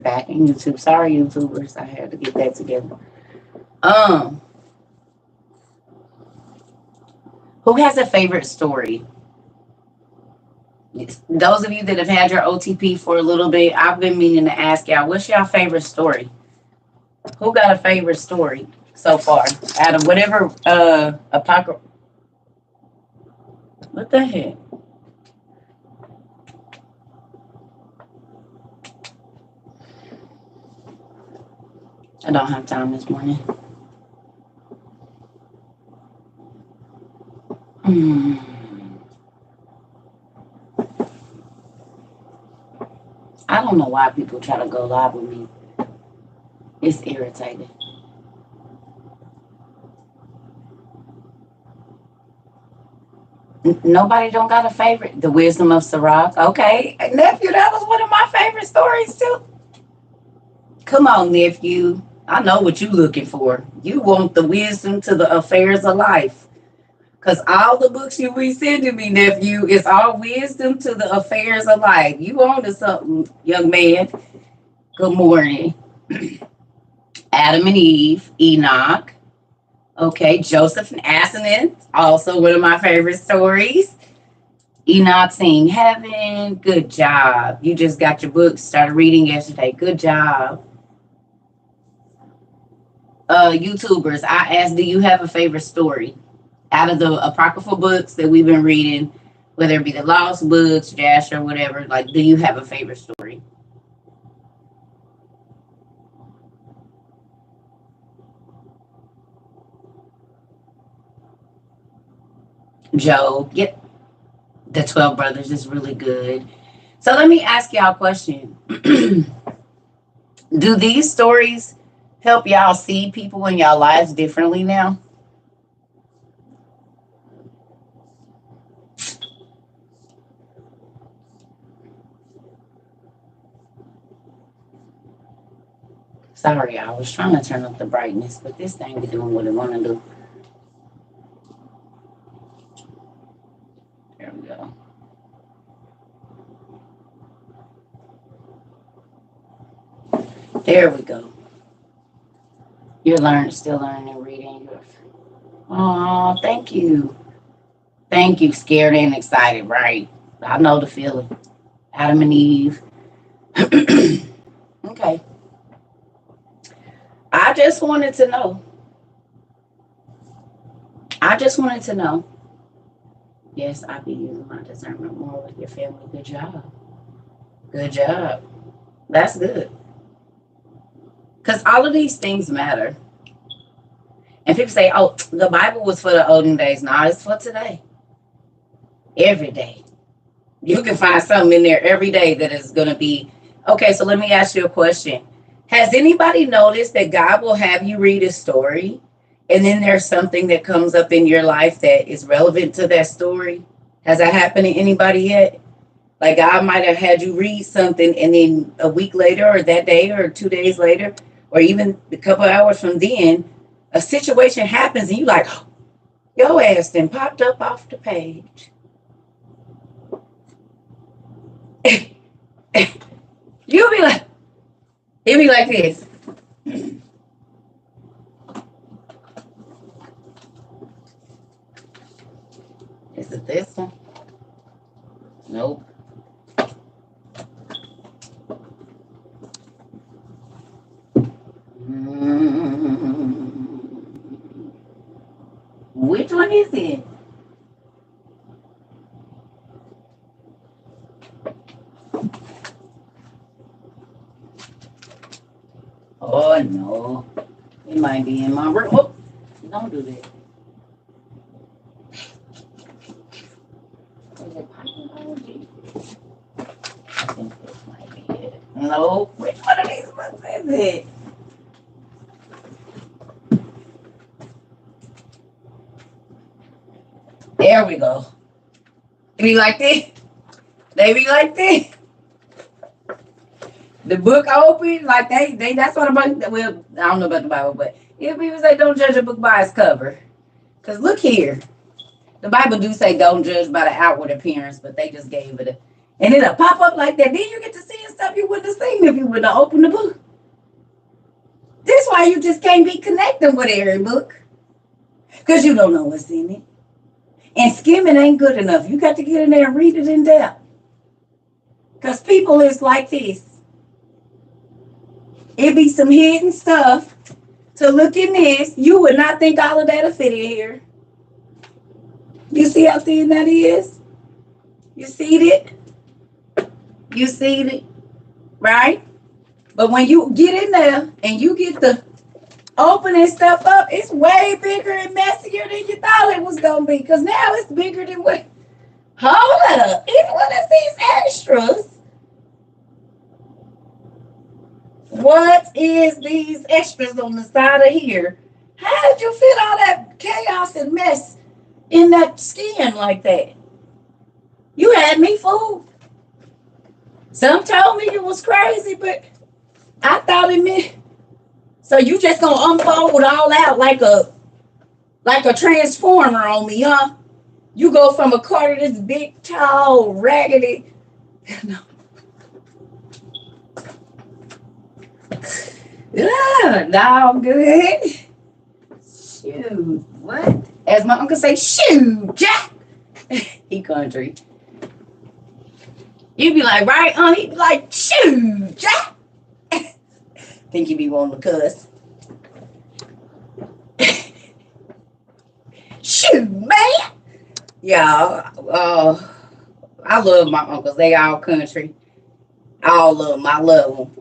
Back in YouTube. Sorry, YouTubers. I had to get that together. Um, who has a favorite story? Those of you that have had your OTP for a little bit, I've been meaning to ask y'all, what's your favorite story? Who got a favorite story so far? Out of whatever apocryphal. What the heck? I don't have time this morning. Hmm. I don't know why people try to go live with me. It's irritating. Nobody don't got a favorite. The Wisdom of Sirach. Okay, nephew, that was one of my favorite stories too. Come on, nephew. I know what you looking for. You want the wisdom to the affairs of life. Because all the books you be sending me, nephew, is all wisdom to the affairs of life. You on to something, young man. Good morning. Adam and Eve, Enoch. Okay, Joseph and Asenath, also one of my favorite stories. Enoch seeing heaven. Good job. You just got your book, started reading yesterday. Good job. YouTubers, I asked, do you have a favorite story? Out of the apocryphal books that we've been reading, whether it be the Lost Books, Jasher, whatever, like, do you have a favorite story? Job, yep. The 12 Brothers is really good. So let me ask y'all a question. Do these stories help y'all see people in y'all lives differently now? Sorry, I was trying to turn up the brightness, but this thing be doing what it want to do. There we go. There we go. You're still learning and reading. Oh, thank you. Thank you. Scared and excited, right? I know the feeling. Adam and Eve. Okay. I just wanted to know. I just wanted to know. Yes, I be using my discernment more with your family. Good job. Good job. That's good. Because all of these things matter. And people say, oh, the Bible was for the olden days. No, it's for today. Every day. You can find something in there every day that is going to be. Okay, so let me ask you a question. Has anybody noticed that God will have you read a story and then there's something that comes up in your life that is relevant to that story? Has that happened to anybody yet? Like God might have had you read something and then a week later or that day or 2 days later or even a couple hours from then, a situation happens and you like, oh, your ass then popped up off the page. You'll be like, it'll be like this. Is it this one? Nope. Which one is it? Oh no. It might be in my room. Oh, don't do that. Is it Python? I think this might be it. No, which one of these books is it? There we go. They be like this. They be like this. The book open, like they that's what about. Well, I don't know about the Bible, but if people say don't judge a book by its cover, because look here, the Bible do say don't judge by the outward appearance, but they just gave it And it'll pop up like that. Then you get to see stuff you wouldn't have seen if you wouldn't have opened the book. That's why you just can't be connecting with every book. Because you don't know what's in it. And skimming ain't good enough. You got to get in there and read it in depth. Because people is like this. It be some hidden stuff to look in this. You would not think all of that will fit in here. You see how thin that is? You see it? You see it? Right? But when you get in there and you get the opening stuff up, it's way bigger and messier than you thought it was going to be. Because now it's bigger than what... Hold up. Even when it's these extras. What is these extras on the side of here? How did you fit all that chaos and mess in that skin like that? You had me fooled. Some told me it was crazy, but I thought it meant... So you just gonna unfold all out like a transformer on me, huh? You go from a car to this big, tall, raggedy... No. No, I'm good. Shoot, what? As my uncle say, shoot, Jack. He country. You be like, right, he be like, shoot, Jack. Think you be wanting to cuss. Shoot, man. Y'all, I love my uncles. They all country. All of them. I love them.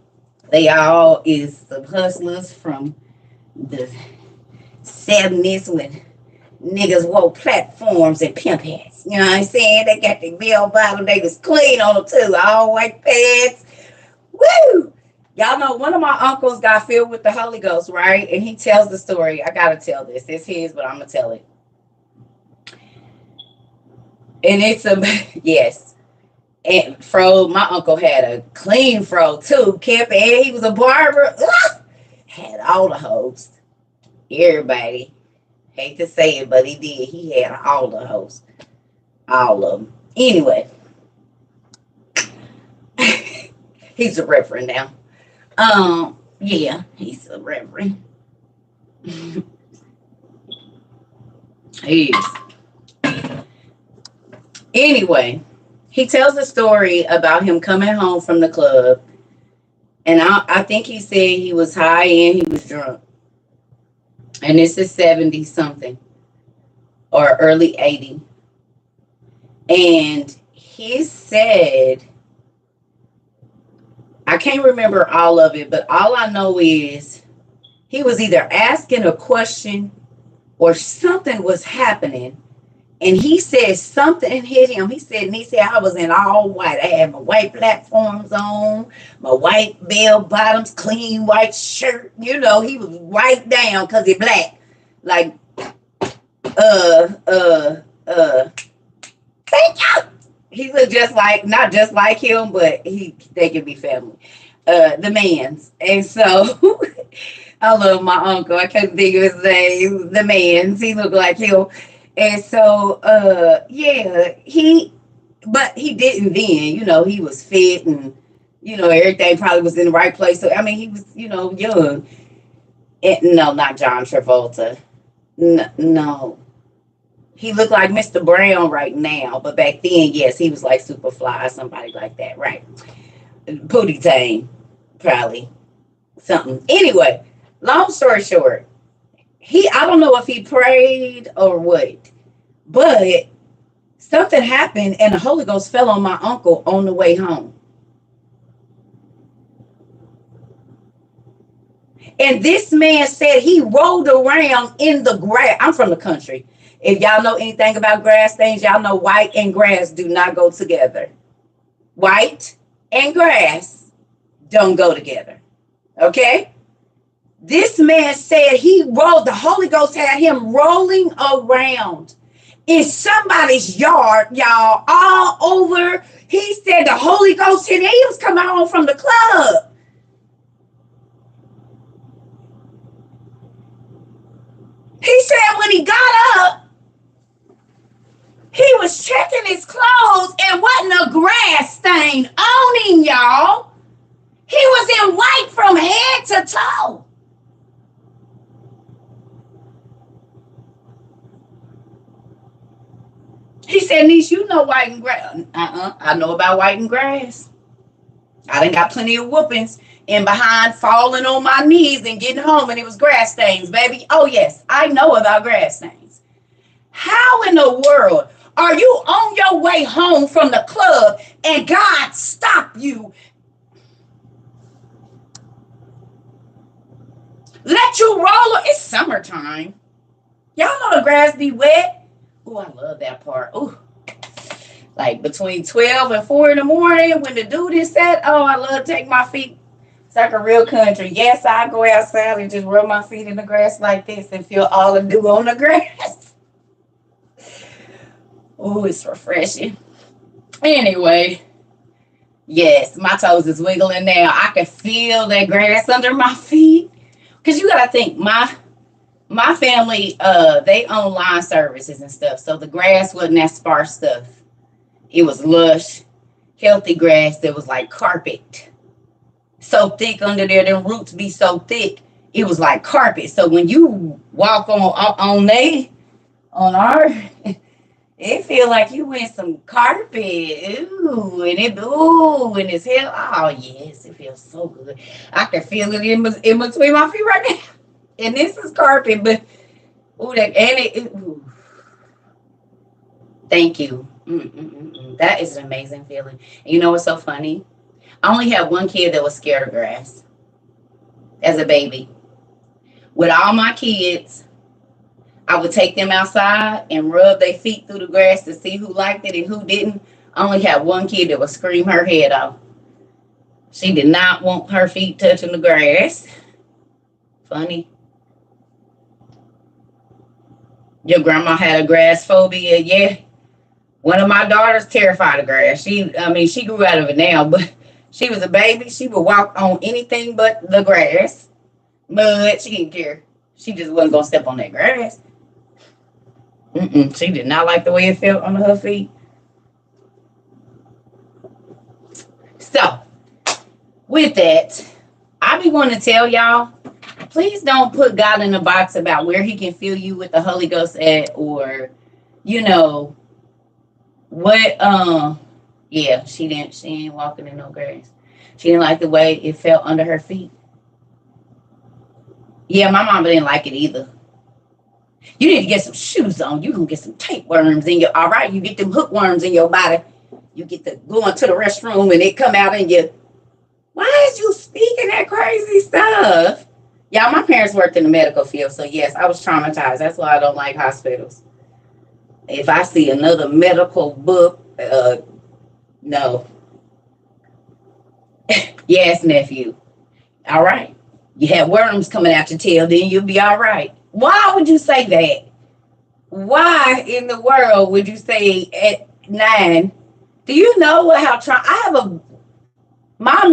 They all is some hustlers from the 70s when niggas wore platforms and pimp hats. You know what I'm saying? They got the bell bottom. They was clean on them too. All white pants. Woo! Y'all know one of my uncles got filled with the Holy Ghost, right? And he tells the story. I got to tell this. It's his, but I'm going to tell it. And it's yes. And fro, my uncle had a clean fro too. Kept and he was a barber. Ugh! Had all the hoes. Everybody. Hate to say it, but he did. He had all the hoes. All of them. Anyway. He's a reverend now. Yeah, he's a reverend. He is. Anyway. He tells a story about him coming home from the club. And I think he said he was high and he was drunk. And this is 70 something or early 80. And he said, I can't remember all of it, but all I know is he was either asking a question or something was happening. And he said something hit him. He said I was in all white. I had my white platforms on, my white bell bottoms, clean white shirt. You know, he was right down because he black. Like, thank you. He looked just like, not just like him, but they could be family. The man's. And so, I love my uncle. I couldn't think of his name. The man's. He looked like him. And so, yeah, but he didn't then, you know, he was fit and, you know, everything probably was in the right place. So, I mean, he was, you know, young. And, no, not John Travolta. No. He looked like Mr. Brown right now. But back then, yes, he was like Superfly or somebody like that, right? Pootie Tang, probably. Something. Anyway, long story short. I don't know if he prayed or what, but something happened and the Holy Ghost fell on my uncle on the way home. And this man said he rolled around in the grass. I'm from the country. If y'all know anything about grass things, y'all know white and grass do not go together. White and grass don't go together. Okay? This man said the Holy Ghost had him rolling around in somebody's yard, y'all, all over. He said the Holy Ghost hit him. He was coming home from the club. He said when he got up, he was was checking his clothes and wasn't a grass stain on him, y'all. He was in white from head to toe. He said, niece, you know white and grass. I know about white and grass. I done got plenty of whoopings and behind falling on my knees and getting home and it was grass stains, baby. Oh, yes, I know about grass stains. How in the world are you on your way home from the club and God stopped you? Let you roll. It's summertime. Y'all know the grass be wet. Oh, I love that part. Oh, like between 12 and 4 in the morning when the dude is set. Oh, I love to take my feet. It's like a real country. Yes, I go outside and just rub my feet in the grass like this and feel all the dew on the grass. Oh, it's refreshing. Anyway, yes, my toes is wiggling now. I can feel that grass under my feet. Because you got to think, my family, they own lawn services and stuff. So the grass wasn't that sparse stuff. It was lush, healthy grass that was like carpet. So thick under there, them roots be so thick, it was like carpet. So when you walk on our, it feel like you in some carpet. Ooh, and it's hell. Oh yes, it feels so good. I can feel it in between my feet right now. And this is carpet, but ooh. Thank you. That is an amazing feeling. And you know what's so funny? I only had one kid that was scared of grass as a baby. With all my kids, I would take them outside and rub their feet through the grass to see who liked it and who didn't. I only had one kid that would scream her head off. She did not want her feet touching the grass. Funny. Your grandma had a grass phobia, yeah. One of my daughters terrified of grass. She grew out of it now, but she was a baby. She would walk on anything but the grass. Mud, she didn't care. She just wasn't going to step on that grass. She did not like the way it felt on her feet. So, with that, I be wanting to tell y'all, please don't put God in a box about where he can fill you with the Holy Ghost at, or, what, yeah, she ain't walking in no grass. She didn't like the way it felt under her feet. Yeah, my mama didn't like it either. You need to get some shoes on. You gonna get some tapeworms in your, all right? You get them hookworms in your body. You get to going to the restroom and it come out in you. Why is you speaking that crazy stuff? Yeah, my parents worked in the medical field, so yes, I was traumatized. That's why I don't like hospitals. If I see another medical book, no. Yes, nephew. All right. You have worms coming out your tail, then you'll be all right. Why would you say that? Why in the world would you say at 9? Do you know I have my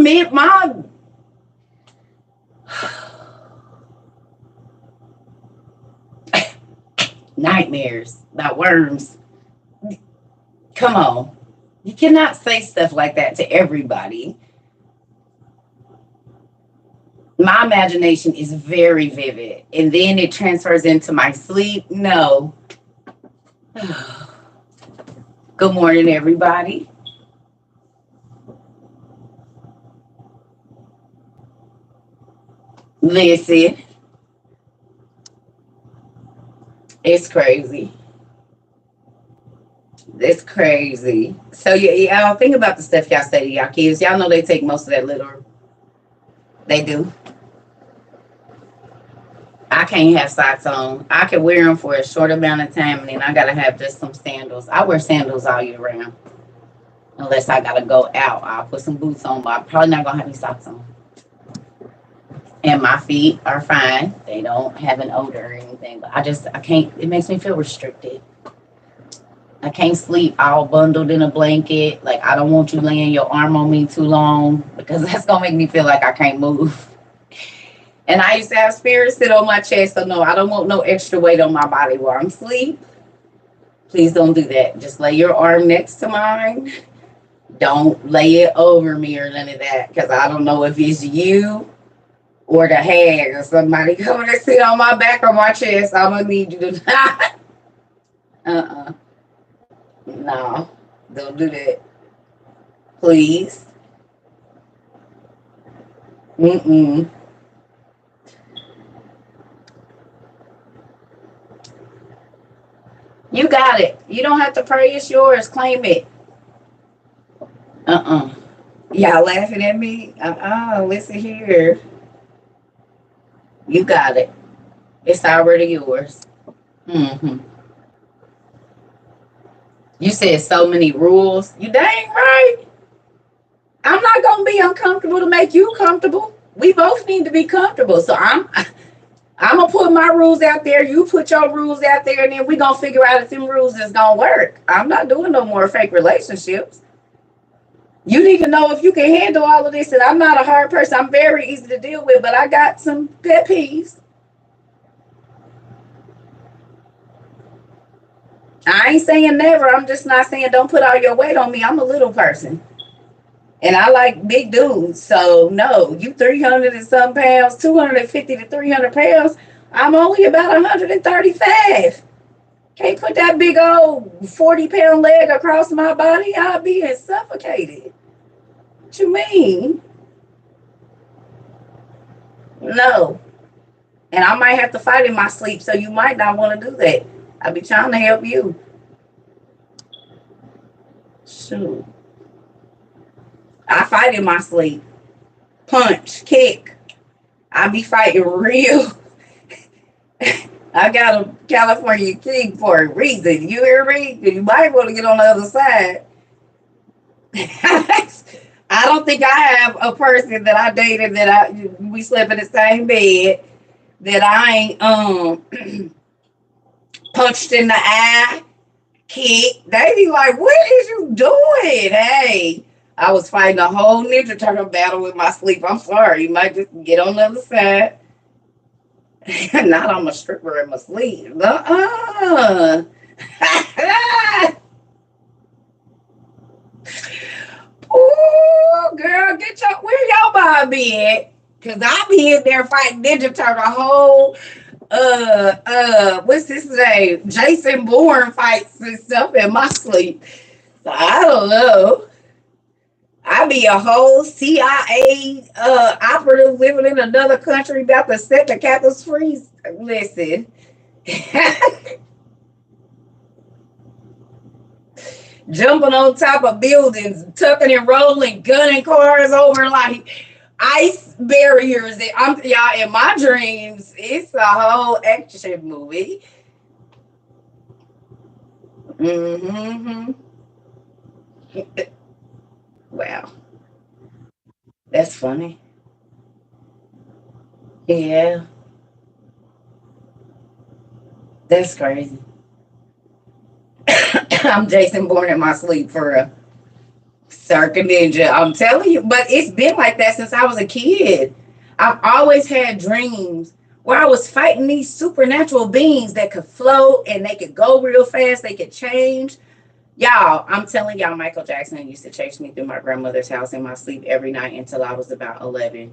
nightmares about worms. Come on. You cannot say stuff like that to everybody. My imagination is very vivid, and then it transfers into my sleep. No. Good morning, everybody. Listen, it's crazy. It's crazy. So y'all think about the stuff y'all say to y'all kids. Y'all know they take most of that literal. They do. I can't have socks on. I can wear them for a short amount of time, and then I gotta have just some sandals. I wear sandals all year round, unless I gotta go out. I'll put some boots on, but I'm probably not gonna have any socks on. And my feet are fine. They don't have an odor or anything. But I can't. It makes me feel restricted. I can't sleep all bundled in a blanket. Like, I don't want you laying your arm on me too long, because that's gonna make me feel like I can't move. And I used to have spirits sit on my chest, so no, I don't want no extra weight on my body while I'm asleep. Please don't do that. Just lay your arm next to mine. Don't lay it over me or none of that, because I don't know if it's you or the hag or somebody coming to sit on my back or my chest. I'm gonna need you to not. No, don't do that, please. Mm-mm. You got it. You don't have to pray. It's yours. Claim it. Uh-uh. Y'all laughing at me? Listen here. You got it. It's already yours. Mm-hmm. You said so many rules. You dang right. I'm not gonna be uncomfortable to make you comfortable. We both need to be comfortable. So I'm gonna put my rules out there. You put your rules out there, and then we gonna figure out if them rules is gonna work. I'm not doing no more fake relationships. You need to know if you can handle all of this. And I'm not a hard person. I'm very easy to deal with, but I got some pet peeves. I ain't saying never. I'm just not saying don't put all your weight on me. I'm a little person. And I like big dudes. So no, you 300 and some pounds, 250 to 300 pounds. I'm only about 135. Can't put that big old 40-pound leg across my body. I'll be suffocated. What you mean? No. And I might have to fight in my sleep, so you might not want to do that. I'll be trying to help you. Shoot. I fight in my sleep. Punch, kick. I be fighting real. I got a California king for a reason. You hear me? You might want to get on the other side. I don't think I have a person that I dated that we slept in the same bed that I ain't punched in the eye, kicked. They be like, what is you doing? Hey, I was fighting a whole Ninja Turtle battle with my sleep. I'm sorry. You might just get on the other side. Not I'm a stripper in my sleep. Oh, girl, where y'all mind be at? Cause I be in there fighting Ninja Turtle whole what's his name? Jason Bourne fights and stuff in my sleep. So I don't know. I be a whole CIA operative living in another country about to set the captives free. Listen. Jumping on top of buildings, tucking and rolling, gunning cars over like ice barriers. Y'all, in my dreams, it's a whole action movie. Mm-hmm. Wow. That's funny. Yeah. That's crazy. I'm Jason Bourne in my sleep for a circa ninja. I'm telling you, but it's been like that since I was a kid. I've always had dreams where I was fighting these supernatural beings that could float and they could go real fast. They could change. Y'all, I'm telling y'all, Michael Jackson used to chase me through my grandmother's house in my sleep every night until I was about 11.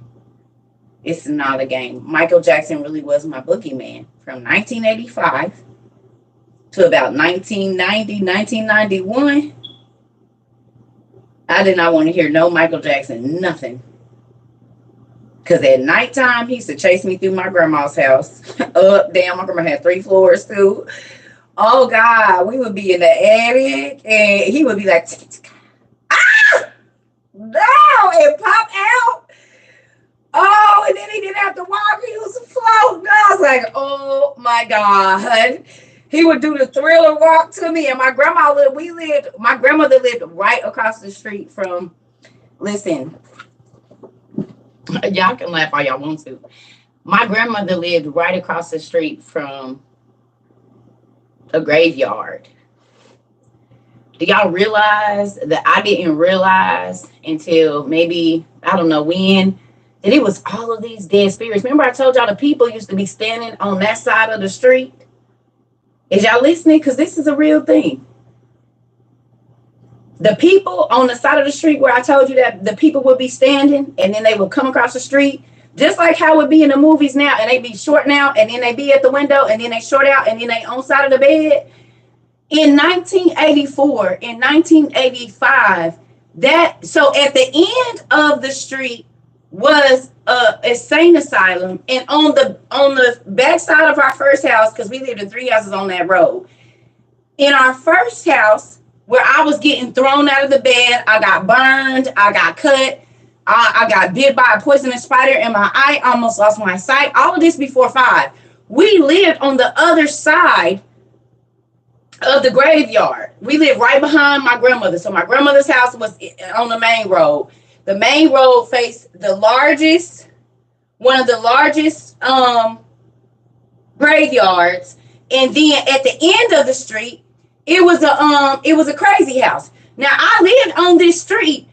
It's not a game. Michael Jackson really was my boogeyman from 1985 to about 1990, 1991. I did not want to hear no Michael Jackson, nothing. Because at nighttime, he used to chase me through my grandma's house. Up, down. My grandma had 3 floors, too. Oh, God. We would be in the attic, and he would be like, ah! No! It popped out. Oh, and then he didn't have to walk. He was floating. I was like, oh, my God. He would do the Thriller walk to me, and my grandmother lived right across the street from, listen, y'all can laugh all y'all want to. My grandmother lived right across the street from a graveyard. Do y'all realize that I didn't realize until maybe, I don't know when, that it was all of these dead spirits? Remember I told y'all the people used to be standing on that side of the street? Is y'all listening? Because this is a real thing. The people on the side of the street where I told you that the people would be standing and then they would come across the street, just like how it would be in the movies now, and they be short now, and then they be at the window, and then they short out, and then they on side of the bed. In 1984, in 1985, so at the end of the street was a insane asylum, and on the back side of our first house, because we lived in 3 houses on that road. In our first house, where I was getting thrown out of the bed, I got burned, I got cut, I got bit by a poisonous spider in my eye, almost lost my sight. All of this before 5. We lived on the other side of the graveyard. We lived right behind my grandmother. So my grandmother's house was on the main road. The main road faced one of the largest graveyards. And then at the end of the street, it was a crazy house. Now I lived on this street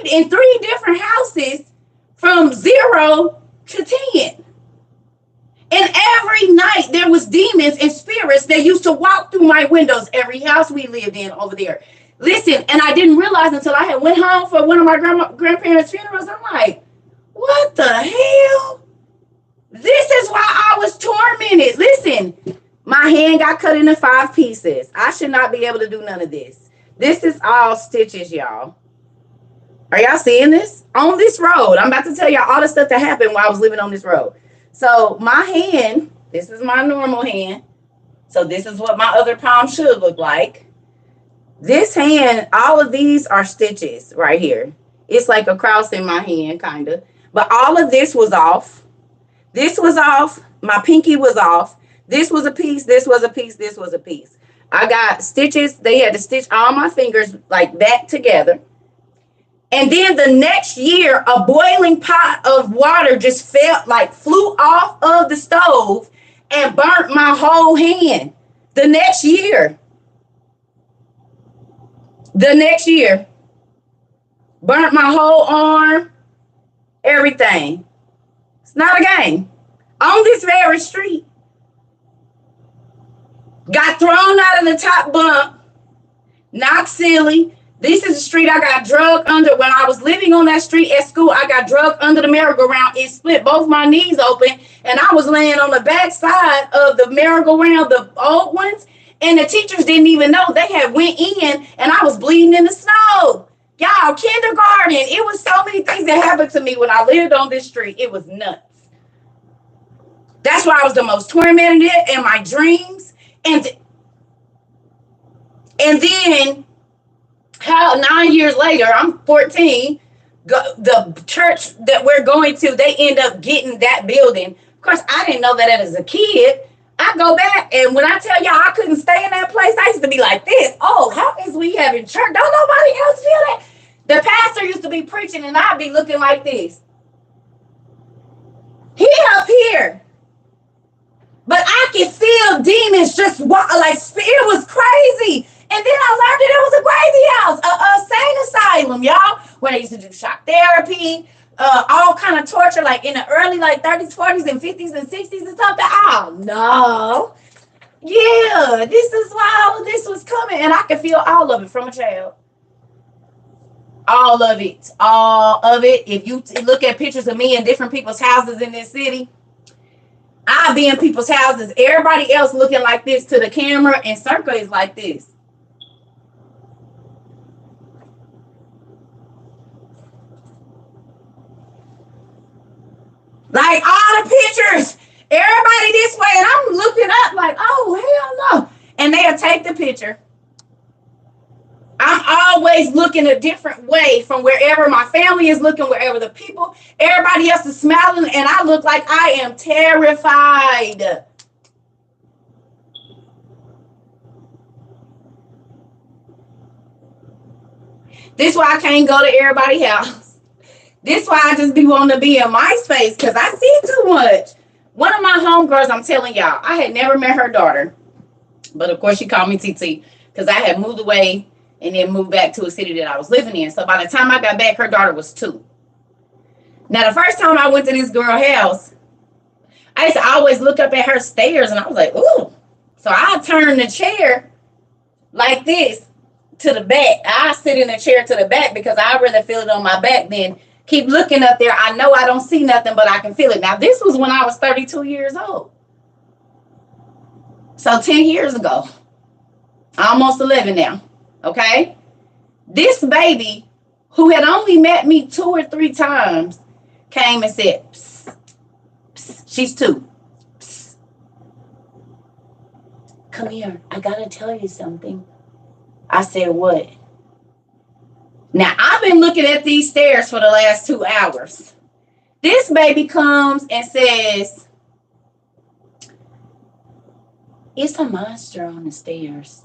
in 3 different houses from 0 to 10. And every night there was demons and spirits that used to walk through my windows, every house we lived in over there. Listen, and I didn't realize until I had went home for one of my grandparents' funerals. I'm like, what the hell? This is why I was tormented. Listen, my hand got cut into 5 pieces. I should not be able to do none of this. This is all stitches, y'all. Are y'all seeing this? On this road. I'm about to tell y'all all the stuff that happened while I was living on this road. So my hand, this is my normal hand. So this is what my other palm should look like. This hand, all of these are stitches right here. It's like a cross in my hand, kind of. But all of this was off. This was off. My pinky was off. This was a piece. This was a piece. This was a piece. I got stitches. They had to stitch all my fingers like that together. And then the next year, a boiling pot of water just flew off of the stove and burnt my whole hand. The next year, burnt my whole arm, everything. It's not a game. On this very street. Got thrown out of the top bunk, knocked silly. This is the street I got drugged under. When I was living on that street at school, I got drugged under the merry-go-round. It split both my knees open, and I was laying on the back side of the merry-go-round, the old ones, and the teachers didn't even know. They had went in, and I was bleeding in the snow. Y'all, kindergarten. It was so many things that happened to me when I lived on this street. It was nuts. That's why I was the most tormented in my dreams. And then, how 9 years later, I'm 14, the church that we're going to, they end up getting that building. Of course, I didn't know that as a kid. I go back, and when I tell y'all I couldn't stay in that place, I used to be like this. Oh, how is we having church? Don't nobody else feel that? The pastor used to be preaching, and I'd be looking like this. He up here. But I could feel demons just walk, like, it was crazy. And then I learned that it was a crazy house, a sane asylum, y'all, where they used to do shock therapy, all kind of torture, like in the early, like 30s, 40s, and 50s, and 60s and something. Oh, no. Yeah, this is why all of this was coming. And I could feel all of it from a child. All of it. All of it. If you look at pictures of me in different people's houses in this city, I'll be in people's houses. Everybody else looking like this to the camera, and Circle is like this. Like all the pictures, everybody this way, and I'm looking up like, oh, hell no. And they'll take the picture. I'm always looking a different way from wherever my family is looking, wherever the people, everybody else is smiling, and I look like I am terrified. This is why I can't go to everybody's house. This is why I just be wanting to be in my space, because I see too much. One of my homegirls, I'm telling y'all, I had never met her daughter. But of course, she called me TT because I had moved away and then moved back to a city that I was living in. So by the time I got back, her daughter was 2. Now, the first time I went to this girl's house, I used to always look up at her stairs, and I was like, ooh. So I turn the chair like this to the back. I sit in the chair to the back because I rather feel it on my back than keep looking up there. I know I don't see nothing, but I can feel it. Now, this was when I was 32 years old. So 10 years ago. Almost 11 now. Okay? This baby, who had only met me 2 or 3 times, came and said, psst, psst, she's 2. Psst. Come here. I got to tell you something. I said, what? Now, I've been looking at these stairs for the last 2 hours. This baby comes and says, it's a monster on the stairs.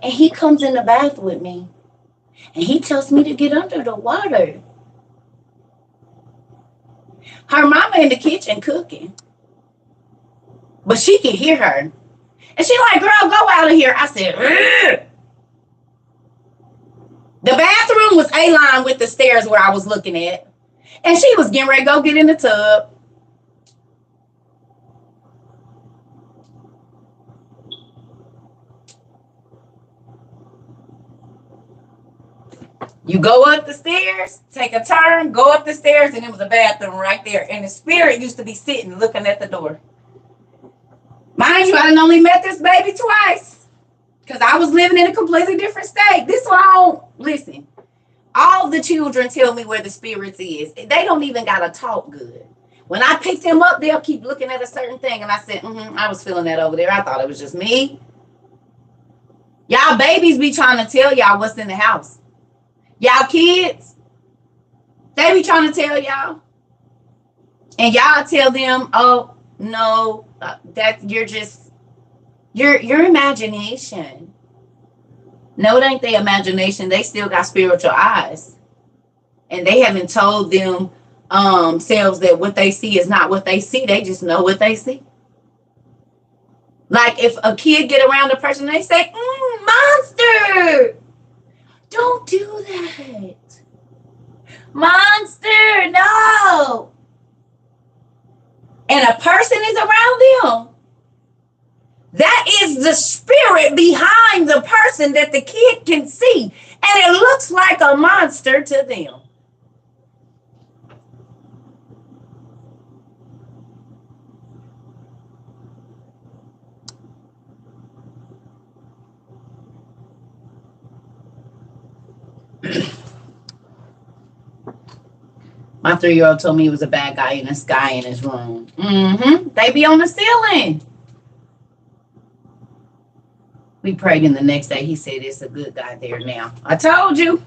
And he comes in the bath with me. And he tells me to get under the water. Her mama in the kitchen cooking. But she can hear her. And she like, girl, go out of here. I said, ugh. The bathroom was A-line with the stairs where I was looking at. And she was getting ready to go get in the tub. You go up the stairs, take a turn, go up the stairs, and it was a bathroom right there. And the spirit used to be sitting looking at the door. Mind you, I done only met this baby twice because I was living in a completely different state. This one, I don't listen. All the children tell me where the spirits is. They don't even got to talk good. When I pick them up, they'll keep looking at a certain thing. And I said, I was feeling that over there. I thought it was just me. Y'all babies be trying to tell y'all what's in the house. Y'all kids, they be trying to tell y'all. And y'all tell them, oh, no, that you're just, your imagination. No, it ain't their imagination. They still got spiritual eyes. And they haven't told them selves that what they see is not what they see. They just know what they see. Like if a kid get around a person, they say, monster. Don't do that. Monster, no. And a person is around them. That is the spirit behind the person that the kid can see. And it looks like a monster to them. My 3-year-old told me he was a bad guy in the sky in his room. They be on the ceiling. We prayed, and the next day he said it's a good guy there now. I told you.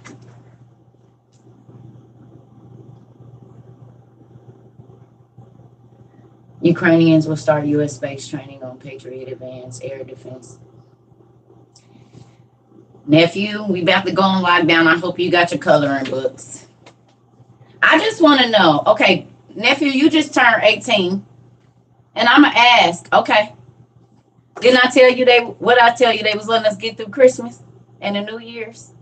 Ukrainians will start U.S. base training on Patriot Advanced Air Defense. Nephew, we about to go on lockdown. I hope you got your coloring books. I just want to know, okay, nephew, you just turned 18. And I'm going to ask, okay, didn't I tell you they was letting us get through Christmas and the New Year's?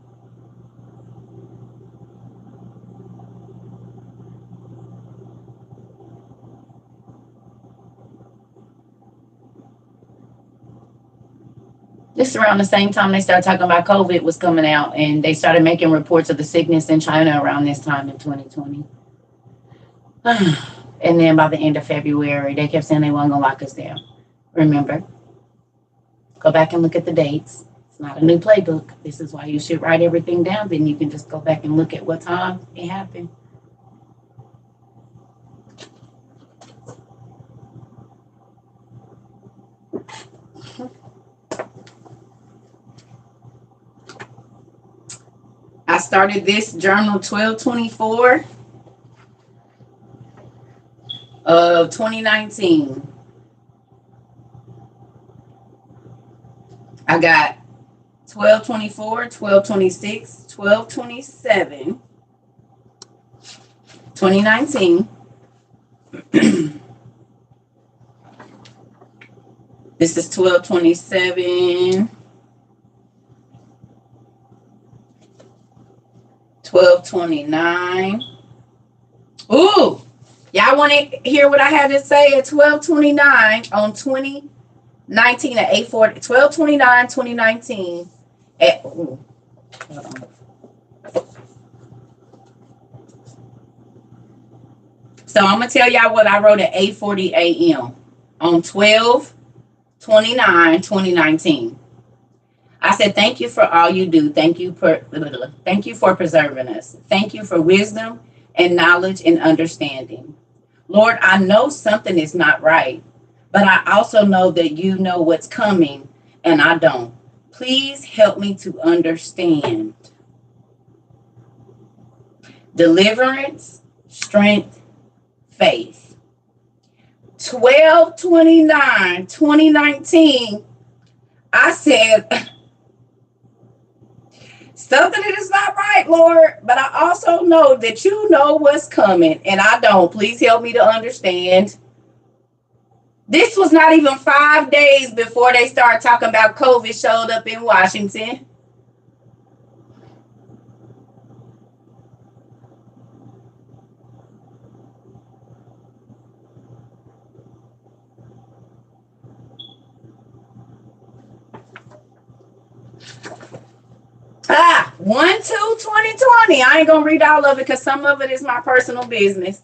This is around the same time they started talking about COVID was coming out, and they started making reports of the sickness in China around this time in 2020. And then by the end of February, they kept saying they weren't going to lock us down. Remember, go back and look at the dates. It's not a new playbook. This is why you should write everything down. Then you can just go back and look at what time it happened. I started this journal 12/24 of 2019. I got 12/24, 12/26, 12/27, 2019. This is 12/27. 12/29. Ooh, Y'all want to hear what I had to say at 12:29 on 2019 at 8:40, 12:29, 2019 at, hold on. So I'm going to tell y'all what I wrote at 8:40 a.m. on 12/29/2019. I said, thank you for all you do. Thank you for preserving us. Thank you for wisdom and knowledge and understanding. Lord, I know something is not right, but I also know that you know what's coming and I don't. Please help me to understand. Deliverance, strength, faith. 12/29/2019, I said, something that is not right, Lord, but I also know that you know what's coming and I don't. Please help me to understand. This was not even 5 days before they started talking about COVID showed up in Washington. Ah, 1/2/2020. I ain't gonna read all of it because some of it is my personal business.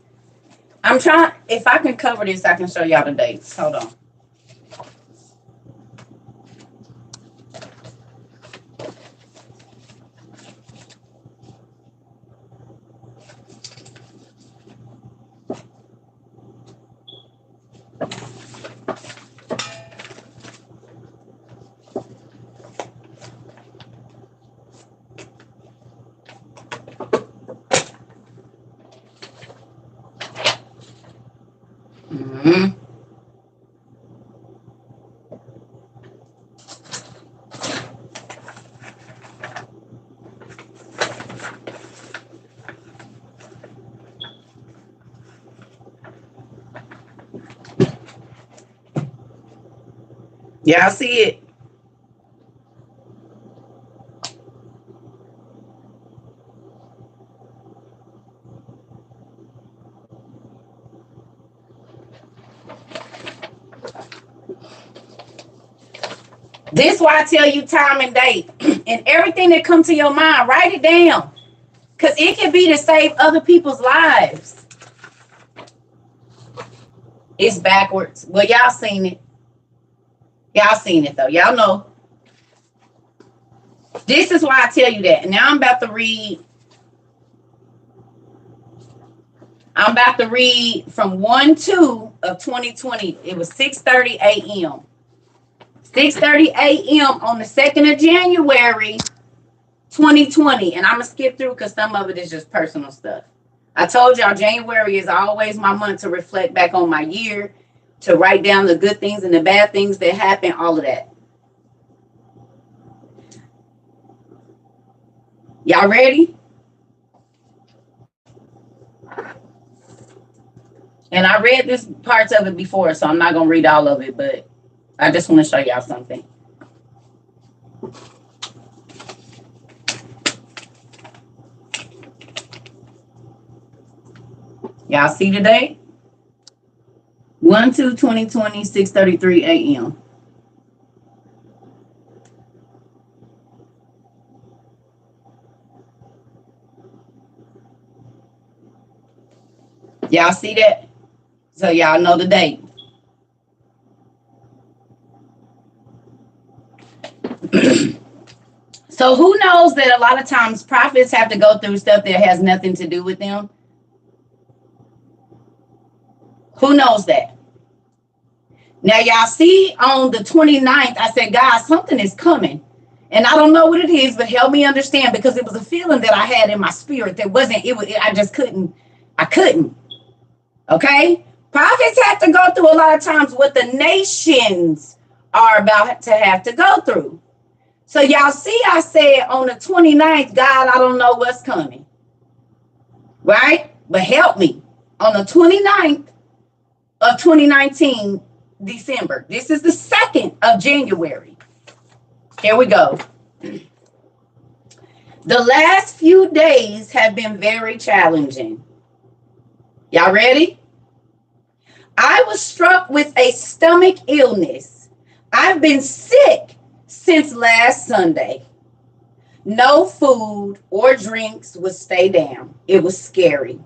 I'm trying, if I can cover this, I can show y'all the dates. Hold on. Mm-hmm. Y'all see it? This is why I tell you time and date. And everything that comes to your mind, write it down. Because it can be to save other people's lives. It's backwards. Well, y'all seen it. Y'all seen it, though. Y'all know. This is why I tell you that. Now I'm about to read. I'm about to read from 1/2/2020. It was 6:30 a.m. 6:30 a.m. on the 2nd of January, 2020. And I'm going to skip through because some of it is just personal stuff. I told y'all January is always my month to reflect back on my year, to write down the good things and the bad things that happen, all of that. Y'all ready? And I read this parts of it before, so I'm not going to read all of it, but I just want to show y'all something. Y'all see the date? 1/2/2020, 6:33 a.m. Y'all see that? So y'all know the date. So who knows that a lot of times prophets have to go through stuff that has nothing to do with them? Who knows that? Now, y'all see on the 29th, I said, God, something is coming. And I don't know what it is, but help me understand, because it was a feeling that I had in my spirit that wasn't, I just couldn't, okay? Prophets have to go through a lot of times what the nations are about to have to go through. So y'all see, I said on the 29th, God, I don't know what's coming. Right? But help me. On the 29th of 2019, December. This is the 2nd of January. Here we go. The last few days have been very challenging. Y'all ready? I was struck with a stomach illness. I've been sick since last Sunday. No food or drinks would stay down. It was scary.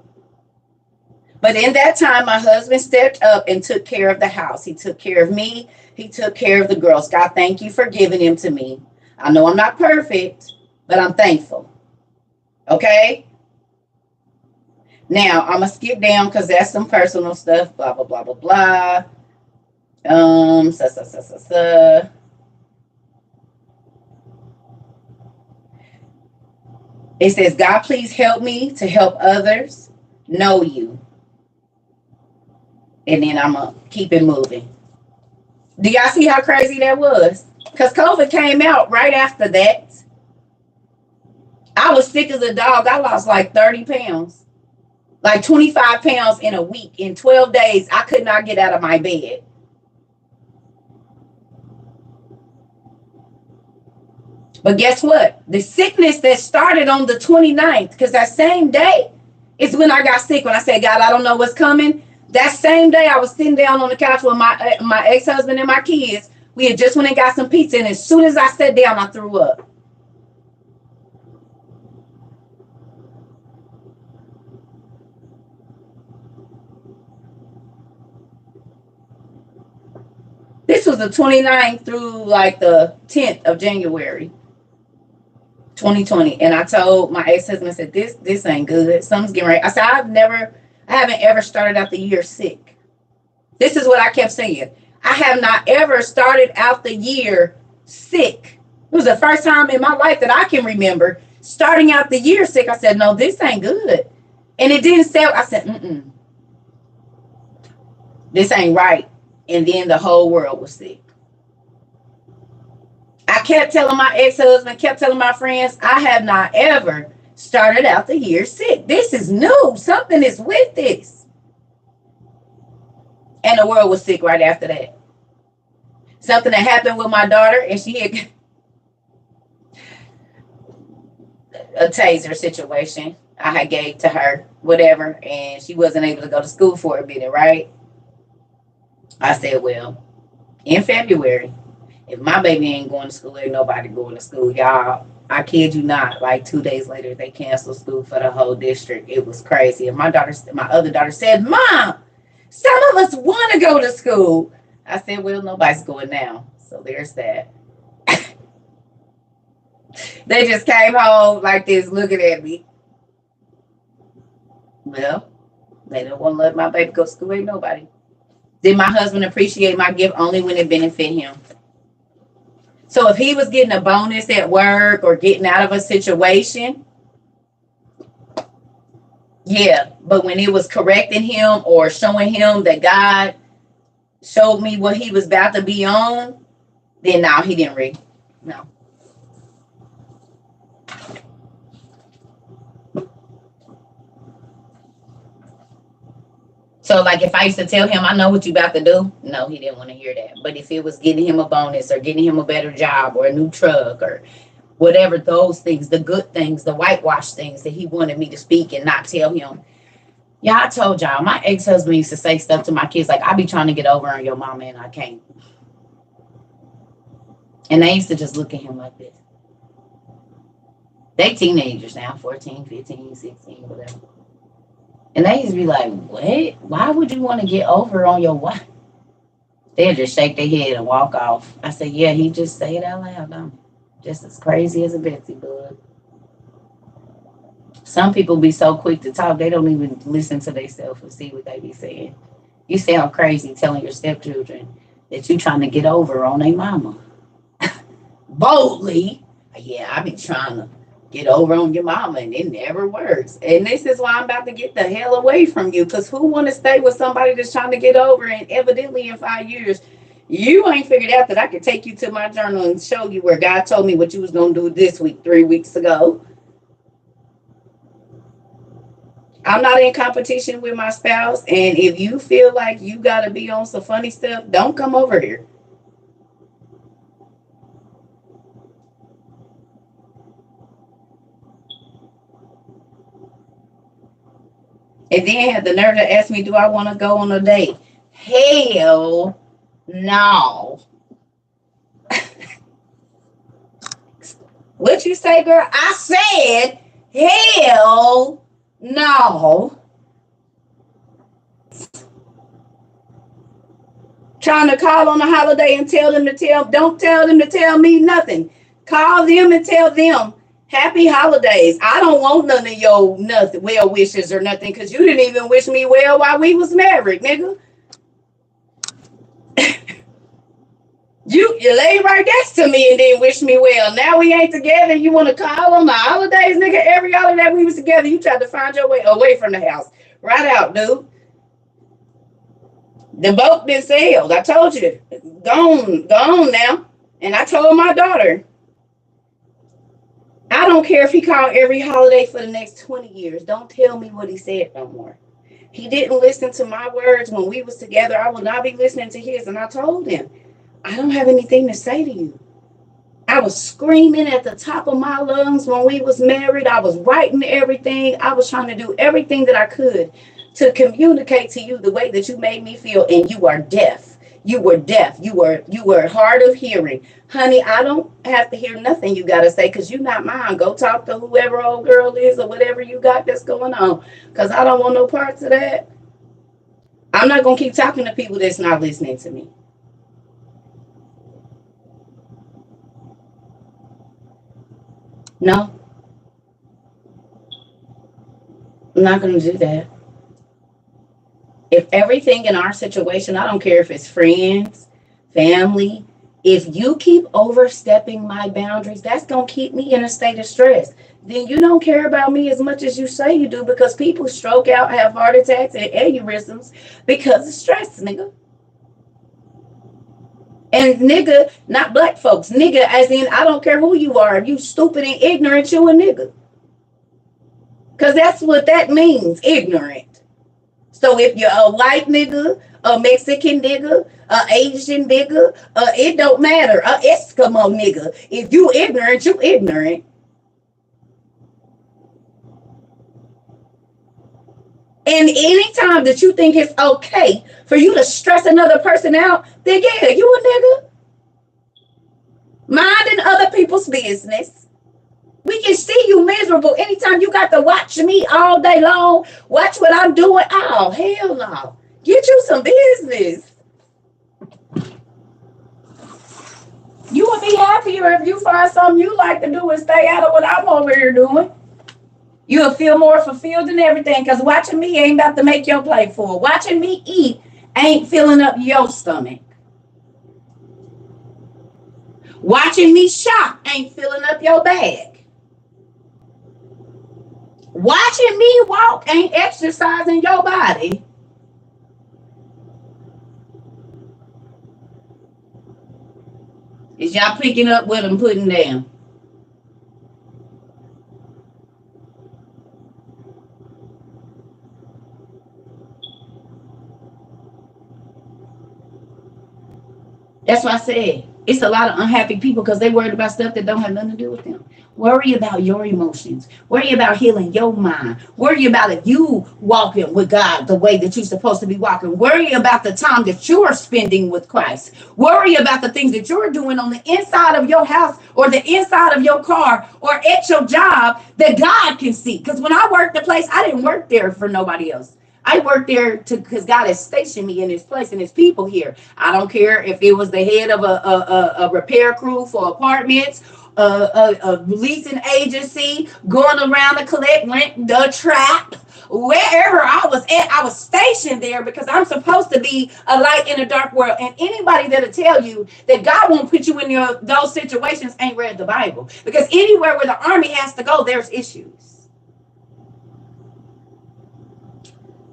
But in that time, my husband stepped up and took care of the house. He took care of me. He took care of the girls. God, thank you for giving him to me. I know I'm not perfect, but I'm thankful. Okay? Now, I'm going to skip down because that's some personal stuff. Blah, blah, blah, blah, blah. Um, so, so, so, so, so. It says, God, please help me to help others know you. And then I'm going to keep it moving. Do y'all see how crazy that was? Because COVID came out right after that. I was sick as a dog. I lost like 30 pounds. Like 25 pounds in a week. In 12 days, I could not get out of my bed. But guess what? The sickness that started on the 29th, because that same day is when I got sick. When I said, God, I don't know what's coming. That same day, I was sitting down on the couch with my ex-husband and my kids. We had just went and got some pizza, and as soon as I sat down, I threw up. This was the 29th through like the 10th of January, 2020. And I told my ex-husband, I said, this ain't good. Something's getting right. I said, I haven't ever started out the year sick. This is what I kept saying. I have not ever started out the year sick. It was the first time in my life that I can remember starting out the year sick. I said, no, this ain't good. And it didn't sell. I said, this ain't right. And then the whole world was sick. I kept telling my ex-husband, kept telling my friends, I have not ever started out the year sick. This is new. Something is with this. And the world was sick right after that. Something that happened with my daughter, and she had a taser situation I had gave to her, whatever, and she wasn't able to go to school for a minute, right? I said, well, in February, if my baby ain't going to school, ain't nobody going to school. Y'all, I kid you not, like 2 days later, they canceled school for the whole district. It was crazy. And my other daughter said, Mom, some of us want to go to school. I said, well, nobody's going now. So there's that. They just came home like this, looking at me. Well, they don't want to let my baby go to school. Ain't nobody. Did my husband appreciate my gift? Only when it benefit him. So if he was getting a bonus at work or getting out of a situation, yeah. But when it was correcting him or showing him that God showed me what he was about to be on, then no, he didn't read. No. So, like, if I used to tell him, I know what you about to do, no, he didn't want to hear that. But if it was getting him a bonus or getting him a better job or a new truck or whatever, those things, the good things, the whitewash things that he wanted me to speak and not tell him. Yeah, I told y'all, my ex-husband used to say stuff to my kids like, I be trying to get over on your mama and I can't. And they used to just look at him like this. They teenagers now, 14, 15, 16, whatever. And they used to be like, what? Why would you want to get over on your wife? They'll just shake their head and walk off. I said, yeah, he just say it out loud, don't he? Just as crazy as a Betsy bud. Some people be so quick to talk, they don't even listen to themselves and see what they be saying. You sound crazy telling your stepchildren that you trying to get over on a mama. Boldly. Yeah, I be trying to get over on your mama and it never works. And this is why I'm about to get the hell away from you, because who want to stay with somebody that's trying to get over, and evidently in 5 years you ain't figured out that I could take you to my journal and show you where God told me what you was going to do this week 3 weeks ago. I'm not in competition with my spouse, and if you feel like you got to be on some funny stuff, don't come over here. And then had the nerve to ask me, do I want to go on a date? Hell no. What you say, girl? I said hell no. Trying to call on a holiday and don't tell them to tell me nothing. Call them and tell them happy holidays. I don't want none of your nothing well wishes or nothing, because you didn't even wish me well while we was married, nigga. You lay right next to me and then wish me well. Now we ain't together. You want to call on the holidays, nigga? Every holiday we was together, you tried to find your way away from the house. Right out, dude. The boat been sailed. I told you. Gone now. And I told my daughter, I don't care if he called every holiday for the next 20 years. Don't tell me what he said no more. He didn't listen to my words when we was together. I will not be listening to his. And I told him, I don't have anything to say to you. I was screaming at the top of my lungs when we was married. I was writing everything. I was trying to do everything that I could to communicate to you the way that you made me feel. And you are deaf. You were deaf. You were hard of hearing. Honey, I don't have to hear nothing you got to say, because you're not mine. Go talk to whoever old girl is or whatever you got that's going on, because I don't want no parts of that. I'm not going to keep talking to people that's not listening to me. No, I'm not going to do that. If everything in our situation, I don't care if it's friends, family, if you keep overstepping my boundaries, that's going to keep me in a state of stress. Then you don't care about me as much as you say you do, because people stroke out, have heart attacks and aneurysms because of stress, nigga. And nigga, not black folks. Nigga, as in, I don't care who you are. If you stupid and ignorant, you a nigga. Because that's what that means, ignorant. So if you're a white nigga, a Mexican nigga, a Asian nigga, it don't matter. A Eskimo nigga. If you ignorant, you ignorant. And anytime that you think it's okay for you to stress another person out, then yeah, you a nigga. Minding other people's business. We can see you miserable anytime you got to watch me all day long. Watch what I'm doing. Oh, hell no. Get you some business. You will be happier if you find something you like to do and stay out of what I'm over here doing. You'll feel more fulfilled and everything, because watching me ain't about to make your plate full. Watching me eat ain't filling up your stomach. Watching me shop ain't filling up your bag. Watching me walk ain't exercising your body. Is y'all picking up what I'm putting down? That's why I said it's a lot of unhappy people because they worried about stuff that don't have nothing to do with them. Worry about your emotions. Worry about healing your mind. Worry about if you walking with God the way that you're supposed to be walking. Worry about the time that you're spending with Christ. Worry about the things that you're doing on the inside of your house or the inside of your car or at your job that God can see. Because when I worked the place, I didn't work there for nobody else. I worked there because God has stationed me in His place and His people here. I don't care if it was the head of a repair crew for apartments, a leasing agency, going around to collect rent, the trap, wherever I was at. I was stationed there because I'm supposed to be a light in a dark world. And anybody that'll tell you that God won't put you in those situations ain't read the Bible. Because anywhere where the army has to go, there's issues.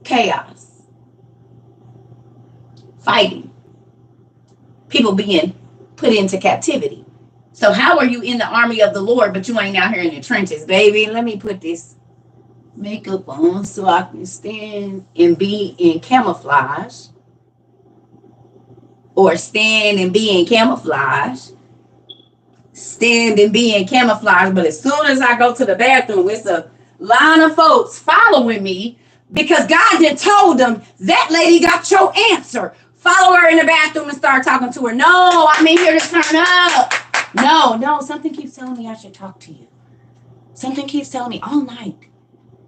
Chaos, fighting, people being put into captivity. So how are you in the army of the Lord, but you ain't out here in the trenches, baby? Let me put this makeup on so I can stand and be in camouflage, or stand and be in camouflage, stand and be in camouflage. But as soon as I go to the bathroom, it's a line of folks following me, Because God done told them, that lady got your answer. Follow her in the bathroom and start talking to her. No, I'm in here to turn up. No, something keeps telling me I should talk to you. Something keeps telling me all night.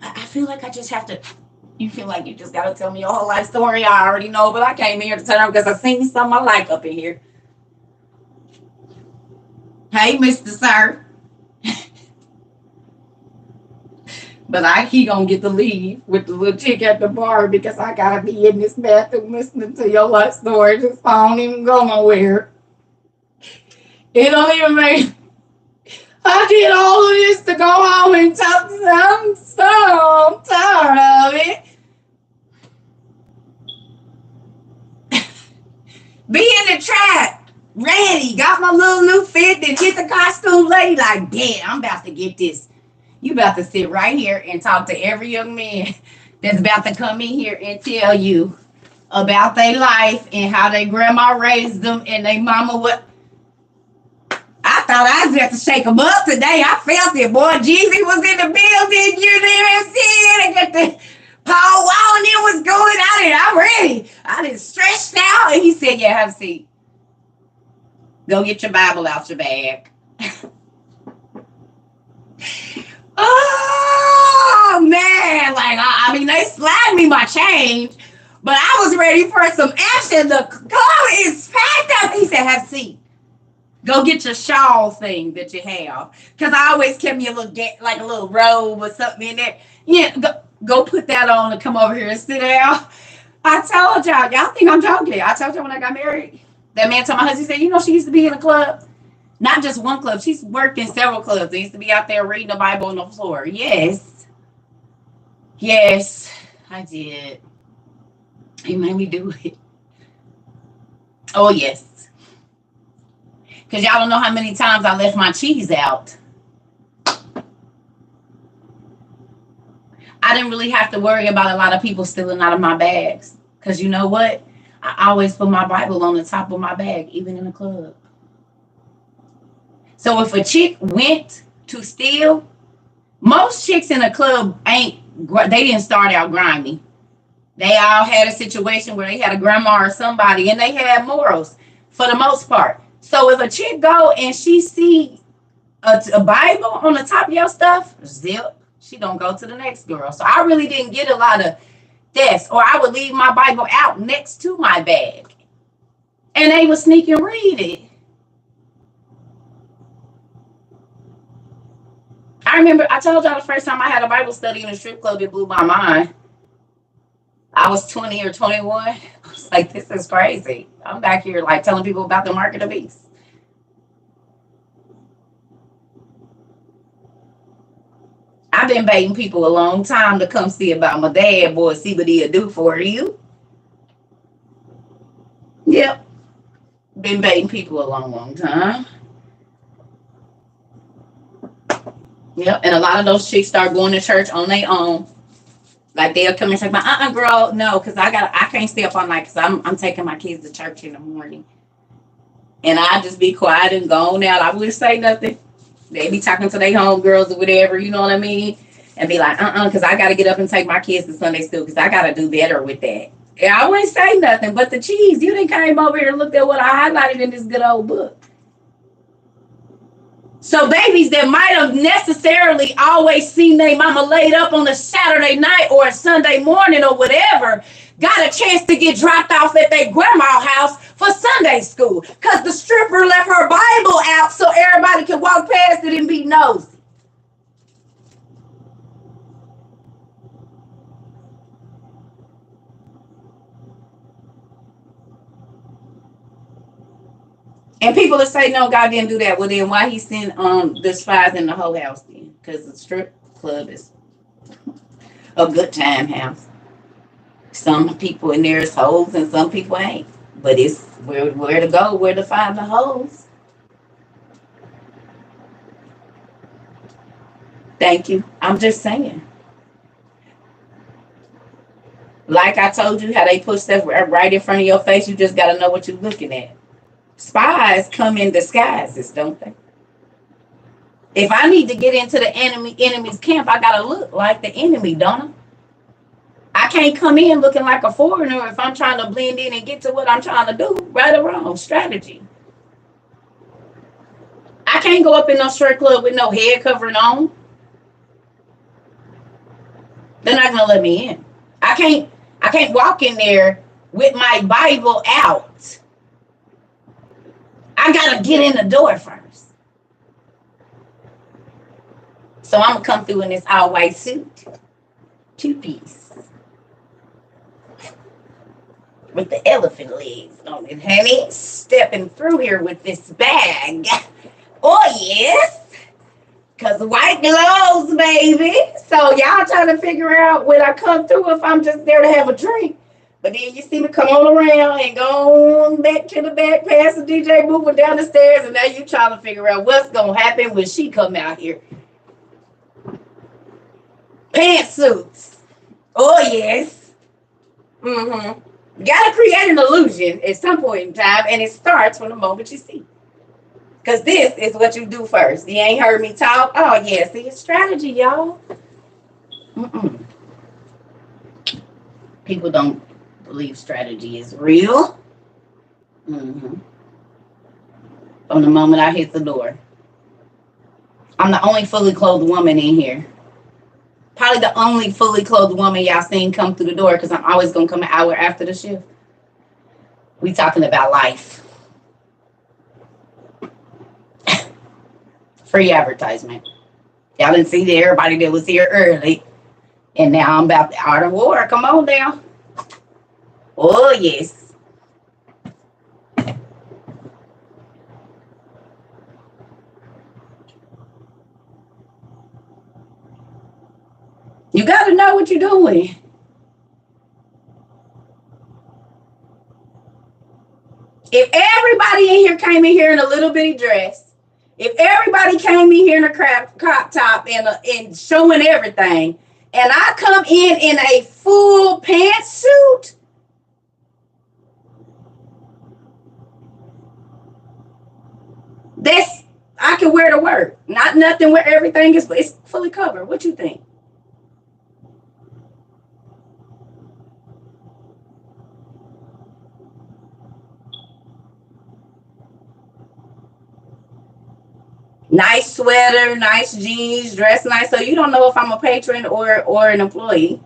I feel like I just have to. You feel like you just got to tell me your whole life story. I already know, but I came in here to turn up because I seen something I like up in here. Hey, Mr. Sir. But he gonna get to leave with the little chick at the bar because I gotta be in this bathroom listening to your life story. Just I don't even go nowhere. It don't even make. I did all of this to go home and talk to them. I'm tired of it. Be in the trap. Ready. Got my little new fit and hit the costume lady. Like, damn, I'm about to get this. You about to sit right here and talk to every young man that's about to come in here and tell you about their life and how their grandma raised them and their mama what. I thought I was about to shake them up today. I felt it, boy. Jeezy was in the building. You didn't see it. I got the Paul Wall and it was going out and I'm ready. I just stretched out. And he said, yeah, have a seat. Go get your Bible out your bag. Oh, man. Like, I mean, they slapped me my change, but I was ready for some action. The car is packed up. He said, have a seat. Go get your shawl thing that you have. Because I always kept me a little robe or something in there. Yeah, go put that on and come over here and sit down. I told y'all think I'm joking. I told y'all when I got married. That man told my husband, he said, she used to be in a club. Not just one club. She's worked in several clubs. They used to be out there reading the Bible on the floor. Yes, I did. He made me do it. Oh, yes. Because y'all don't know how many times I left my cheese out. I didn't really have to worry about a lot of people stealing out of my bags. Because you know what? I always put my Bible on the top of my bag, even in the club. So if a chick went to steal, most chicks in a club they didn't start out grimy. They all had a situation where they had a grandma or somebody and they had morals for the most part. So if a chick go and she see a Bible on the top of your stuff, zip, she don't go to the next girl. So I really didn't get a lot of thefts, or I would leave my Bible out next to my bag. And they would sneak and read it. I remember I told y'all the first time I had a Bible study in a strip club, it blew my mind. I was 20 or 21. I was like, this is crazy. I'm back here like telling people about the mark of the beast. I've been baiting people a long time to come see about my dad, boy, see what he'll do for you. Yep. Been baiting people a long time. Yep, and a lot of those chicks start going to church on their own. Like they'll come and say, girl, no, because I can't stay up all night because I'm taking my kids to church in the morning. And I just be quiet and go on out. I wouldn't say nothing. They be talking to their homegirls or whatever, you know what I mean? And be like, because I got to get up and take my kids to Sunday school because I got to do better with that. Yeah, I wouldn't say nothing, but the cheese, you done came over here and looked at what I highlighted in this good old book. So babies that might have necessarily always seen their mama laid up on a Saturday night or a Sunday morning or whatever, got a chance to get dropped off at their grandma's house for Sunday school because the stripper left her Bible out so everybody could walk past it and be nosy. And people that say, no, God didn't do that. Well, then why he sent the spies in the whole house then? Because the strip club is a good time house. Some people in there is hoes and some people ain't. But it's where to go, where to find the hoes. Thank you. I'm just saying. Like I told you, how they put stuff right in front of your face, you just got to know what you're looking at. Spies come in disguises, don't they? If I need to get into the enemy's camp, I gotta look like the enemy, don't I? I can't come in looking like a foreigner if I'm trying to blend in and get to what I'm trying to do. Right or wrong, strategy. I can't go up in no strip club with no head covering on. They're not gonna let me in. I can't walk in there with my Bible out. I gotta get in the door first. So I'm gonna come through in this all white suit, 2-piece, with the elephant legs on it, honey. Stepping through here with this bag. Oh yes. Cause white gloves, baby. So y'all trying to figure out when I come through if I'm just there to have a drink. But then you see me come on around and go on back to the back past the DJ moving down the stairs, and now you trying to figure out what's gonna happen when she come out here. Pantsuits. Oh yes. Gotta create an illusion at some point in time, and it starts from the moment you see. Because this is what you do first. You ain't heard me talk? Oh, yeah. See, it's strategy, y'all. People don't believe strategy is real. From the moment I hit the door. I'm the only fully clothed woman in here. Probably the only fully clothed woman y'all seen come through the door, because I'm always going to come an hour after the shift. We talking about life. Free advertisement. Y'all didn't see that everybody that was here early. And now I'm about the art of war. Come on now. Oh, yes. You got to know what you're doing. If everybody in here came in here in a little bitty dress, if everybody came in here in a crop top and showing everything, and I come in a full pantsuit, that's I can wear to work. Not nothing where everything is it's fully covered. What you think? Nice sweater, nice jeans, dress nice. So you don't know if I'm a patron or an employee.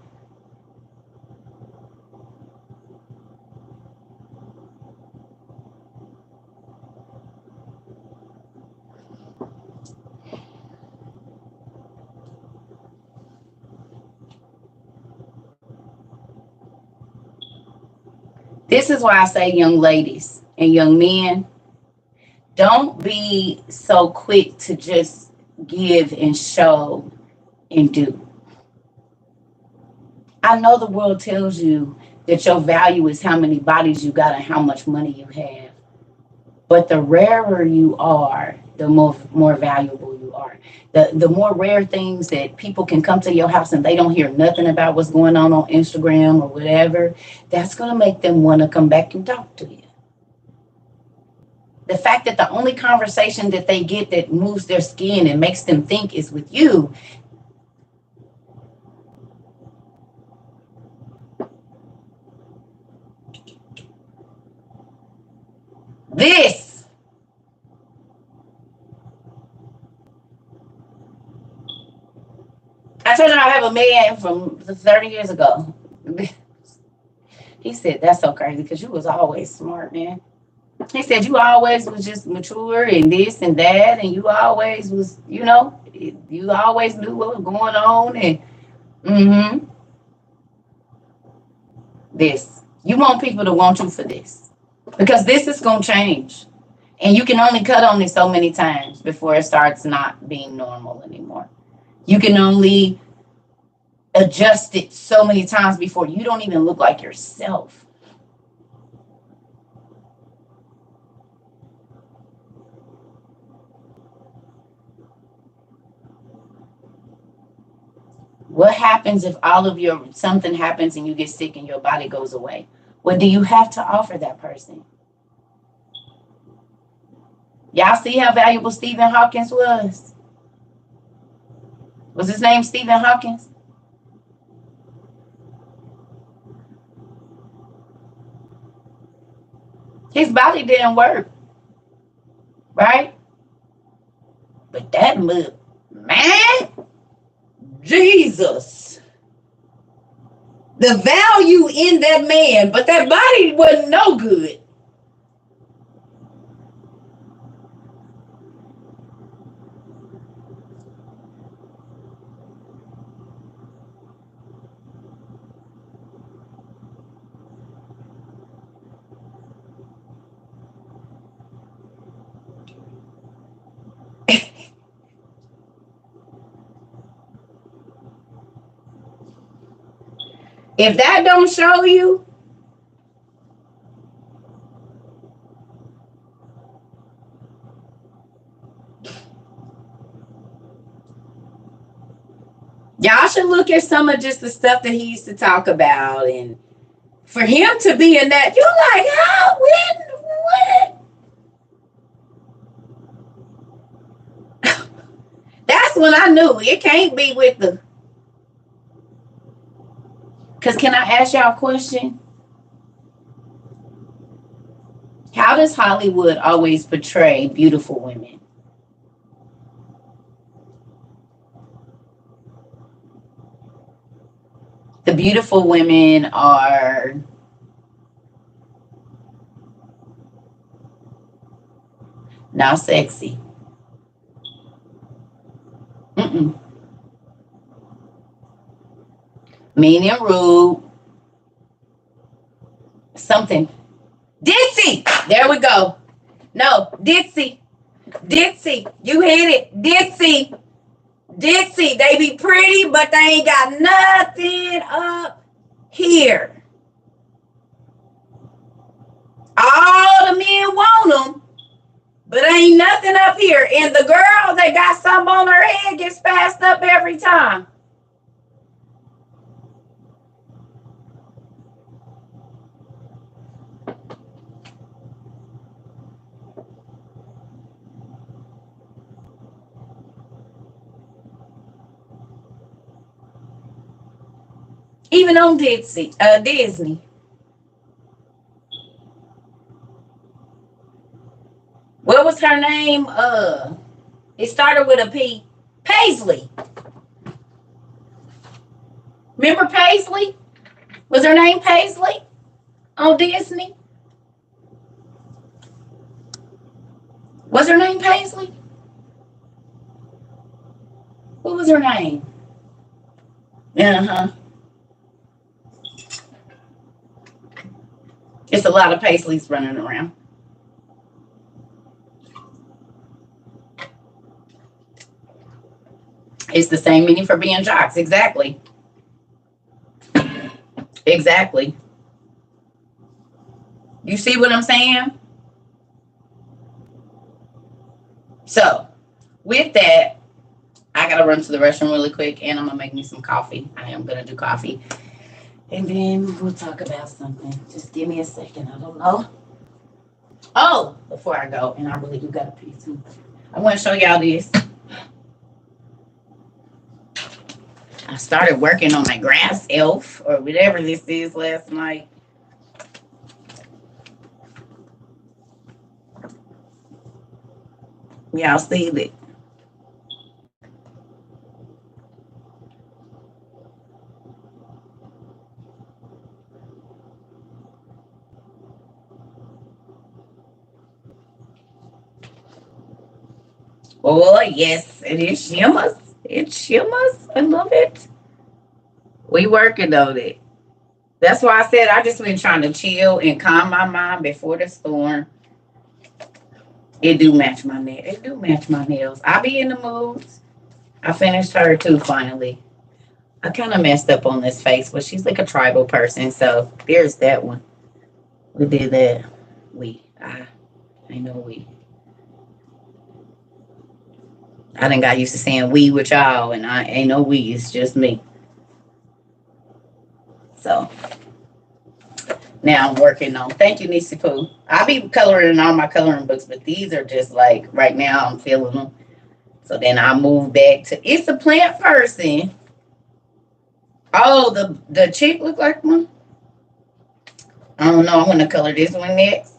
This is why I say, young ladies and young men, don't be so quick to just give and show and do. I know the world tells you that your value is how many bodies you got and how much money you have. But the rarer you are, the more valuable you are. The more rare things that people can come to your house and they don't hear nothing about what's going on Instagram or whatever, that's going to make them want to come back and talk to you. The fact that the only conversation that they get that moves their skin and makes them think is with you. This. I told you I have a man from 30 years ago. He said, that's so crazy because you was always smart, man. He said, you always was just mature and this and that. And you always was, you always knew what was going on. And this. You want people to want you for this. Because this is going to change. And you can only cut on it so many times before it starts not being normal anymore. You can only adjust it so many times before you don't even look like yourself. What happens if something happens and you get sick and your body goes away? What do you have to offer that person? Y'all see how valuable Stephen Hawkins was? Was his name Stephen Hawkins? His body didn't work, right? But that look, man, Jesus. The value in that man, but that body wasn't no good. If that don't show you, y'all should look at some of just the stuff that he used to talk about. And for him to be in that, you're like, how, what? That's when I knew it can't be with the. Because can I ask y'all a question? How does Hollywood always portray beautiful women? The beautiful women are not sexy. Mm-mm. Mean and rude. Something. Ditzy. There we go. No, ditzy. Ditzy. You hit it. Ditzy. Ditzy. They be pretty, but they ain't got nothing up here. All the men want them, but ain't nothing up here. And the girl that got something on her head gets passed up every time. Even on Disney. What was her name? It started with a P. Paisley. Remember Paisley? Was her name Paisley on Disney? Was her name Paisley? What was her name? Uh-huh. It's a lot of Paisleys running around. It's the same meaning for being jocks. Exactly. Exactly. You see what I'm saying? So, with that, I got to run to the restroom really quick, and I'm going to make me some coffee. I am going to do coffee. And then we'll talk about something. Just give me a second. I don't know. Oh, before I go, and I really do got to pee too. I want to show y'all this. I started working on my grass elf or whatever this is last night. Y'all see it? Oh, yes, it shimmers. It shimmers. I love it. We working on it. That's why I said I just been trying to chill and calm my mind before the storm. It do match my nails. It do match my nails. I be in the moods. I finished her too finally. I kind of messed up on this face, but she's like a tribal person, so there's that one. We did that. I know we. I done got used to saying we with y'all, and I ain't no we. It's just me. So now I'm working on. Thank you, Nisi Poo. I be coloring in all my coloring books, but these are just like right now. I'm feeling them. So then I move back to. It's a plant person. Oh, the chick look like one. I don't know. I'm gonna color this one next.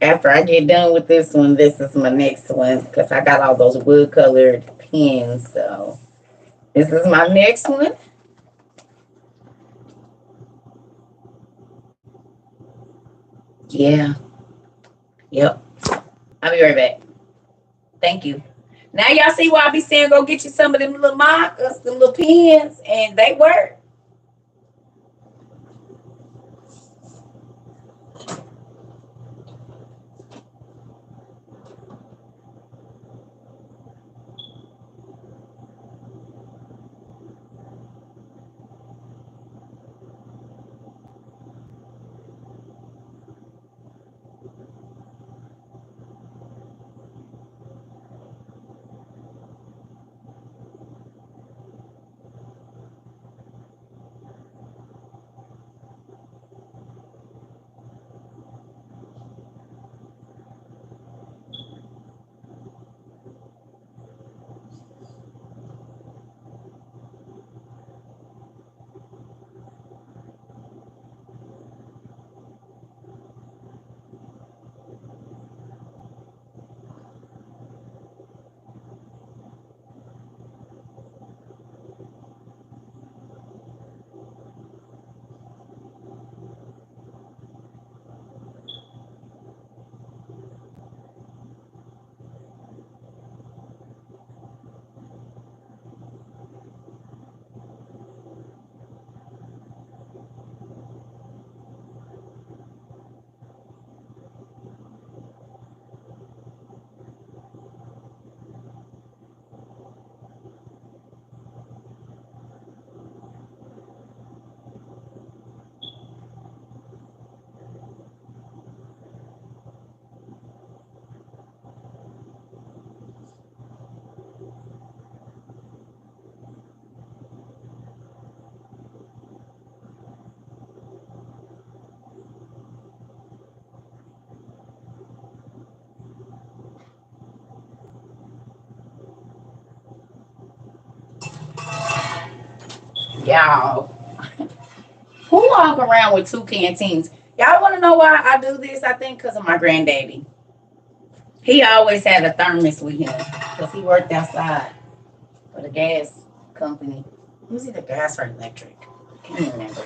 After I get done with this one, this is my next one because I got all those wood colored pens. So this is my next one. Yeah. Yep. I'll be right back. Thank you. Now y'all see why I be saying go get you some of them little markers, them little pens, and they work. Y'all, who walk around with two canteens? Y'all want to know why I do this? I think because of my granddaddy. He always had a thermos with him because he worked outside for the gas company. Was it the gas or electric? I can't remember.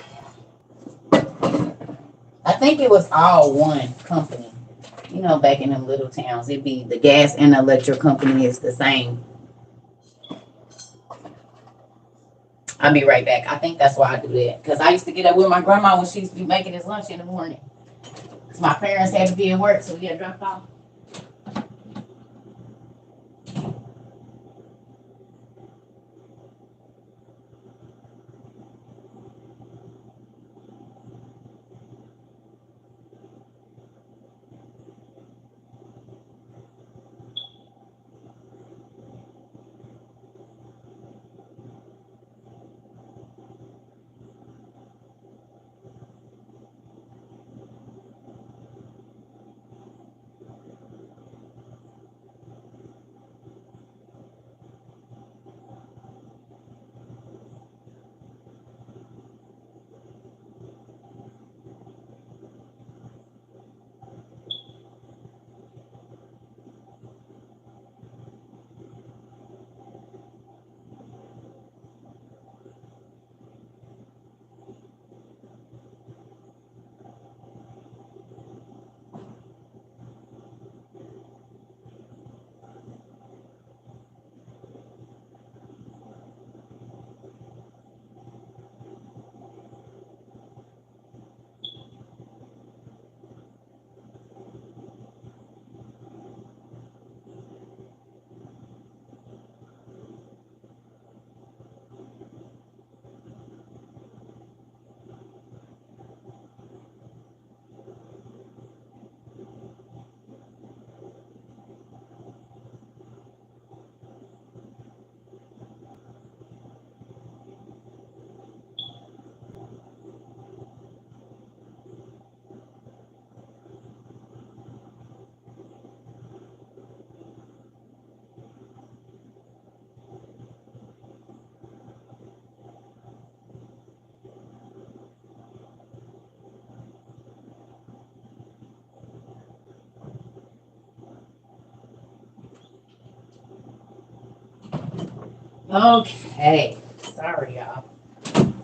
I think it was all one company. You know, back in them little towns, it'd be the gas and the electric company is the same. I'll be right back. I think that's why I do that. Because I used to get up with my grandma when she used to be making his lunch in the morning. Because my parents had to be at work, so we had dropped off. Okay. Sorry, y'all.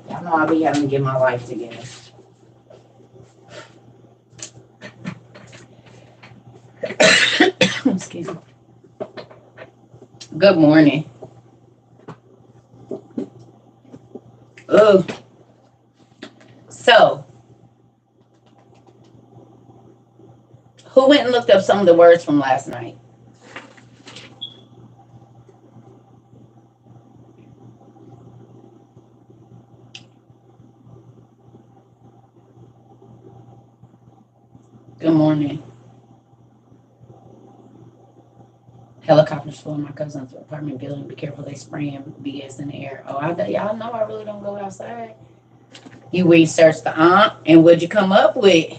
Y'all know I'll be having to get my life together. Excuse me. Good morning. Oh. So, who went and looked up some of the words from last night? Good morning. Helicopters full of my cousin's apartment building. Be careful, they spraying BS in the air. Oh, y'all know I really don't go outside. You researched the and what'd you come up with?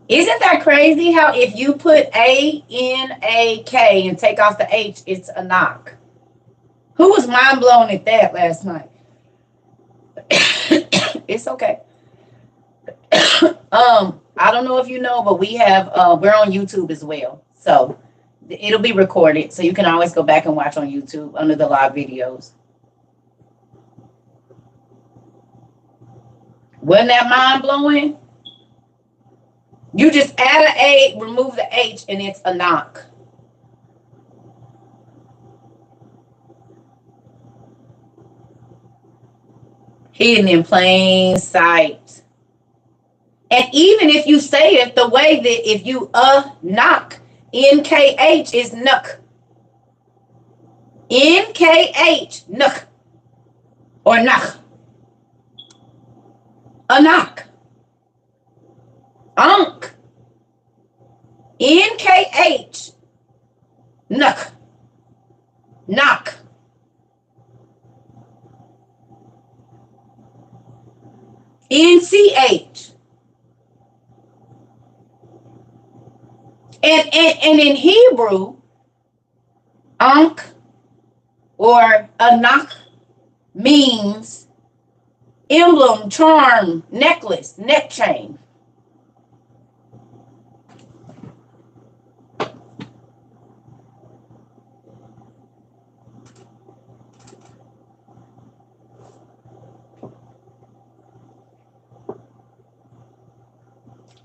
Isn't that crazy how if you put A-N-A-K and take off the H, it's a knock? Who was mind blown at that last night? It's okay. I don't know if you know, but we have we're on YouTube as well. So it'll be recorded. So you can always go back and watch on YouTube under the live videos. Wasn't that mind blowing? You just add an A, remove the H, and it's a knock. Hidden in plain sight. And even if you say it the way that if you knock, NKH is nuck. NKH, nuck. Or knock. A knock. Unk. NKH. Nuck. Knock. NCH. And in Hebrew, unk or anak means emblem, charm, necklace, neck chain.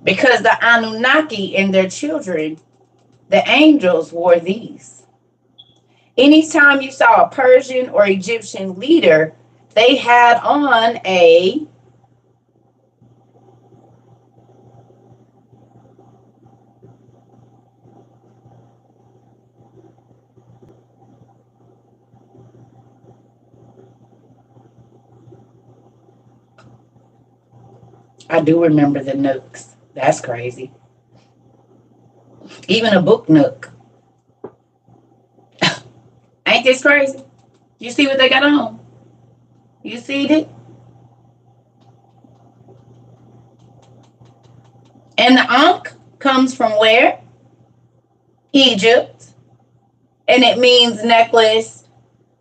Because the Anunnaki and their children, the angels, wore these. Anytime you saw a Persian or Egyptian leader, they had on a I do remember the nooks. That's crazy. Even a book nook. Ain't this crazy? You see what they got on? You see it? And the Ankh comes from where? Egypt. And it means necklace.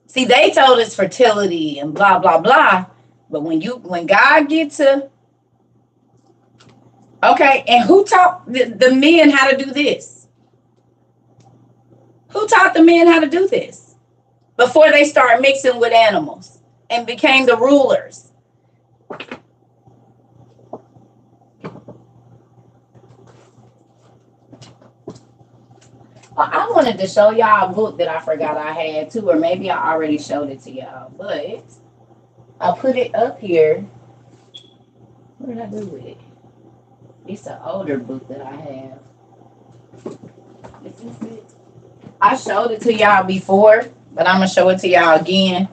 See, they told us fertility and blah, blah, blah. But when God gets to, okay, and who taught the men how to do this? Who taught the men how to do this? Before they start mixing with animals and became the rulers. Well, I wanted to show y'all a book that I forgot I had too, or maybe I already showed it to y'all, but I put it up here. What did I do with it? It's an older book that I have. Is this it? I showed it to y'all before, but I'm going to show it to y'all again.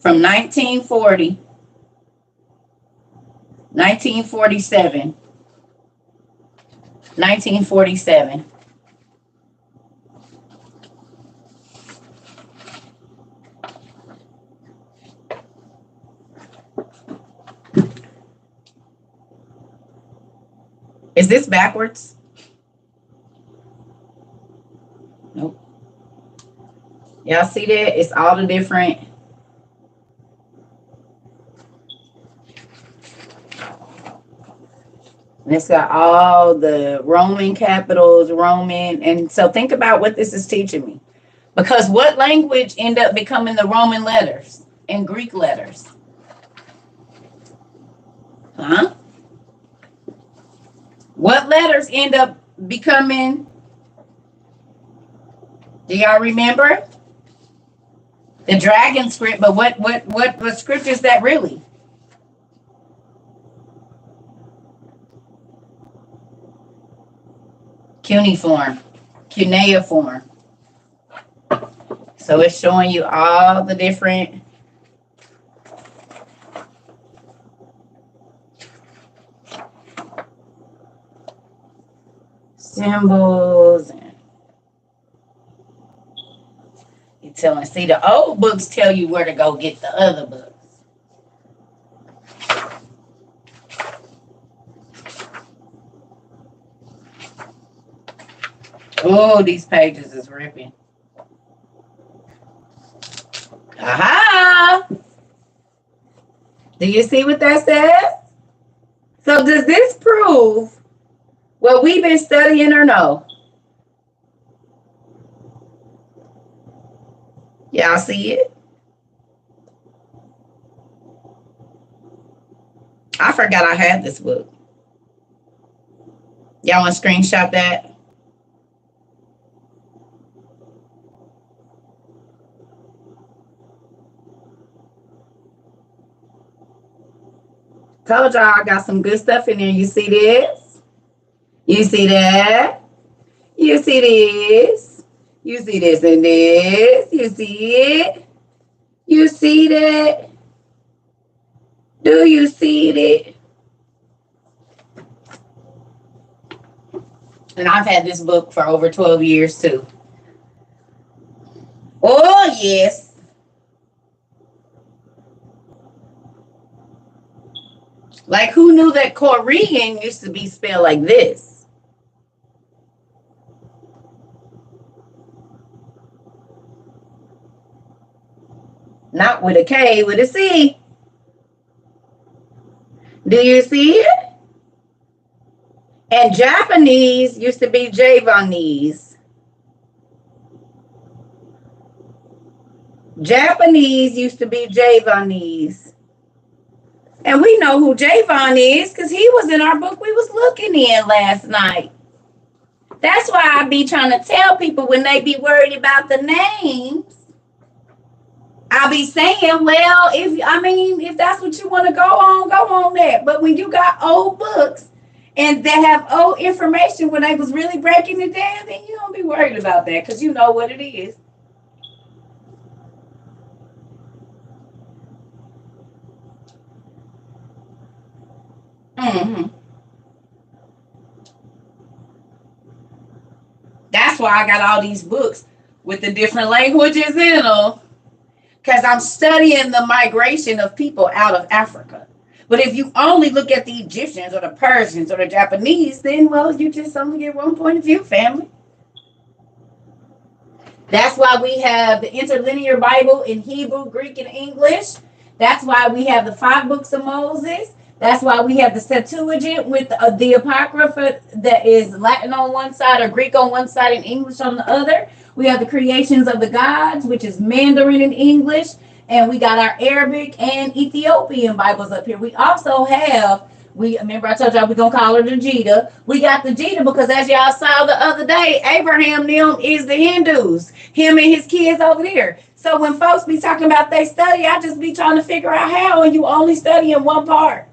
From 1940, 1947, 1947. Is this backwards? Nope. Y'all see that? It's all the different. And it's got all the Roman capitals, Roman. And so think about what this is teaching me. Because what language end up becoming the Roman letters and Greek letters? Huh? What letters end up becoming? Do y'all remember? The dragon script, but what script is that really? Cuneiform. Cuneiform. So it's showing you all the different symbols. And you telling, see, the old books tell you where to go get the other books. Oh, these pages is ripping. Aha! Do you see what that says? So does this prove what we've been studying or no? Y'all see it? I forgot I had this book. Y'all want to screenshot that? Told y'all I got some good stuff in there. You see this? You see that? You see this? You see this and this? You see it? You see that? Do you see it? And I've had this book for over 12 years too. Oh, yes. Like, who knew that Korean used to be spelled like this? Not with a K, with a C. Do you see it? And Japanese used to be Javanese. Japanese used to be Javanese. And we know who Javon is because he was in our book we was looking in last night. That's why I be trying to tell people when they be worried about the names. I be saying, well, if that's what you want to go on that. But when you got old books and they have old information when they was really breaking it down, then you don't be worried about that because you know what it is. Mm-hmm. That's why I got all these books with the different languages in them. Because I'm studying the migration of people out of Africa. But if you only look at the Egyptians or the Persians or the Japanese, then, well, you just only get one point of view, family. That's why we have the interlinear Bible in Hebrew, Greek, and English. That's why we have the 5 books of Moses. That's why we have the Septuagint with the Apocrypha that is Latin on one side or Greek on one side and English on the other. We have the Creations of the Gods, which is Mandarin and English. And we got our Arabic and Ethiopian Bibles up here. We also have, remember I told y'all we're going to call her the Jita. We got the Jita because as y'all saw the other day, Abraham them is the Hindus. Him and his kids over there. So when folks be talking about they study, I just be trying to figure out how, and you only study in one part.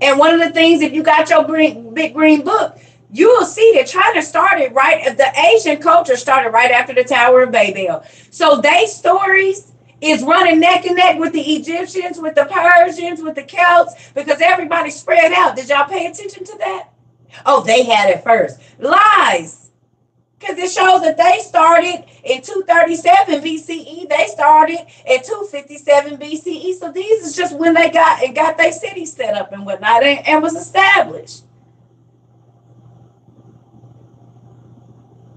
And one of the things, if you got your big green book, you will see that China started the Asian culture started right after the Tower of Babel. So they stories is running neck and neck with the Egyptians, with the Persians, with the Celts, because everybody spread out. Did y'all pay attention to that? Oh, they had it first. Lies. Because it shows that they started in 237 BCE. They started at 257 BCE. So these is just when they got their city set up and whatnot and was established.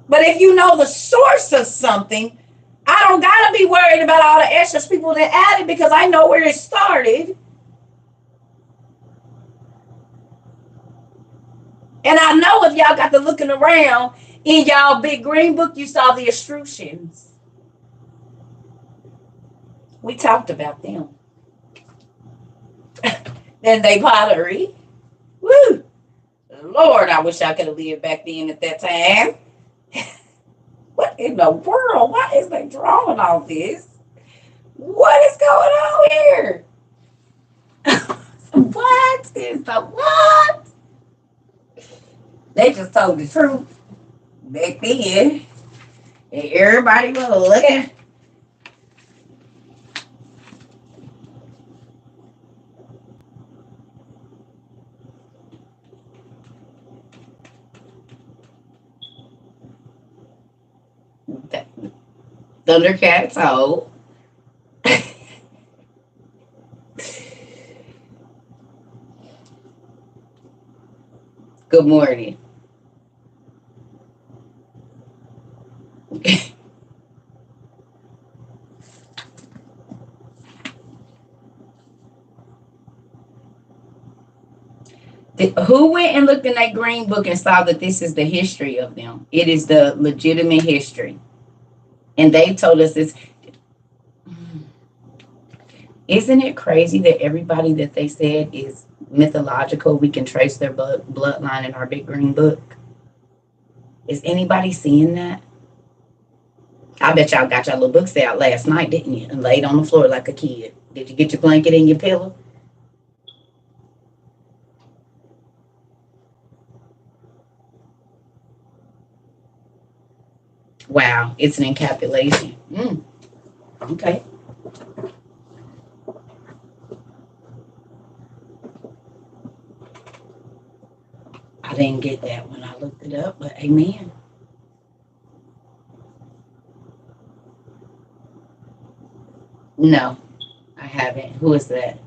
But if you know the source of something, I don't got to be worried about all the extras people that added because I know where it started. And I know if y'all got to looking around in y'all big green book, you saw the Etruscans. We talked about them. Then they pottery. Woo! Lord, I wish I could have lived back then at that time. What in the world? Why is they drawing all this? What is going on here? What is the what? They just told the truth back then. And everybody was looking. Thundercat told. Good morning. Who went and looked in that green book and saw that this is the history of them? It is the legitimate history. And they told us this. Isn't it crazy that everybody that they said is mythological, we can trace their bloodline in our big green book? Is anybody seeing that? I bet y'all got your little books out last night, didn't you? And laid on the floor like a kid. Did you get your blanket and your pillow? Wow, it's an encapsulation. Okay. I didn't get that when I looked it up, but amen. No, I haven't. Who is that?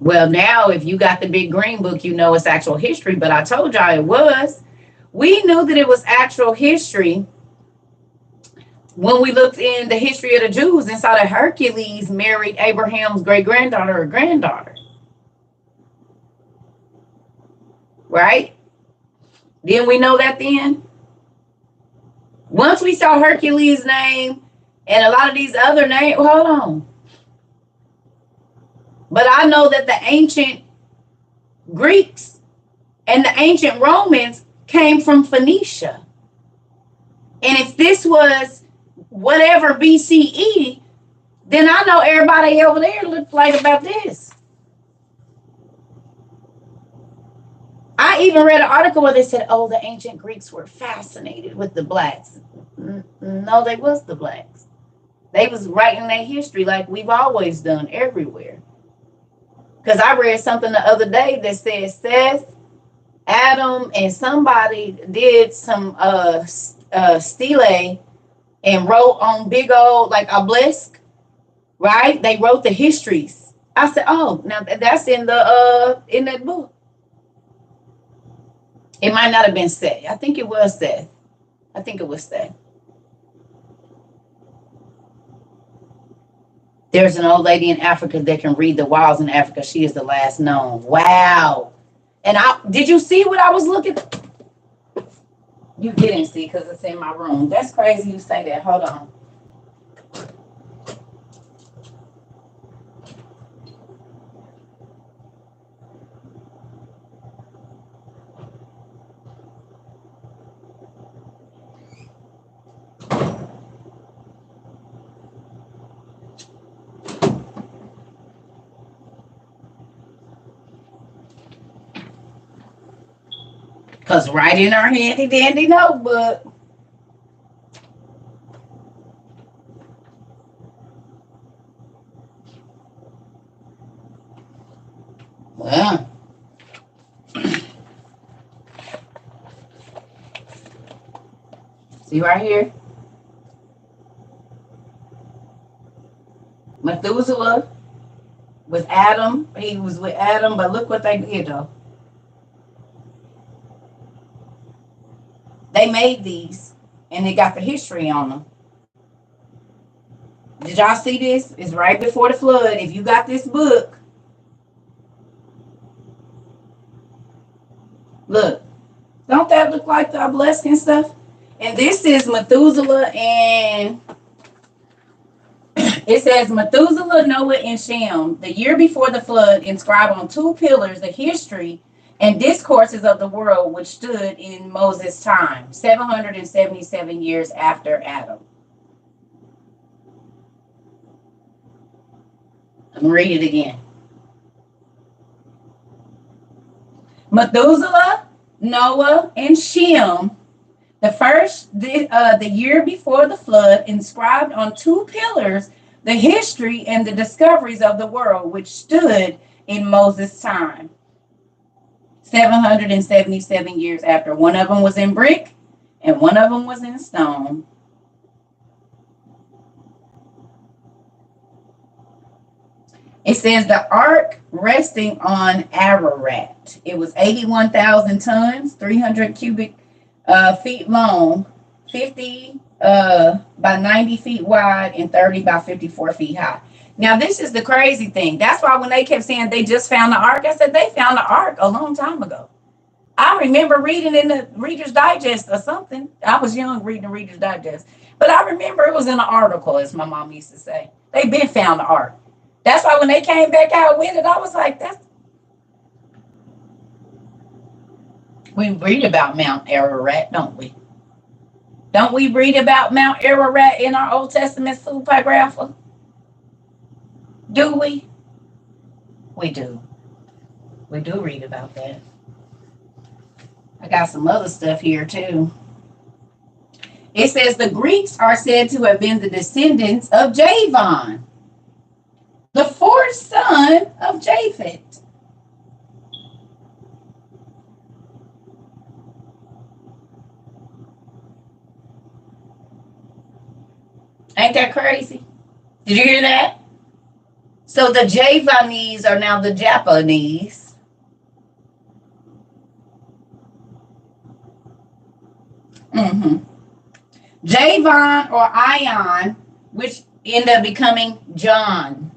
Well, now if you got the big green book, you know it's actual history, but I told y'all it was. We knew that it was actual history when we looked in the history of the Jews and saw that Hercules married Abraham's great-granddaughter or granddaughter. Right? Didn't we know that then? Once we saw Hercules' name and a lot of these other names, hold on. But I know that the ancient Greeks and the ancient Romans came from Phoenicia. And if this was whatever BCE, then I know everybody over there looked like about this. I even read an article where they said, oh, the ancient Greeks were fascinated with the blacks. No, they was the blacks. They was writing their history like we've always done everywhere. Because I read something the other day that said Seth, Adam, and somebody did some stele and wrote on big old like obelisk, right? They wrote the histories. I said, oh, now that's in that book. It might not have been Seth. I think it was Seth. There's an old lady in Africa that can read the walls in Africa. She is the last known. Wow. And did you see what I was looking? You didn't see because it's in my room. That's crazy you say that. Hold on. Because right in our handy dandy notebook. Well. See right here? Methuselah with Adam. He was with Adam, but look what they did though. They made these and they got the history on them. Did y'all see this? It's right before the flood. If you got this book, look. Don't that look like the blessed and stuff? And this is Methuselah, and it says Methuselah, Noah, and Shem, the year before the flood, inscribed on two pillars the history and discourses of the world which stood in Moses' time, 777 years after Adam. Let me read it again. Methuselah, Noah, and Shem, the year before the flood, inscribed on two pillars the history and the discoveries of the world which stood in Moses' time, 777 years after. One of them was in brick and one of them was in stone. It says the ark resting on Ararat. It was 81,000 tons, 300 cubic feet long, 50 by 90 feet wide, and 30 by 54 feet high. Now, this is the crazy thing. That's why when they kept saying they just found the ark, I said they found the ark a long time ago. I remember reading in the Reader's Digest or something. I was young reading the Reader's Digest. But I remember it was in an article, as my mom used to say. They been found the ark. That's why when they came back out with it, I was like, we read about Mount Ararat, don't we? Don't we read about Mount Ararat in our Old Testament supergrapha? Do we? We do. We do read about that. I got some other stuff here too. It says the Greeks are said to have been the descendants of Javan, the fourth son of Japheth. Ain't that crazy? Did you hear that? So the Javanese are now the Japanese. Javan or Ion, which ended up becoming John.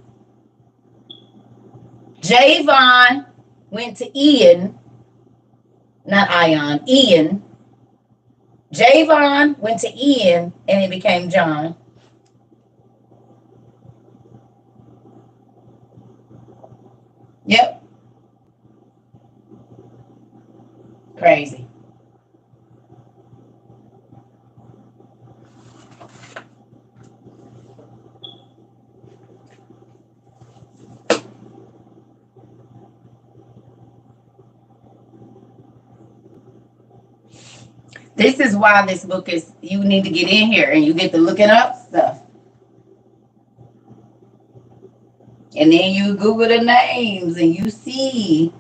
Javan went to Ian, not Ion, Ian. Javan went to Ian and it became John. Yep. Crazy. This is why this book is, you need to get in here and you get to looking up stuff. And then you Google the names and you see,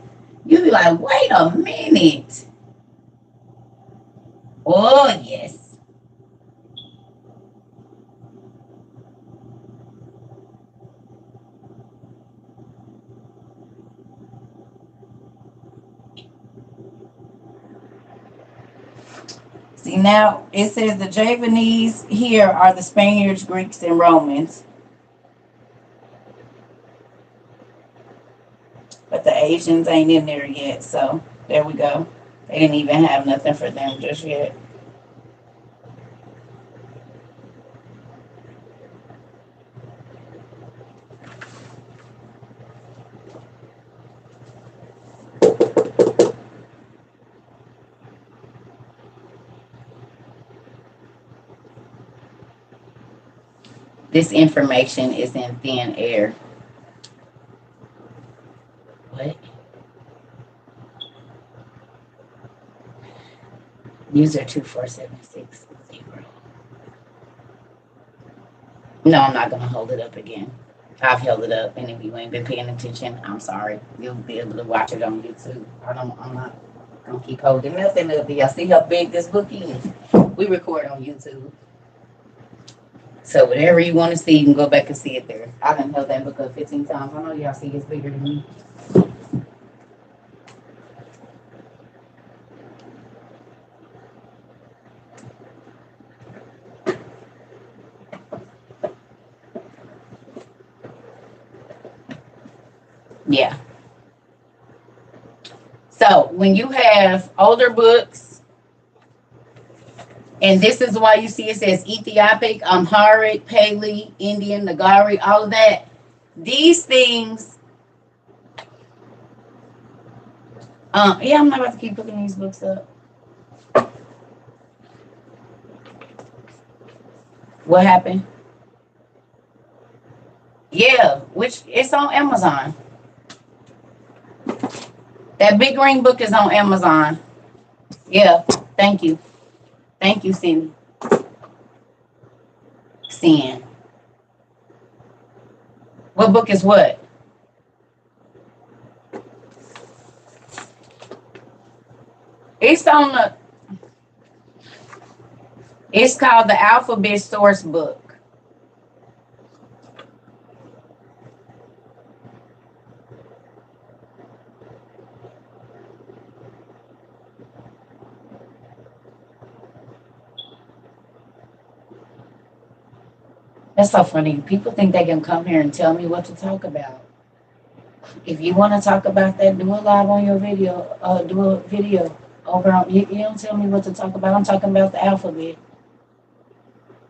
you be like, wait a minute. Oh, yes. See, now it says the Javanese here are the Spaniards, Greeks, and Romans. But the Asians ain't in there yet, so there we go. They didn't even have nothing for them just yet. This information is in thin air. What? User 24760. No, I'm not going to hold it up again. I've held it up, and if you ain't been paying attention, I'm sorry. You'll be able to watch it on YouTube. I'm not going to keep holding nothing up. Do y'all see how big this book is? We record on YouTube. So whatever you want to see, you can go back and see it there. I done held that book up 15 times. I know y'all see it's bigger than me. Yeah. So when you have older books, and this is why you see it says Ethiopic, Amharic, Pali, Indian, Nagari, all of that. These things, yeah, I'm not about to keep looking these books up. What happened? Yeah, which it's on Amazon. That big green book is on Amazon. Yeah, thank you. Thank you, Cindy. Sin. What book is what? It's on the. It's called the Alphabet Source Book. That's so funny. People think they can come here and tell me what to talk about. If you want to talk about that, do it live on your video. Do a video over on. You don't tell me what to talk about. I'm talking about the alphabet.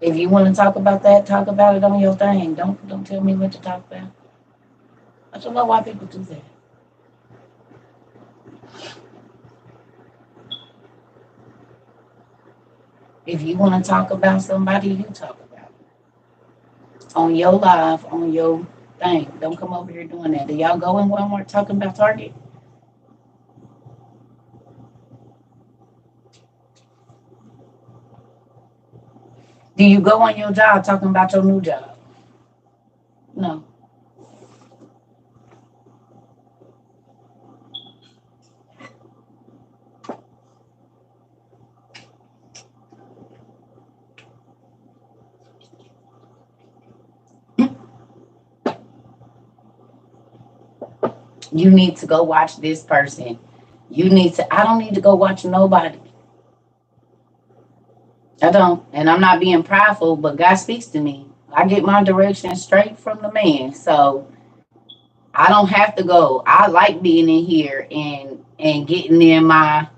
If you want to talk about that, talk about it on your thing. Don't tell me what to talk about. I don't know why people do that. If you want to talk about somebody, you talk about it. On your live, on your thing. Don't come over here doing that. Do y'all go in Walmart talking about Target? Do you go on your job talking about your new job? No. You need to go watch this person. I don't need to go watch nobody. I don't. And I'm not being prideful, but God speaks to me. I get my direction straight from the man. So I don't have to go. I like being in here and getting in my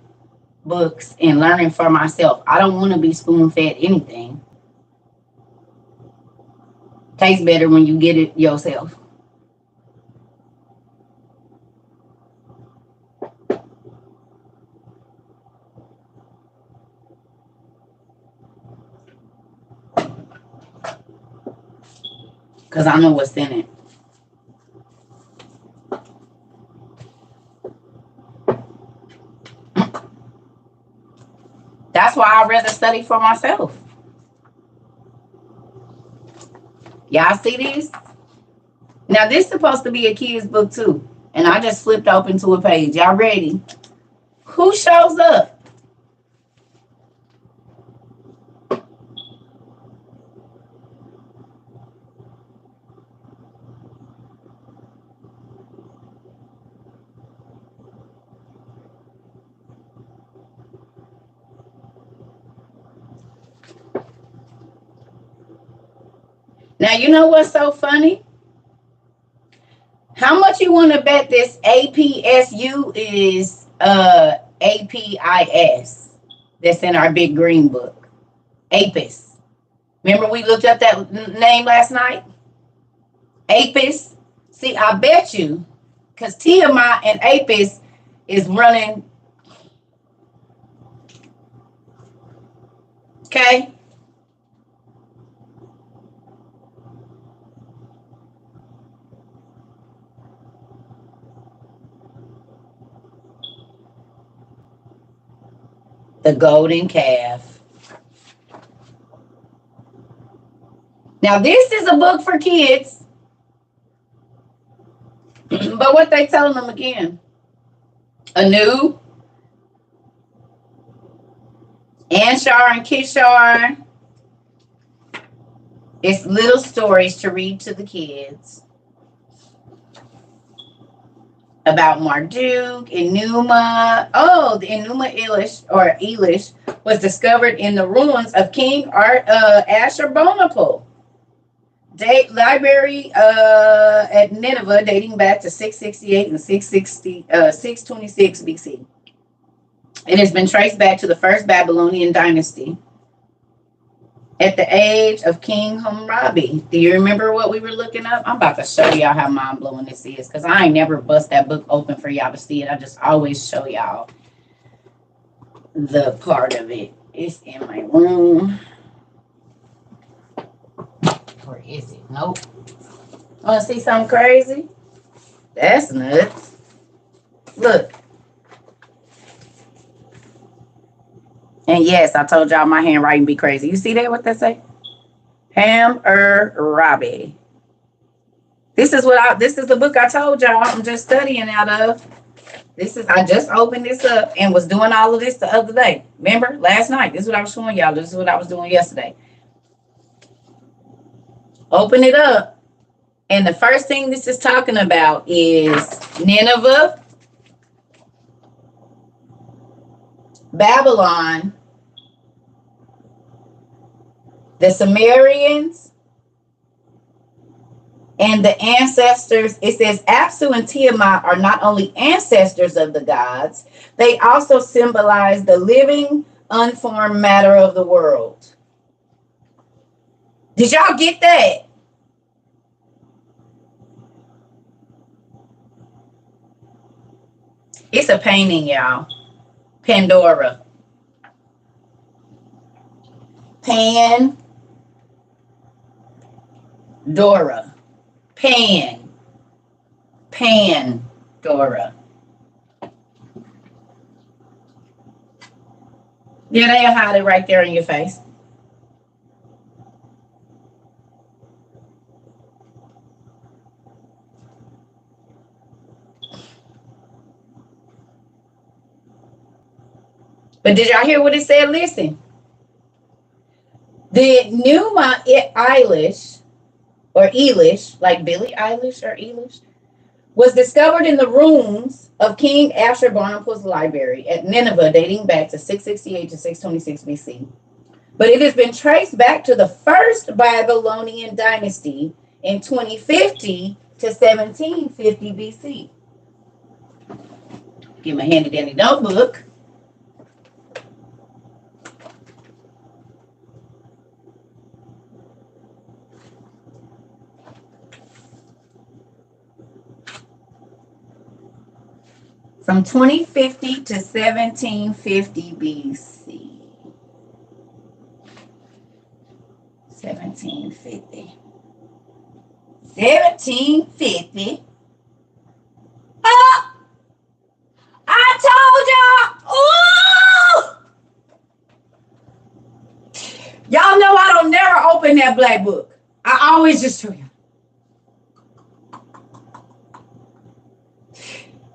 books and learning for myself. I don't want to be spoon fed anything. Tastes better when you get it yourself. Because I know what's in it. That's why I'd rather study for myself. Y'all see these? Now, this is supposed to be a kid's book, too. And I just flipped open to a page. Y'all ready? Who shows up? Now, you know what's so funny? How much you want to bet this APSU is APIS that's in our big green book? APIS. Remember we looked up that name last night? APIS. See, I bet you, because Tiamat and APIS is running. Okay? The golden calf. Now, this is a book for kids. But what they telling them again? Anu, Anshar and Kishar. It's little stories to read to the kids about Marduk, Enuma. Oh, the Enuma Elish was discovered in the ruins of King Ashurbanipal. Date library at Nineveh dating back to 668 and 626 BC. It has been traced back to the first Babylonian dynasty at the age of King Hammurabi. Do you remember what we were looking up? I'm about to show y'all how mind blowing this is because I ain't never bust that book open for y'all to see it. I just always show y'all the part of it. It's in my room. Where is it? Nope. Want to see something crazy? That's nuts. Look. And yes, I told y'all my handwriting be crazy. You see that? What that say? Hammurabi. This is the book I told y'all I'm just studying out of. I just opened this up and was doing all of this the other day. Remember? Last night. This is what I was showing y'all. This is what I was doing yesterday. Open it up. And the first thing this is talking about is Nineveh, Babylon, the Sumerians, and the ancestors. It says Apsu and Tiamat are not only ancestors of the gods, they also symbolize the living, unformed matter of the world. Did y'all get that? It's a painting, y'all. Pandora. Pandora. Pandora. Yeah, they'll hide it right there in your face. But did y'all hear what it said? Listen. The Numa Eilish, or Elish, like Billie Eilish or Elish, was discovered in the ruins of King Ashurbanipal's library at Nineveh dating back to 668 to 626 BC. But it has been traced back to the first Babylonian dynasty in 2050 to 1750 BC. Give me a handy dandy notebook. From 2050 to 1750 BC. 1750. 1750. Oh! I told y'all! Ooh! Y'all know I don't never open that black book. I always just show you.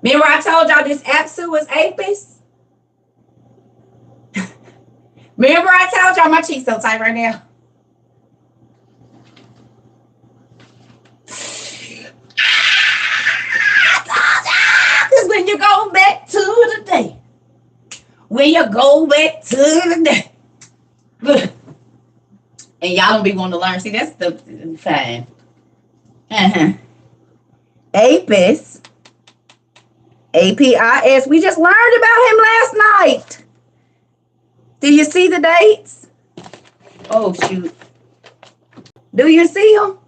Remember I told y'all this Apsu was Apis? Remember I told y'all my cheeks so tight right now? Because when you go back to the day. When you go back to the day. And y'all don't be wanting to learn. See, that's the fine. Apis. APIS. We just learned about him last night. Do you see the dates? Oh, shoot. Do you see them?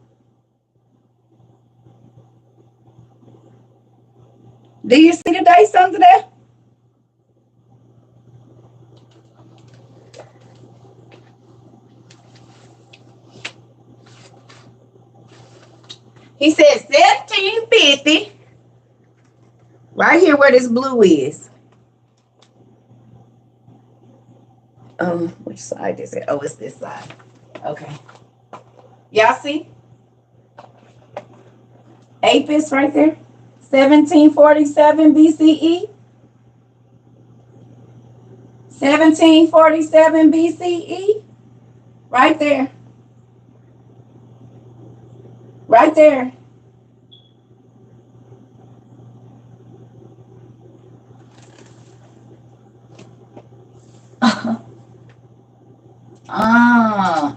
Do you see the dates under there? He said 1750. Right here where this blue is. Which side is it? Oh, it's this side. Okay. Y'all see? Apis right there. 1747 BCE. 1747 BCE. Right there. Right there.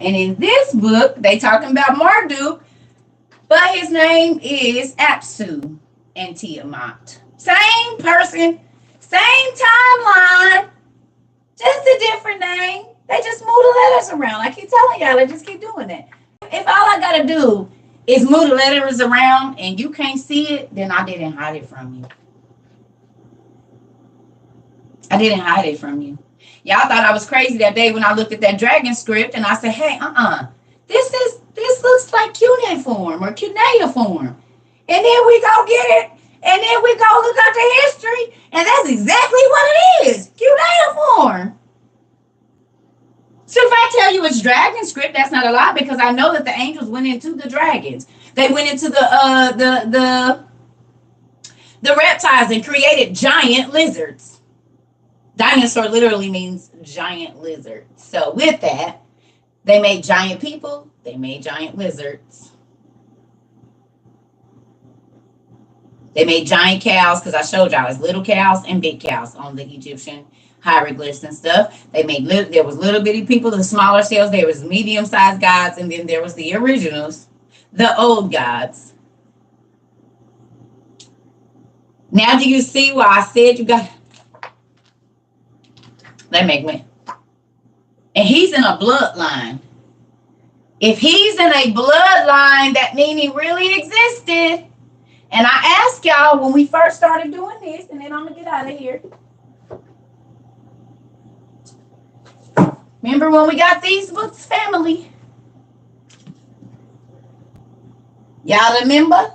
And in this book, they talking about Marduk. But his name is Apsu and Tiamat. Same person, same timeline, just a different name. They just move the letters around. I keep telling y'all, they just keep doing that. If all I gotta do is move the letters around and you can't see it, then I didn't hide it from you. I didn't hide it from you. Y'all thought I was crazy that day when I looked at that dragon script and I said, hey, this looks like cuneiform or cuneiform. And then we go get it, and then we go look up the history, and that's exactly what it is, cuneiform. So if I tell you it's dragon script, that's not a lie, because I know that the angels went into the dragons. They went into the reptiles and created giant lizards. Dinosaur literally means giant lizard. So with that, they made giant people, they made giant lizards. They made giant cows, because I showed y'all there's little cows and big cows on the Egyptian hieroglyphs and stuff. They made there was little bitty people, the smaller cells, there was medium-sized gods, and then there was the originals, the old gods. Now do you see why I said you got... That make me... And he's in a bloodline. If he's in a bloodline, that means he really existed. And I asked y'all when we first started doing this, and then I'm going to get out of here. Remember when we got these books, family? Y'all remember?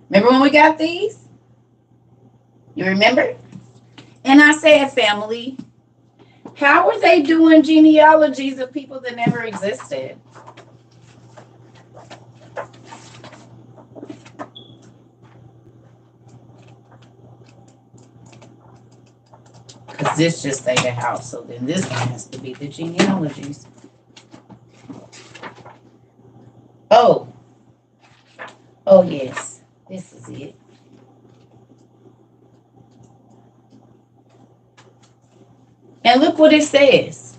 Remember when we got these? You remember? And I said, family, how are they doing genealogies of people that never existed? Because this just stayed a house, so then this one has to be the genealogies. Oh yes, this is it. And look what it says.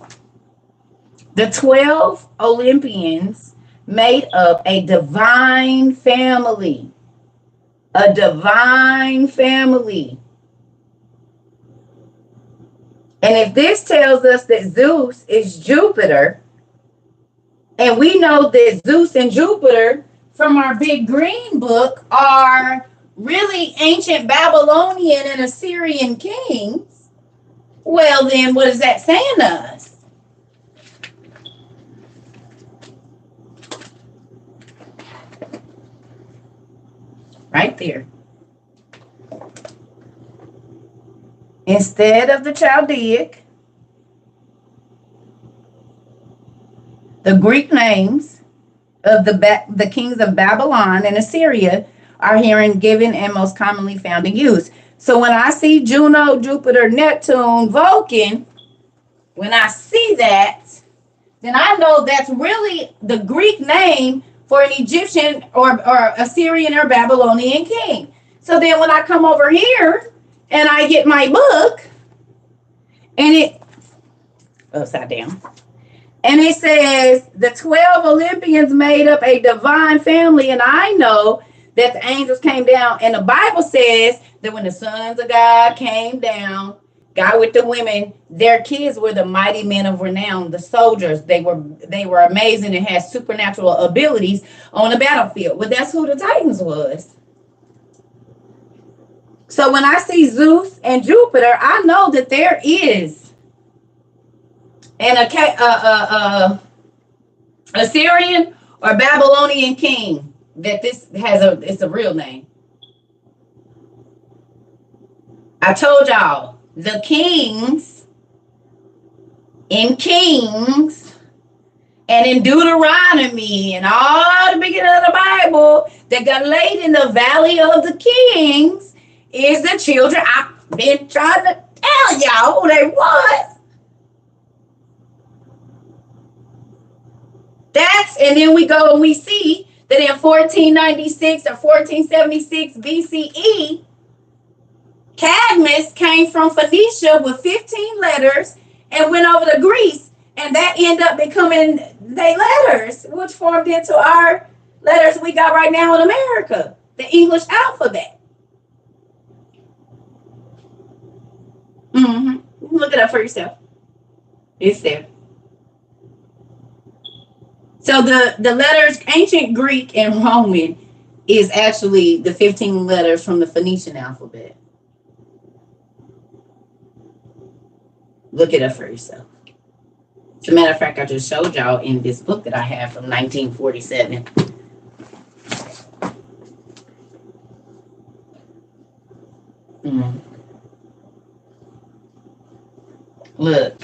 The 12 Olympians made up a divine family. A divine family. And if this tells us that Zeus is Jupiter, and we know that Zeus and Jupiter from our big green book are really ancient Babylonian and Assyrian kings, well then what is that saying to us? Right there. Instead of the Chaldaic, the Greek names of the kings of Babylon and Assyria are herein given and most commonly found in use. So when I see Juno, Jupiter, Neptune, Vulcan, when I see that, then I know that's really the Greek name for an Egyptian or Assyrian or Babylonian king. So then when I come over here and I get my book and it upside down, and it says the 12 Olympians made up a divine family, and I know that the angels came down, and the Bible says that when the sons of God came down, God with the women, their kids were the mighty men of renown, the soldiers. They were amazing and had supernatural abilities on the battlefield. But that's who the Titans was. So when I see Zeus and Jupiter, I know that there is an Assyrian or Babylonian king, that this has it's a real name. I told y'all, the kings in Kings and in Deuteronomy and all the beginning of the Bible that got laid in the valley of the kings is the children. I've been trying to tell y'all who they was. And then we go and we see that in 1496 or 1476 BCE, Cadmus came from Phoenicia with 15 letters and went over to Greece, and that ended up becoming their letters, which formed into our letters we got right now in America. The English alphabet. Mm-hmm. Look it up for yourself. It's there. So the letters, ancient Greek and Roman, is actually the 15 letters from the Phoenician alphabet. Look it up for yourself. As a matter of fact, I just showed y'all in this book that I have from 1947. Look,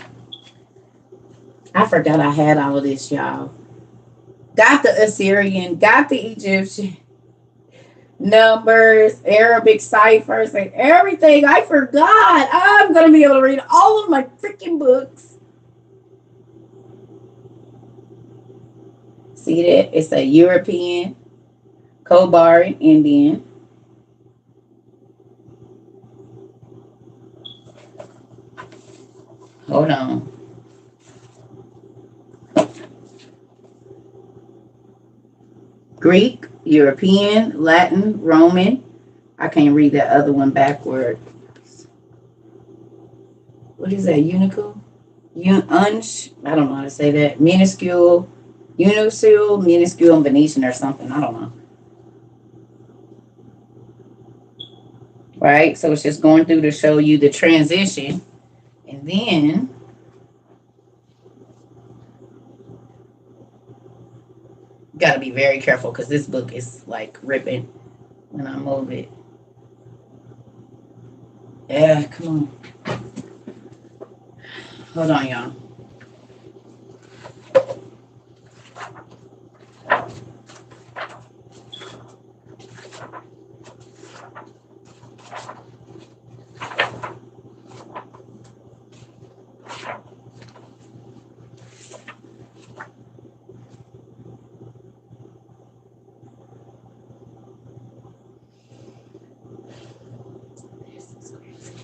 I forgot I had all of this, y'all. Got the Assyrian, got the Egyptian, numbers, Arabic ciphers, and everything. I forgot. I'm going to be able to read all of my freaking books. See that? It's a European, Kobar, Indian. Hold on. Greek, European, Latin, Roman. I can't read that other one backward. What is that? Unical? I don't know how to say that. Minuscule, minuscule, and Venetian or something. I don't know. Right? So it's just going through to show you the transition. And then got to be very careful because this book is like ripping when I move it. Yeah, come on. Hold on, y'all.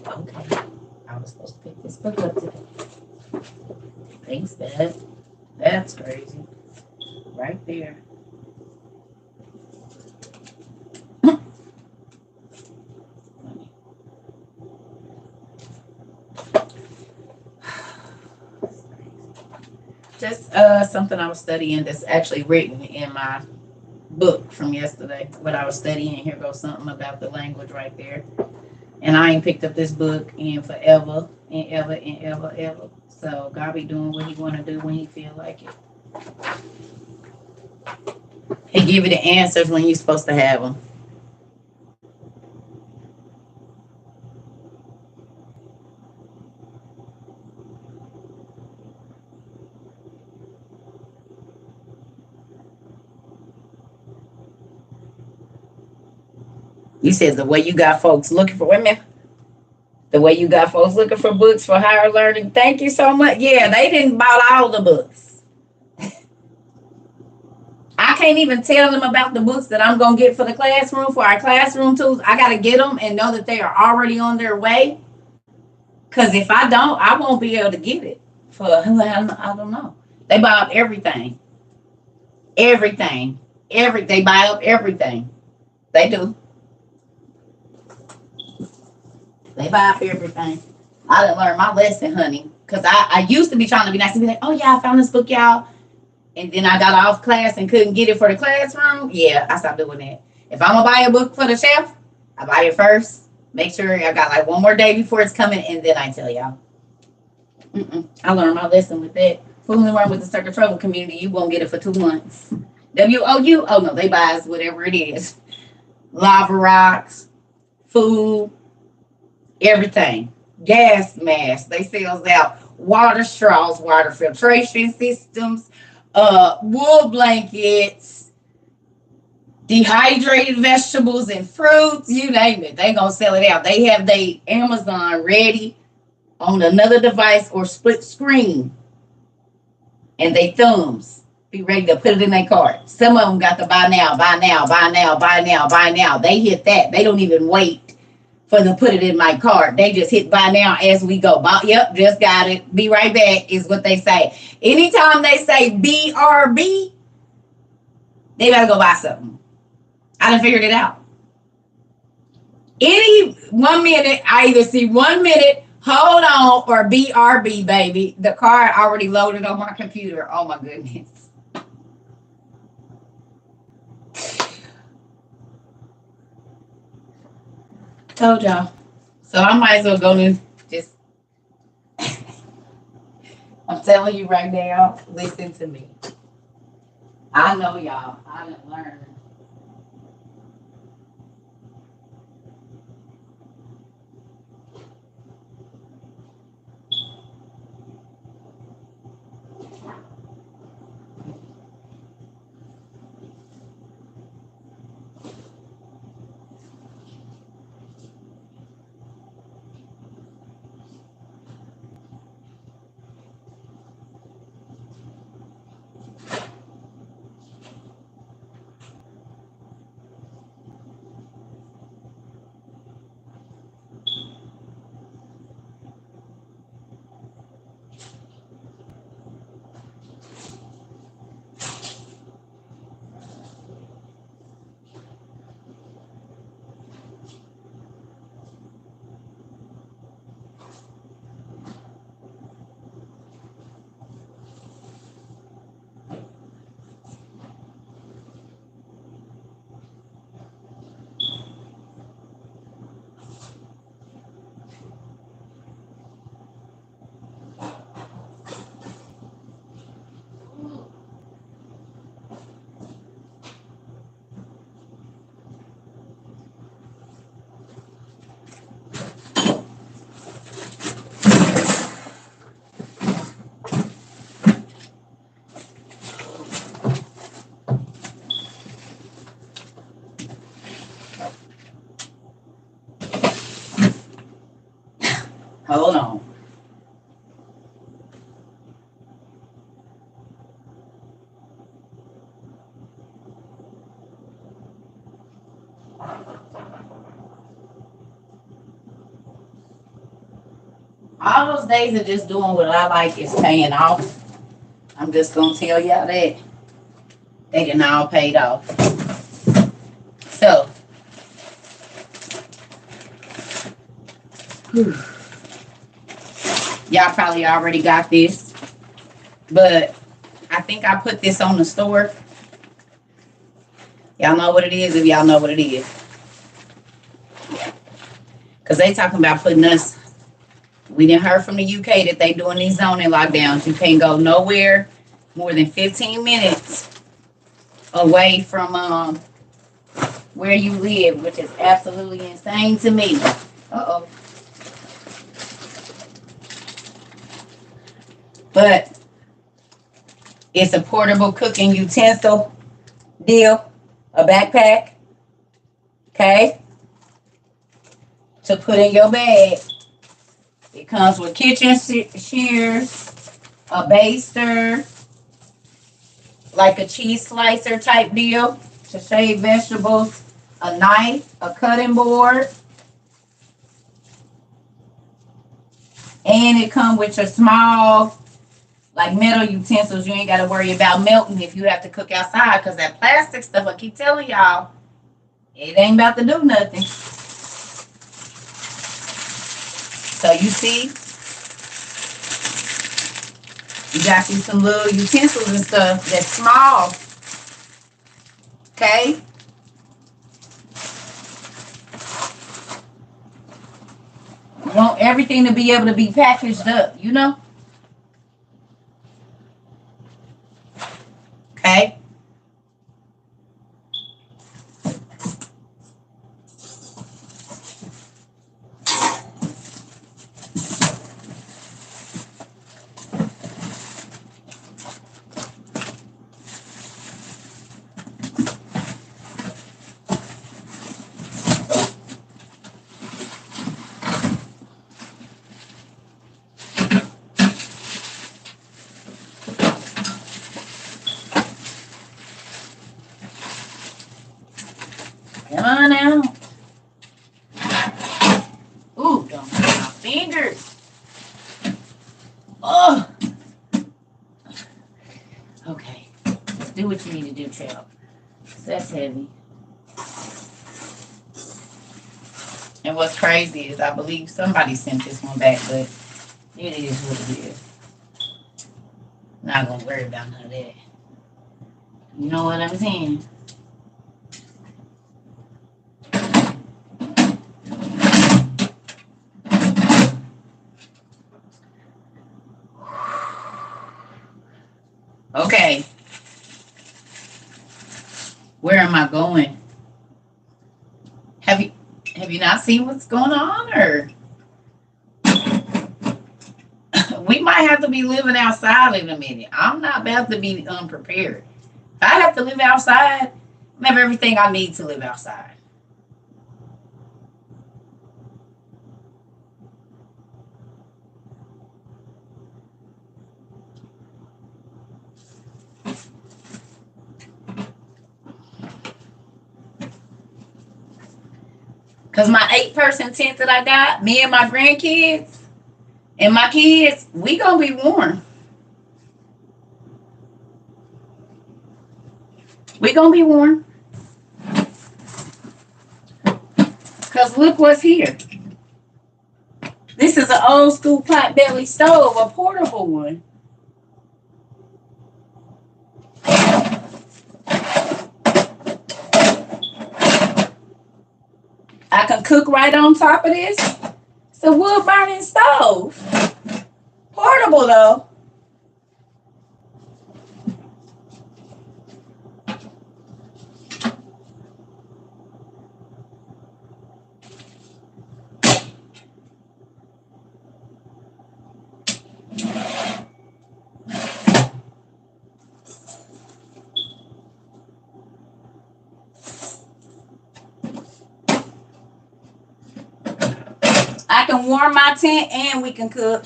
Okay, I was supposed to pick this book up today. Thanks, Dad. That's crazy. Right there. Just something I was studying that's actually written in my book from yesterday. What I was studying, here goes something about the language right there. And I ain't picked up this book in forever and ever and ever, ever. So God be doing what he want to do when he feel like it. He give you the answers when you're supposed to have them. You said the way you got folks looking for women. The way you got folks looking for books for higher learning. Thank you so much. Yeah, they didn't buy all the books. I can't even tell them about the books that I'm going to get for the classroom, for our classroom tools. I got to get them and know that they are already on their way. Because if I don't, I won't be able to get it. I don't know. They buy up everything. Everything. They buy up everything. They do. They buy up everything. I done learned my lesson, honey. Because I used to be trying to be nice and be like, oh, yeah, I found this book, y'all. And then I got off class and couldn't get it for the classroom. Yeah, I stopped doing that. If I'm going to buy a book for the shelf, I buy it first. Make sure I got like one more day before it's coming, and then I tell y'all. I learned my lesson with that. Fooling around with the Circle Trouble community, you won't get it for 2 months. WOU? Oh, no, they buy us whatever it is. Lava rocks, food, everything. Gas masks. They sells out water straws, water filtration systems, wool blankets, dehydrated vegetables and fruits, you name it. They gonna sell it out. They have their Amazon ready on another device or split screen, and they thumbs be ready to put it in their cart. Some of them got the buy now, buy now, buy now, buy now, buy now. They hit that. They don't even wait for them to put it in my cart. They just hit buy now as we go. Yep, just got it. Be right back is what they say. Anytime they say BRB, They better go buy something. I done figured it out. Any 1 minute, I either see 1 minute, hold on, or BRB, baby. The card already loaded on my computer. Oh my goodness. Told y'all. So I might as well go and just, I'm telling you right now, listen to me. I know y'all. I done learned. Hold on. All those days of just doing what I like is paying off. I'm just gonna tell y'all that they done all paid off. So, y'all probably already got this, but I think I put this on the store. Y'all know what it is if y'all know what it is. Because they talking about putting us, we didn't heard from the UK that they doing these zoning lockdowns. You can't go nowhere more than 15 minutes away from where you live, which is absolutely insane to me. Uh-oh. But it's a portable cooking utensil deal, a backpack, okay, to put in your bag. It comes with kitchen shears, a baster, like a cheese slicer type deal to shave vegetables, a knife, a cutting board, and it comes with your small, like metal utensils. You ain't got to worry about melting if you have to cook outside, because that plastic stuff, I keep telling y'all, it ain't about to do nothing. So you see, you got you some little utensils and stuff that's small. Okay? You want everything to be able to be packaged up, you know? Okay? Come on out. Ooh, don't hurt my fingers. Oh. Okay. Do what you need to do, child. That's heavy. And what's crazy is I believe somebody sent this one back, but it is what it is. Not gonna worry about none of that. You know what I'm saying? Okay. Where am I going? Have you not seen what's going on, or we might have to be living outside in a minute. I'm not about to be unprepared. If I have to live outside, I have everything I need to live outside. Because my 8-person tent that I got, me and my grandkids and my kids, we gonna be warm. We gonna be warm. Because look what's here. This is an old school pot belly stove, a portable one. I can cook right on top of this. It's a wood burning stove. Portable though. I can warm my tent and we can cook.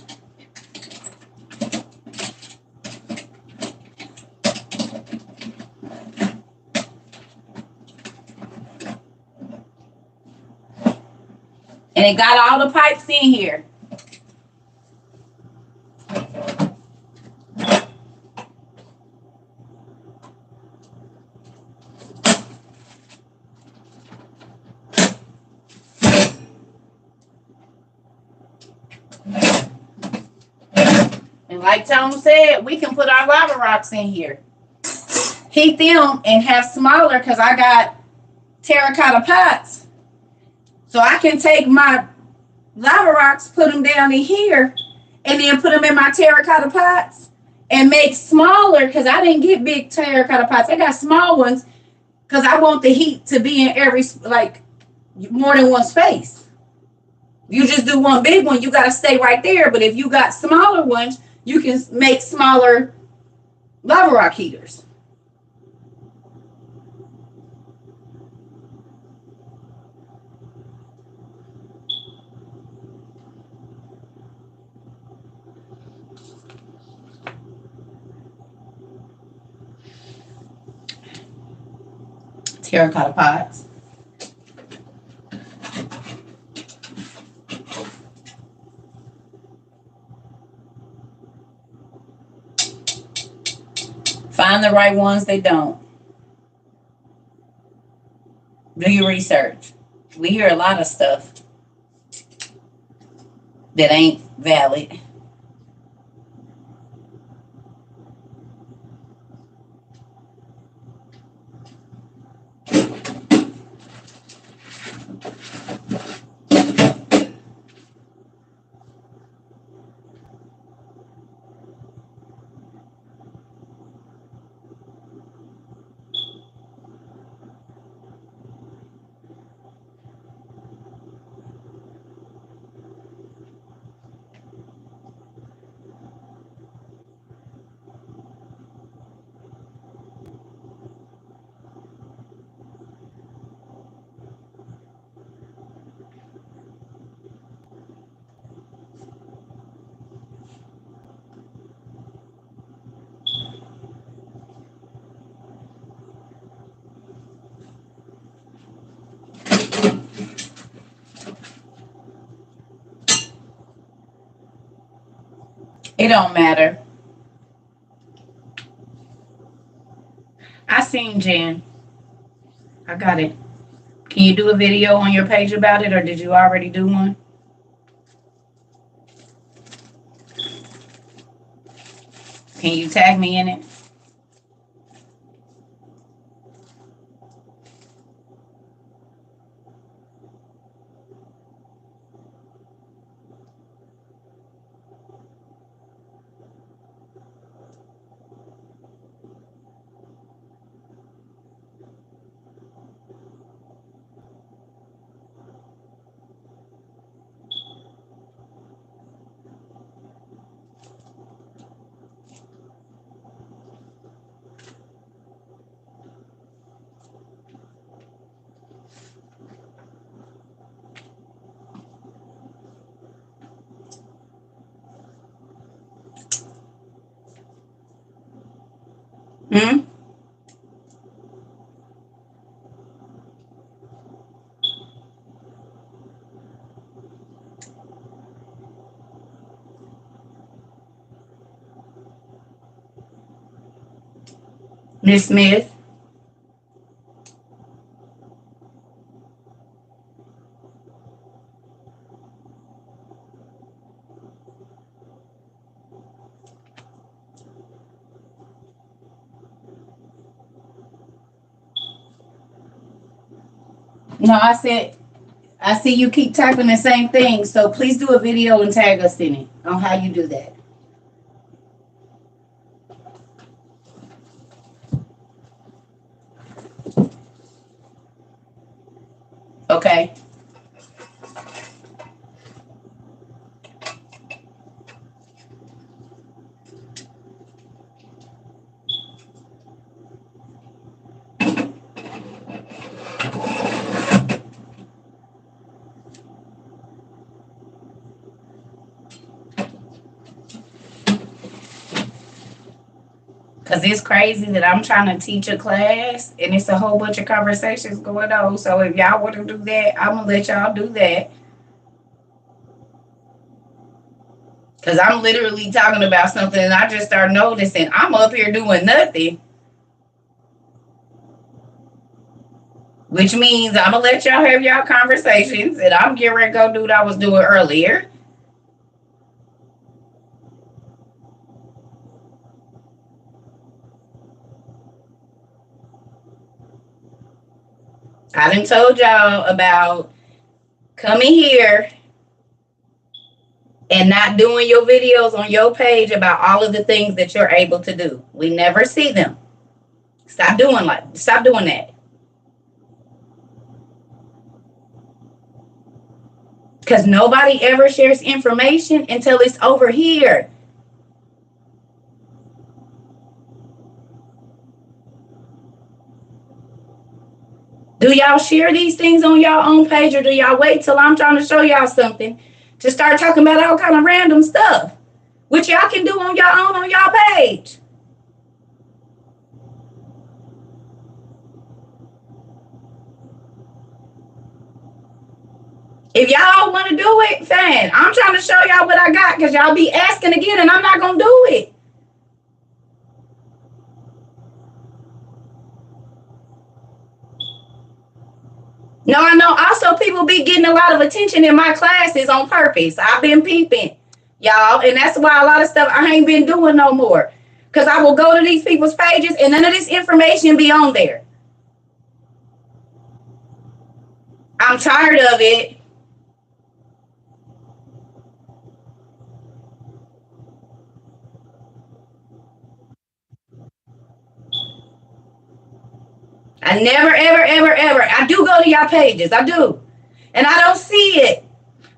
And it got all the pipes in here. And like Tom said, we can put our lava rocks in here. Heat them and have smaller because I got terracotta pots. So I can take my lava rocks, put them down in here, and then put them in my terracotta pots and make smaller because I didn't get big terracotta pots. I got small ones because I want the heat to be in every, like, more than one space. You just do one big one, you got to stay right there. But if you got smaller ones, you can make smaller lava rock heaters. Terracotta pots. Find the right ones they don't. Do your research. We hear a lot of stuff that ain't valid. It don't matter. I seen Jen. I got it. Can you do a video on your page about it, or did you already do one? Can you tag me in it? Hmm? Miss Smith? No, I see you keep typing the same thing, so please do a video and tag us in it on how you do that. Okay. Because it's crazy that I'm trying to teach a class and it's a whole bunch of conversations going on. So if y'all want to do that, I'm going to let y'all do that. Because I'm literally talking about something and I just start noticing I'm up here doing nothing. Which means I'm going to let y'all have y'all conversations and I'm getting ready to go do what I was doing earlier. I done told y'all about coming here and not doing your videos on your page about all of the things that you're able to do. We never see them. Stop doing that. Because nobody ever shares information until it's over here. Do y'all share these things on y'all own page, or do y'all wait till I'm trying to show y'all something to start talking about all kind of random stuff, which y'all can do on your own on y'all page? If y'all want to do it, fine. I'm trying to show y'all what I got because y'all be asking again and I'm not going to do it. No, I know also people be getting a lot of attention in my classes on purpose. I've been peeping, y'all. And that's why a lot of stuff I ain't been doing no more. Because I will go to these people's pages and none of this information be on there. I'm tired of it. I never, ever, ever, ever. I do go to y'all pages. I do. And I don't see it.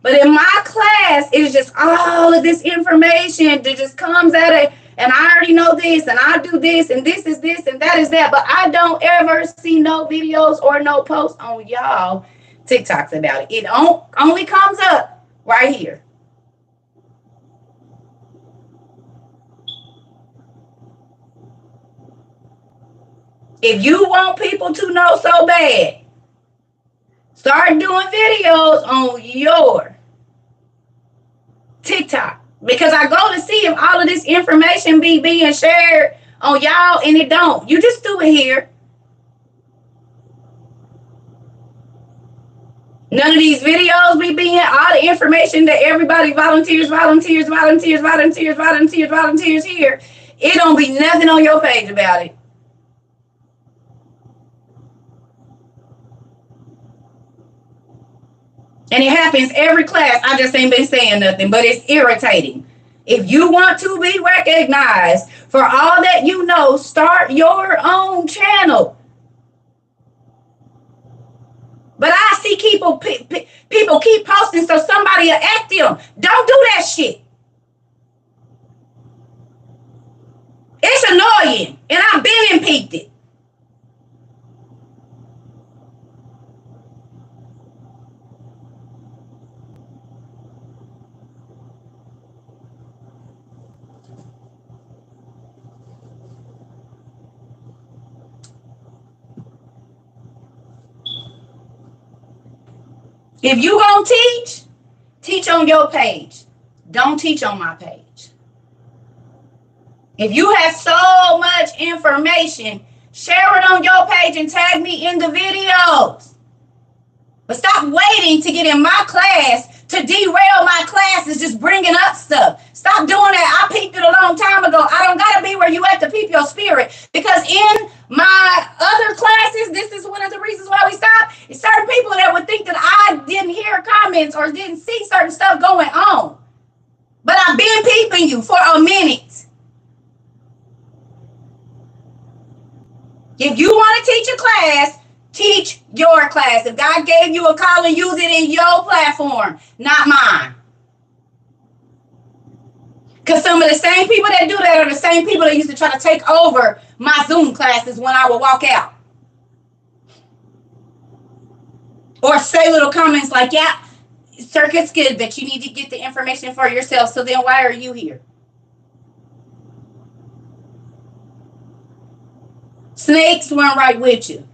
But in my class, it's just all of this information that just comes at it. And I already know this, and I do this, and this is this, and that is that. But I don't ever see no videos or no posts on y'all TikToks about it. It only comes up right here. If you want people to know so bad, start doing videos on your TikTok. Because I go to see if all of this information be being shared on y'all, and it don't. You just do it here. None of these videos be being all the information that everybody volunteers here. It don't be nothing on your page about it. And it happens every class. I just ain't been saying nothing, but it's irritating. If you want to be recognized for all that you know, start your own channel. But I see people keep posting so somebody will act them. Don't do that shit. It's annoying, and I've been and peaked it. If you gonna teach on your page. Don't teach on my page. If you have so much information, share it on your page and tag me in the videos. But stop waiting to get in my class to derail my classes, just bringing up stuff. Stop doing that. I peeped it a long time ago. I don't got to be where you at to peep your spirit. Because in my other classes, this is one of the reasons why we stopped. It's certain people that would think that I didn't hear comments or didn't see certain stuff going on. But I've been peeping you for a minute. If you want to teach a class, teach your class. If God gave you a calling, use it in your platform, not mine. Because some of the same people that do that are the same people that used to try to take over my Zoom classes when I would walk out. Or say little comments like, yeah, circuit's good, but you need to get the information for yourself. So then why are you here? Snakes weren't right with you.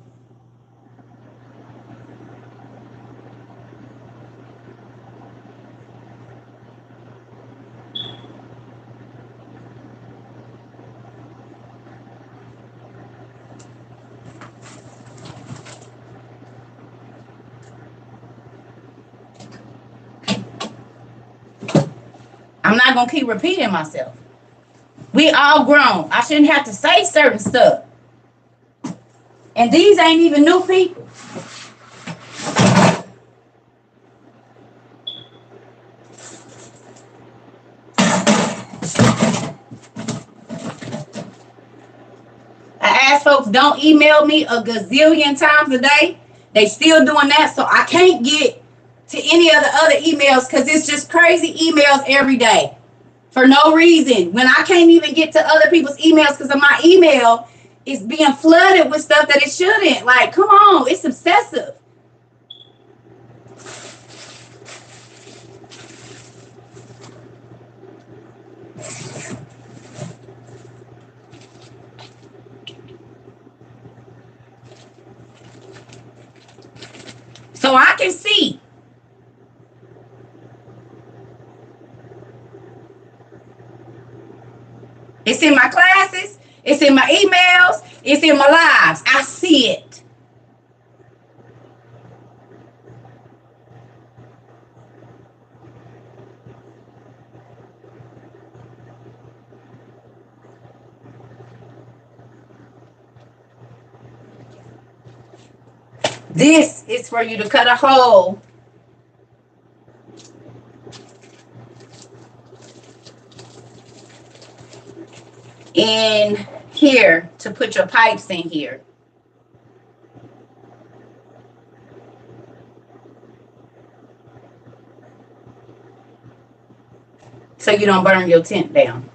I'm not going to keep repeating myself. We all grown. I shouldn't have to say certain stuff. And these ain't even new people. I ask folks, don't email me a gazillion times a day. They still doing that, so I can't get to any of the other emails because it's just crazy emails every day for no reason. When I can't even get to other people's emails because of my email is being flooded with stuff that it shouldn't. Like, come on, it's obsessive. So I can see. It's in my classes. It's in my emails. It's in my lives. I see it. This is for you to cut a hole in here to put your pipes in here. So you don't burn your tent down.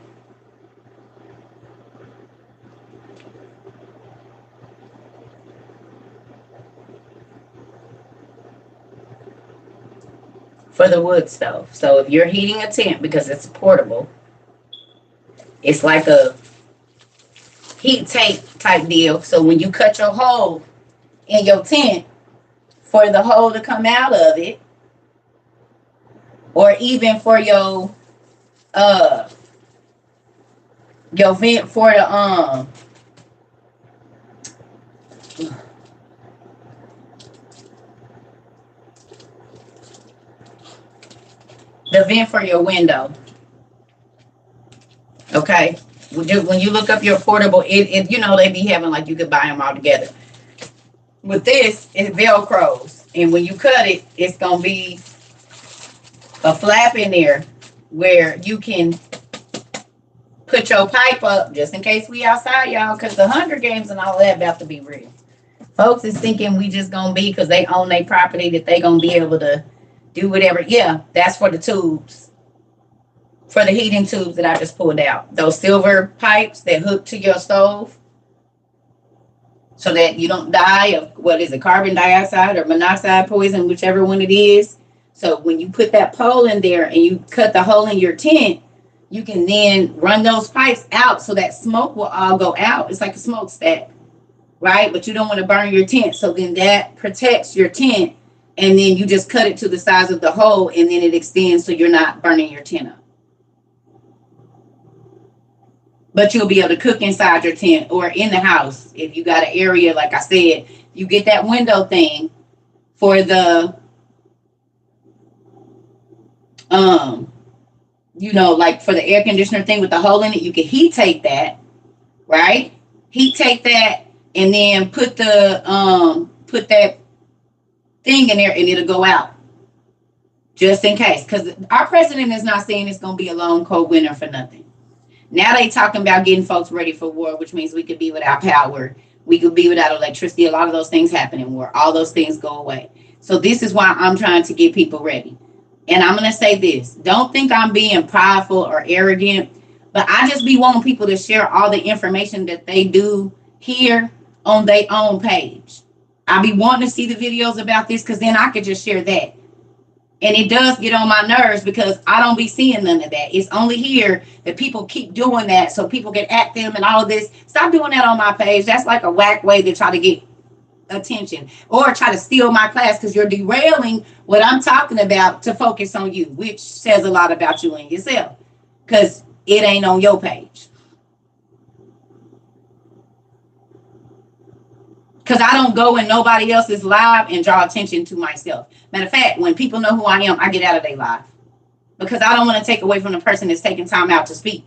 For the wood stove. So if you're heating a tent, because it's portable, it's like a heat tape type deal. So when you cut your hole in your tent, for the hole to come out of it, or even for your vent for the the vent for your window. Okay. When you look up your portable, it you know, they be having like you could buy them all together. With this, it velcros, and when you cut it, it's gonna be a flap in there where you can put your pipe up just in case we outside, y'all, because the Hunger Games and all that about to be real. Folks is thinking we just gonna be because they own their property that they gonna be able to do whatever. Yeah, that's for the tubes, for the heating tubes that I just pulled out. Those silver pipes that hook to your stove so that you don't die of, what is it, carbon dioxide or monoxide poison, whichever one it is. So when you put that pole in there and you cut the hole in your tent, you can then run those pipes out so that smoke will all go out. It's like a smokestack, right? But you don't want to burn your tent. So then that protects your tent. And then you just cut it to the size of the hole and then it extends so you're not burning your tent up. But you'll be able to cook inside your tent or in the house. If you got an area, like I said, you get that window thing for the, you know, like for the air conditioner thing with the hole in it, you can heat take that, right? Heat take that and then put that thing in there and it'll go out just in case. Because our president is not saying it's going to be a long, cold winter for nothing. Now they talking about getting folks ready for war, which means we could be without power. We could be without electricity. A lot of those things happen in war. All those things go away. So this is why I'm trying to get people ready. And I'm going to say this. Don't think I'm being prideful or arrogant, but I just be wanting people to share all the information that they do here on their own page. I be wanting to see the videos about this because then I could just share that. And it does get on my nerves because I don't be seeing none of that. It's only here that people keep doing that so people can at them and all of this. Stop doing that on my page. That's like a whack way to try to get attention or try to steal my class because you're derailing what I'm talking about to focus on you, which says a lot about you and yourself because it ain't on your page. Because I don't go in nobody else's live and draw attention to myself. Matter of fact, when people know who I am, I get out of their live. Because I don't want to take away from the person that's taking time out to speak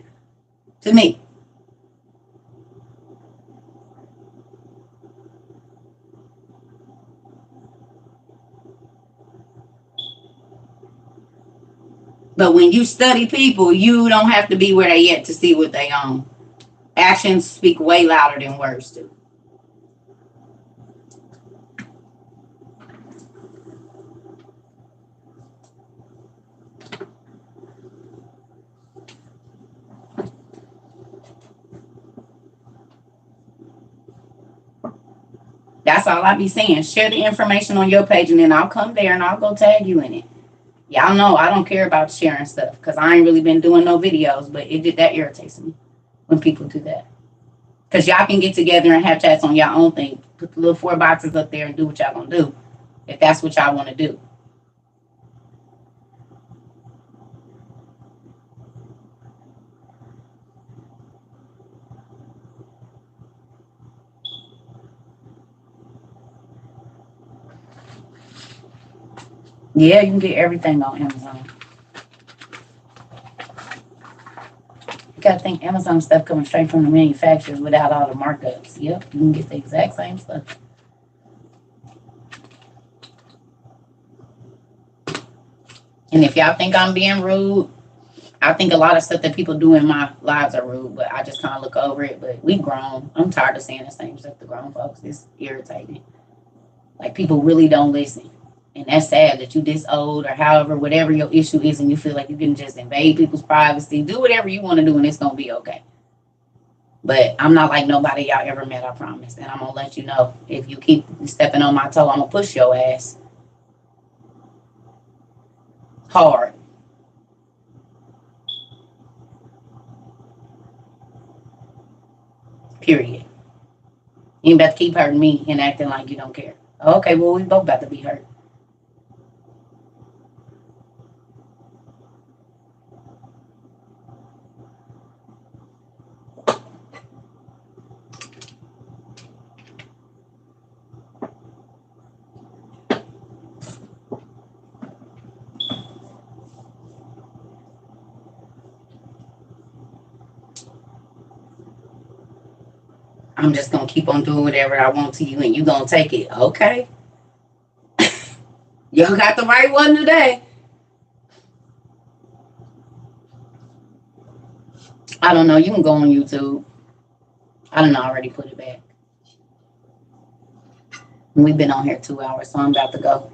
to me. But when you study people, you don't have to be where they at to see what they own. Actions speak way louder than words do. That's all I be saying. Share the information on your page and then I'll come there and I'll go tag you in it. Y'all know I don't care about sharing stuff because I ain't really been doing no videos, but that irritates me when people do that. Because y'all can get together and have chats on your own thing. Put the little 4 boxes up there and do what y'all gonna do if that's what y'all want to do. Yeah, you can get everything on Amazon. You gotta think Amazon stuff coming straight from the manufacturers without all the markups. Yep, you can get the exact same stuff. And if y'all think I'm being rude, I think a lot of stuff that people do in my lives are rude, but I just kind of look over it. But we grown. I'm tired of saying the same stuff to grown folks. It's irritating. Like people really don't listen. And that's sad that you this old or however, whatever your issue is, and you feel like you can just invade people's privacy, do whatever you want to do, and it's going to be okay. But I'm not like nobody y'all ever met, I promise. And I'm going to let you know, if you keep stepping on my toe, I'm going to push your ass hard. Period. You ain't about to keep hurting me and acting like you don't care. Okay, well, we both about to be hurt. I'm just going to keep on doing whatever I want to you and you going to take it. Okay. Y'all got the right one today. I don't know. You can go on YouTube. I don't know. I already put it back. We've been on here 2 hours, so I'm about to go.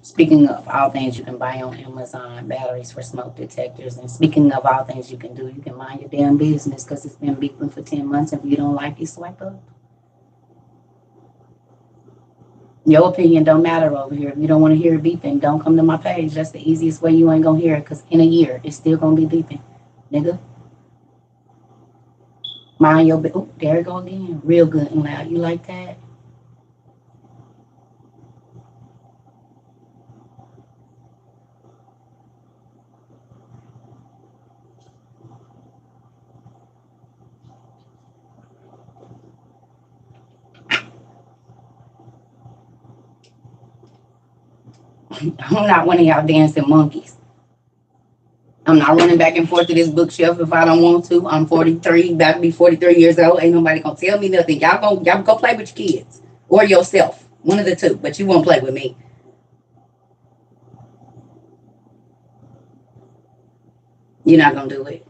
Speaking of all things you can buy on Amazon, batteries for smoke detectors. And speaking of all things you can do, you can mind your damn business because it's been beeping for 10 months. If you don't like it, swipe up. Your opinion don't matter over here. If you don't want to hear it beeping, don't come to my page. That's the easiest way you ain't going to hear it because in a year, it's still going to be beeping. Nigga. Mind your business. Oh, there it go again. Real good and loud. You like that? I'm not one of y'all dancing monkeys. I'm not running back and forth to this bookshelf if I don't want to. I'm 43, about to be 43 years old. Ain't nobody gonna tell me nothing. Y'all go play with your kids or yourself. One of the two, but you won't play with me. You're not gonna do it.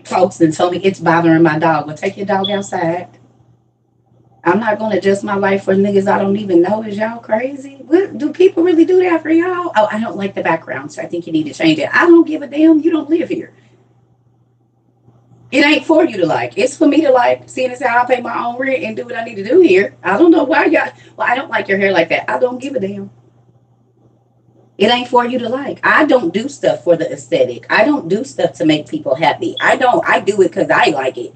Folks and told me it's bothering my dog. Well, take your dog outside. I'm not gonna adjust my life for niggas I don't even know. Is y'all crazy? What, do people really do that for y'all? Oh, I don't like the background, so I think you need to change it. I don't give a damn. You don't live here. It ain't for you to like. It's for me to like, seeing as how I pay my own rent and do what I need to do here. I don't know why y'all. Well, I don't like your hair like that. I don't give a damn. It ain't for you to like. I don't do stuff for the aesthetic. I don't do stuff to make people happy. I do it because I like it.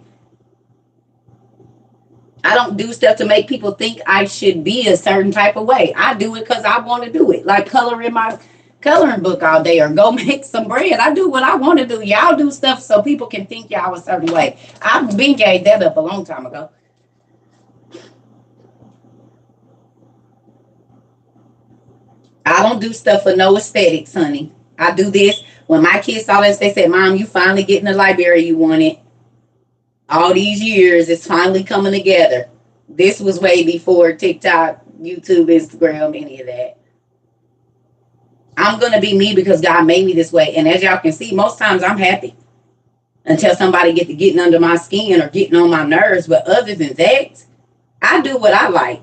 I don't do stuff to make people think I should be a certain type of way. I do it because I want to do it. Like coloring my coloring book all day or go make some bread. I do what I want to do. Y'all do stuff so people can think y'all a certain way. I've been gave that up a long time ago. I don't do stuff for no aesthetics, honey. I do this. When my kids saw this, they said, Mom, you finally getting the library you wanted. All these years, it's finally coming together. This was way before TikTok, YouTube, Instagram, any of that. I'm going to be me because God made me this way. And as y'all can see, most times I'm happy until somebody get to getting under my skin or getting on my nerves. But other than that, I do what I like.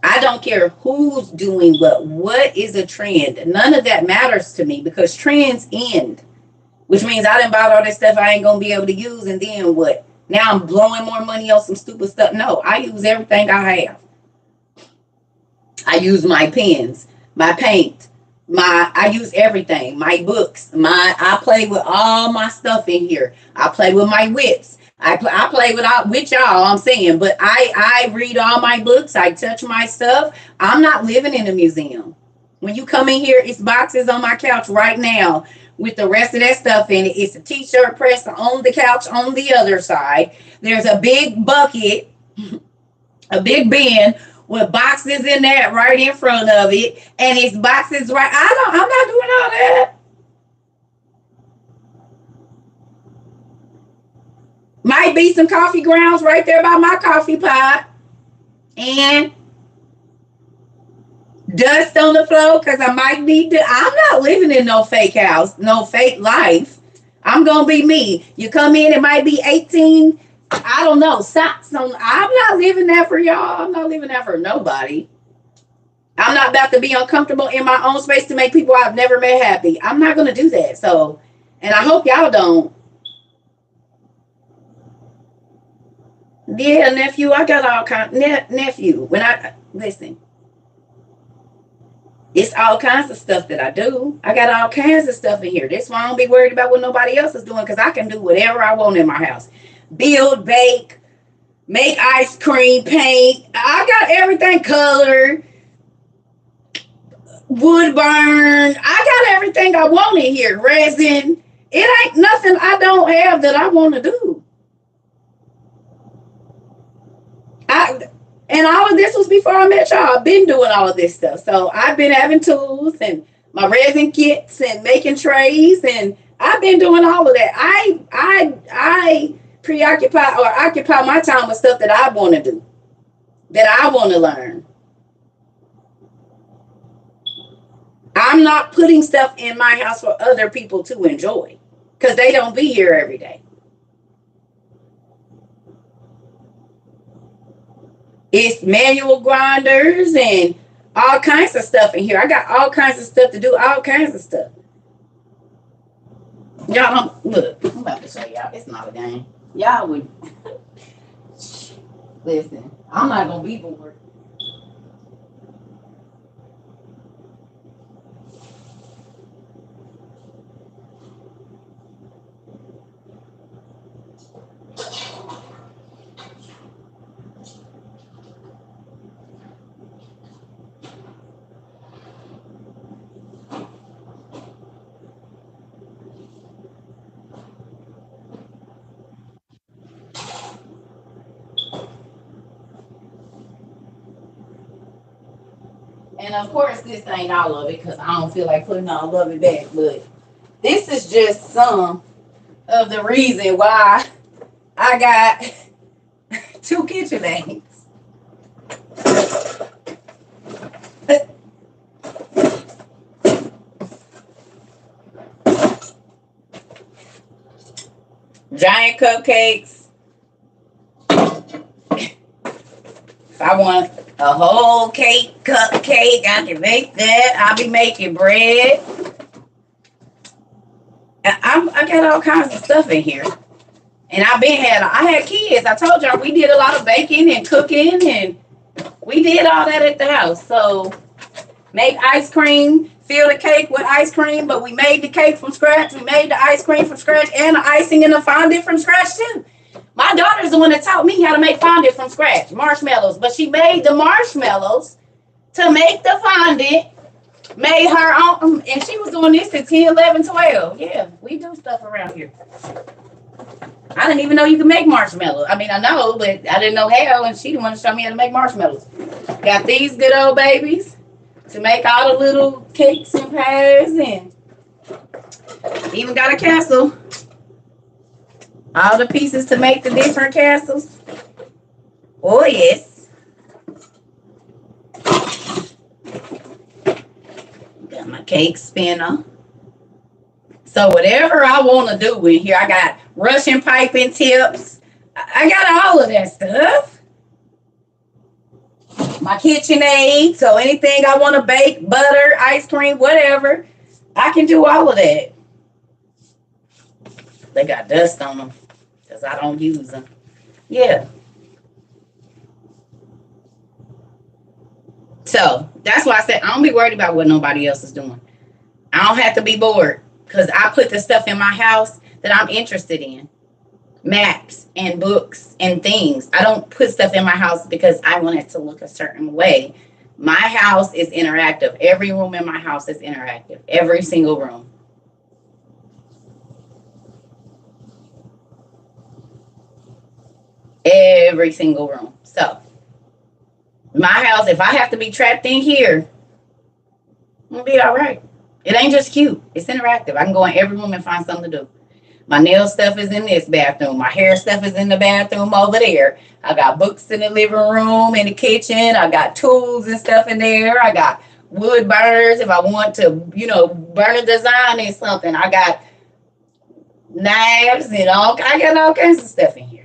I don't care who's doing what is a trend. None of that matters to me because trends end, which means I done bought all this stuff I ain't going to be able to use. And then what? Now I'm blowing more money on some stupid stuff. No, I use everything I have. I use my pens, my paint, I use everything, my books, I play with all my stuff in here. I play with my whips. I play with y'all, I'm saying, but I read all my books. I touch my stuff. I'm not living in a museum. When you come in here, it's boxes on my couch right now with the rest of that stuff in it. It's a t-shirt press on the couch on the other side. There's a big bucket, a big bin with boxes in that right in front of it. And it's boxes right. I'm not doing all that. Might be some coffee grounds right there by my coffee pot. And dust on the floor because I might need to. I'm not living in no fake house, no fake life. I'm going to be me. You come in, it might be 18, I don't know, socks on. I'm not living that for y'all. I'm not living that for nobody. I'm not about to be uncomfortable in my own space to make people I've never met happy. I'm not going to do that. So, and I hope y'all don't. Yeah, nephew, I got all kinds. Nephew, when I listen, it's all kinds of stuff that I do. I got all kinds of stuff in here. That's why I don't be worried about what nobody else is doing because I can do whatever I want in my house. Build, bake, make ice cream, paint. I got everything colored, wood burn. I got everything I want in here. Resin. It ain't nothing I don't have that I want to do. And all of this was before I met y'all. I've been doing all of this stuff. So I've been having tools and my resin kits and making trays, and I've been doing all of that. I preoccupy or occupy my time with stuff that I want to do, that I want to learn. I'm not putting stuff in my house for other people to enjoy because they don't be here every day. It's manual grinders and all kinds of stuff in here. I got all kinds of stuff to do, all kinds of stuff. Y'all don't look. I'm about to show y'all. It's not a game. Y'all would listen. I'm not gonna be bored. And of course, this ain't all of it because I don't feel like putting all of it back. But this is just some of the reason why I got 2 kitchen aids. Giant cupcakes. If I want a whole cupcake, I can make that. I'll be making bread. I got all kinds of stuff in here. And I had kids. I told y'all we did a lot of baking and cooking, and we did all that at the house. So make ice cream, fill the cake with ice cream, but we made the cake from scratch. We made the ice cream from scratch and the icing and the fondant from scratch too. My daughter's the one that taught me how to make fondant from scratch, marshmallows. But she made the marshmallows to make the fondant, made her own, and she was doing this at 10, 11, 12. Yeah, we do stuff around here. I didn't even know you could make marshmallows. I mean, I know, but I didn't know how, and she didn't want to show me how to make marshmallows. Got these good old babies to make all the little cakes and pies, and even got a castle. All the pieces to make the different castles. Oh, yes. Got my cake spinner. So whatever I want to do in here, I got Russian piping tips. I got all of that stuff. My KitchenAid. So anything I want to bake, butter, ice cream, whatever, I can do all of that. They got dust on them because I don't use them. Yeah. So that's why I said I don't be worried about what nobody else is doing. I don't have to be bored because I put the stuff in my house that I'm interested in. Maps and books and things. I don't put stuff in my house because I want it to look a certain way. My house is interactive. Every room in my house is interactive. Every single room. Every single room. So my house, if I have to be trapped in here, it'll be all right. It ain't just cute. It's interactive. I can go in every room and find something to do. My nail stuff is in this bathroom. My hair stuff is in the bathroom over there. I got books in the living room, in the kitchen. I got tools and stuff in there. I got wood burners if I want to, burn a design in something. I got knives and I got all kinds of stuff in here.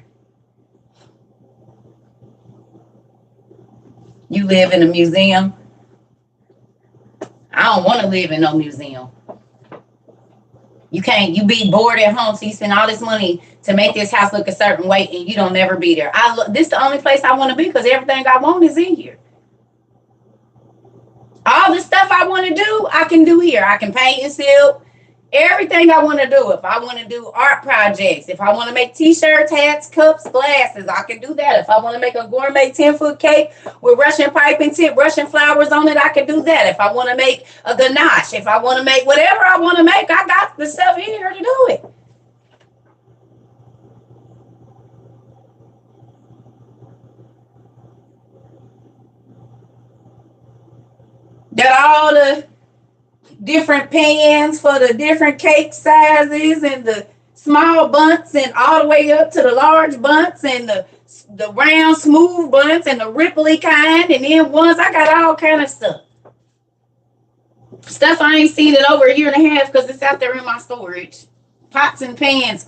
You live in a museum? I don't want to live in no museum. You be bored at home, so you spend all this money to make this house look a certain way, and you don't never be there. This is the only place I want to be because everything I want is in here. All the stuff I want to do, I can do here. I can paint and silk. Everything I want to do. If I want to do art projects, if I want to make t-shirts, hats, cups, glasses, I can do that. If I want to make a gourmet 10-foot cake with Russian piping tip, Russian flowers on it, I can do that. If I want to make a ganache, if I want to make whatever I want to make, I got the stuff in here to do it. Got all the different pans for the different cake sizes and the small bunts and all the way up to the large bunts and the round smooth bunts and the ripply kind, and then ones I got all kind of stuff I ain't seen in over a year and a half because it's out there in my storage. Pots and pans,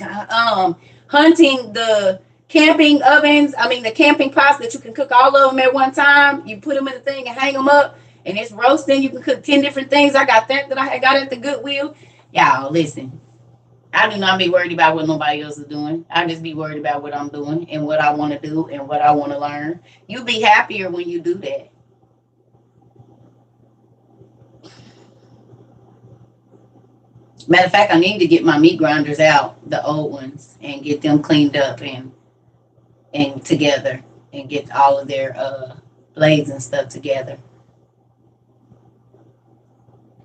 hunting the camping ovens. I mean the camping pots that you can cook all of them at one time. You put them in the thing and hang them up, and it's roasting. You can cook 10 different things. I got that I got at the Goodwill. Y'all, listen. I do not be worried about what nobody else is doing. I just be worried about what I'm doing and what I want to do and what I want to learn. You'll be happier when you do that. Matter of fact, I need to get my meat grinders out, the old ones, and get them cleaned up and together and get all of their blades and stuff together.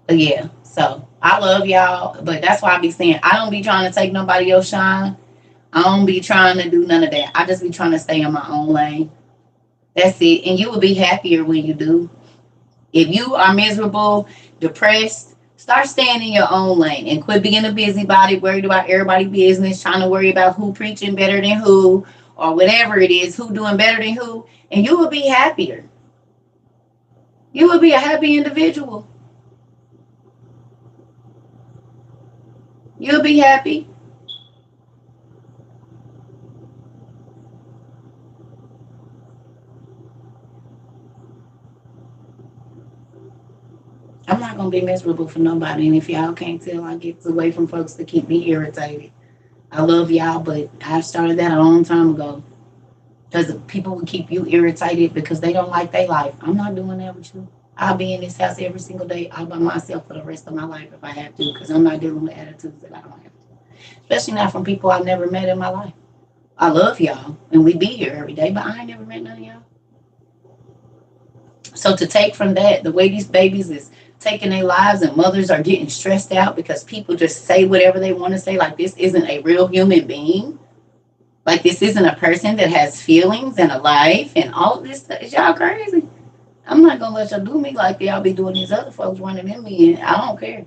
But yeah, so I love y'all, but that's why I be saying I don't be trying to take nobody else shine. I don't be trying to do none of that. I just be trying to stay in my own lane. That's it. And you will be happier when you do. If you are miserable, depressed, start staying in your own lane and quit being a busybody, worried about everybody's business, trying to worry about who preaching better than who or whatever it is, who doing better than who, and you will be happier. You will be a happy individual. You'll be happy. I'm not going to be miserable for nobody. And if y'all can't tell, I get away from folks to keep me irritated. I love y'all, but I started that a long time ago. Because people will keep you irritated because they don't like their life. I'm not doing that with you. I'll be in this house every single day all by myself for the rest of my life if I have to, because I'm not dealing with attitudes that I don't have to. Especially not from people I've never met in my life. I love y'all, and we be here every day, but I ain't never met none of y'all. So to take from that, the way these babies is taking their lives and mothers are getting stressed out because people just say whatever they want to say, like this isn't a real human being. Like this isn't a person that has feelings and a life and all this stuff. Is y'all crazy? I'm not going to let y'all do me like y'all be doing these other folks running in me, and I don't care.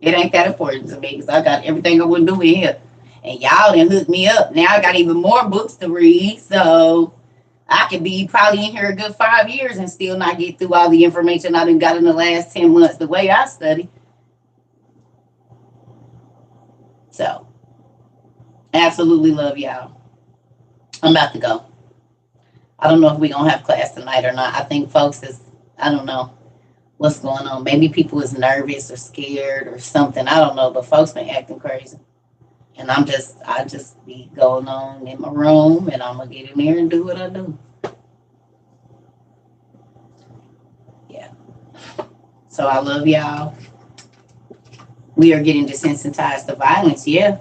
It ain't that important to me because I got everything I want to do in here. And y'all done hooked me up. Now I got even more books to read. So I could be probably in here a good 5 years and still not get through all the information I done got in the last 10 months the way I study. So absolutely love y'all. I'm about to go. I don't know if we're going to have class tonight or not. I think folks I don't know what's going on. Maybe people is nervous or scared or something. I don't know, but folks been acting crazy. And I just be going on in my room and I'm going to get in there and do what I do. Yeah. So I love y'all. We are getting desensitized to violence. Yeah.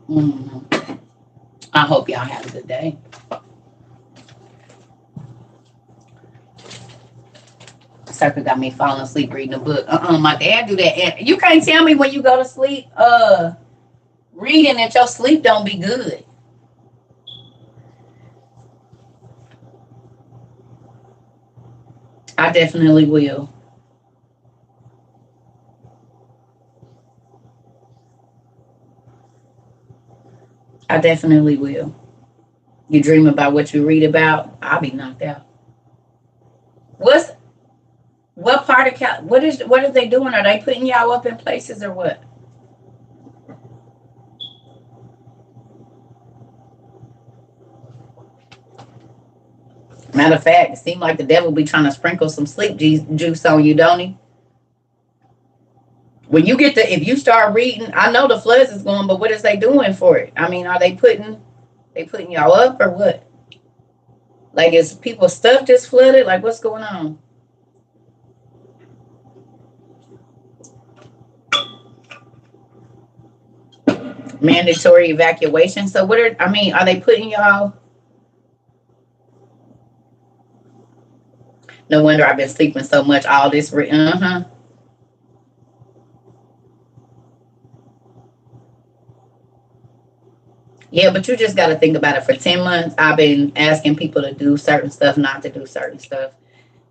Mm-hmm. I hope y'all have a good day. Circle got me falling asleep reading a book. My dad do that. You can't tell me when you go to sleep, reading that your sleep don't be good. I definitely will. I definitely will. You dream about what you read about, I'll be knocked out. What part of what are they doing? Are they putting y'all up in places or what? Matter of fact, it seems like the devil be trying to sprinkle some sleep juice on you, don't he? When you if you start reading, I know the floods is going, but what is they doing for it? I mean, are they putting y'all up or what? Like, is people stuff just flooded? Like, what's going on? Mandatory evacuation. So are they putting y'all? No wonder I've been sleeping so much all this. Yeah, but you just got to think about it. For 10 months, I've been asking people to do certain stuff, not to do certain stuff.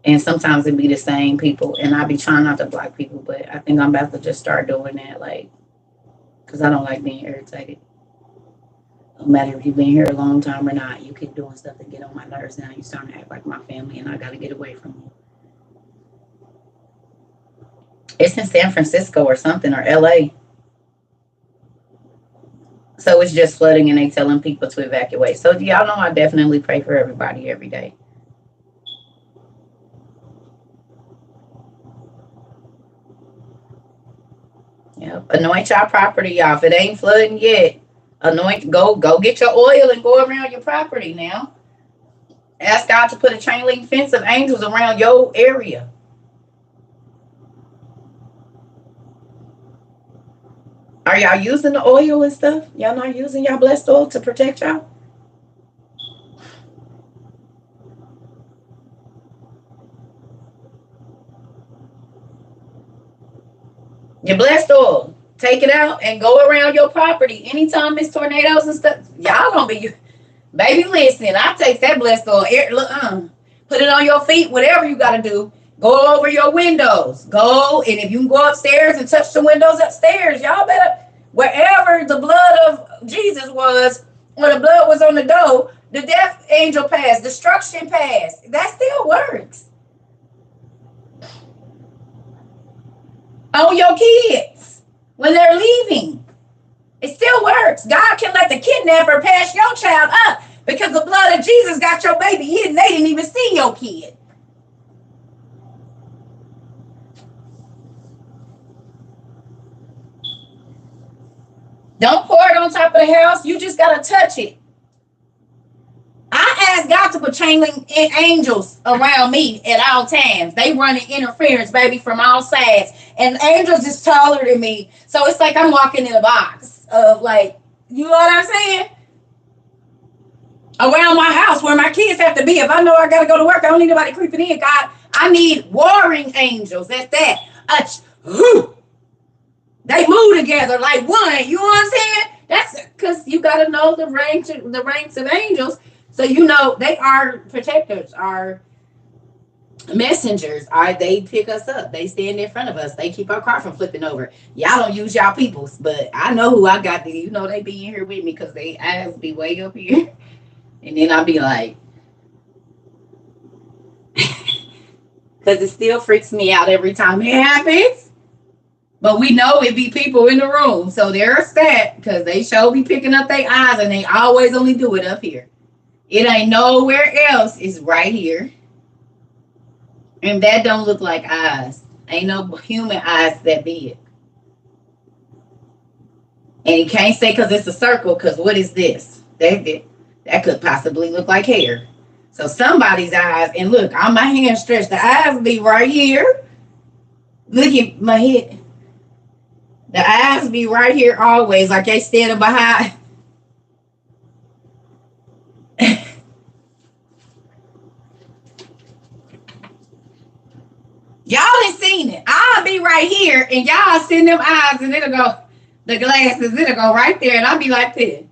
And sometimes it be the same people. And I be trying not to block people, but I think I'm about to just start doing that. Like, because I don't like being irritated. No matter if you've been here a long time or not, you keep doing stuff that get on my nerves now. You starting to act like my family, and I got to get away from you. It's in San Francisco or something, or LA. So it's just flooding, and they telling people to evacuate. So y'all know I definitely pray for everybody every day. Yep. Anoint your property, y'all. If it ain't flooding yet, anoint. Go get your oil and go around your property now. Ask God to put a chain link fence of angels around your area. Are y'all using the oil and stuff? Y'all not using y'all blessed oil to protect y'all? Your blessed oil. Take it out and go around your property. Anytime it's tornadoes and stuff, y'all gonna be, baby, listen, I take that blessed oil. Put it on your feet, whatever you gotta do. Go over your windows. Go, and if you can go upstairs and touch the windows upstairs, y'all better, wherever the blood of Jesus was, or the blood was on the door, the death angel passed, destruction passed. That still works. On your kids when they're leaving. It still works. God can let the kidnapper pass your child up because the blood of Jesus got your baby hidden. They didn't even see your kid. Don't pour it on top of the house. You just got to touch it. I asked God to put chain link angels around me at all times. They running interference, baby, from all sides. And angels is taller than me. So it's like I'm walking in a box of, like, you know what I'm saying? Around my house where my kids have to be. If I know I got to go to work, I don't need nobody creeping in. God, I need warring angels. That's that. They move together like one. You know what I'm saying? That's because you got to know the ranks of angels. So you know they are protectors, are messengers. They pick us up. They stand in front of us. They keep our car from flipping over. Y'all don't use y'all peoples, but I know who I got. You know they be in here with me because they eyes be way up here, and then I'll be like, because it still freaks me out every time it happens. But we know it be people in the room, so there's that because they show be picking up their eyes, and they always only do it up here. It ain't nowhere else. It's right here. And that don't look like eyes. Ain't no human eyes that big. And you can't say because it's a circle, because what is this? That could possibly look like hair. So somebody's eyes, and look, on my hand stretched, the eyes be right here. Look at my head. The eyes be right here always, like they standing behind. Y'all ain't seen it. I'll be right here, and y'all send them eyes, and it'll go, the glasses, it'll go right there, and I'll be like this.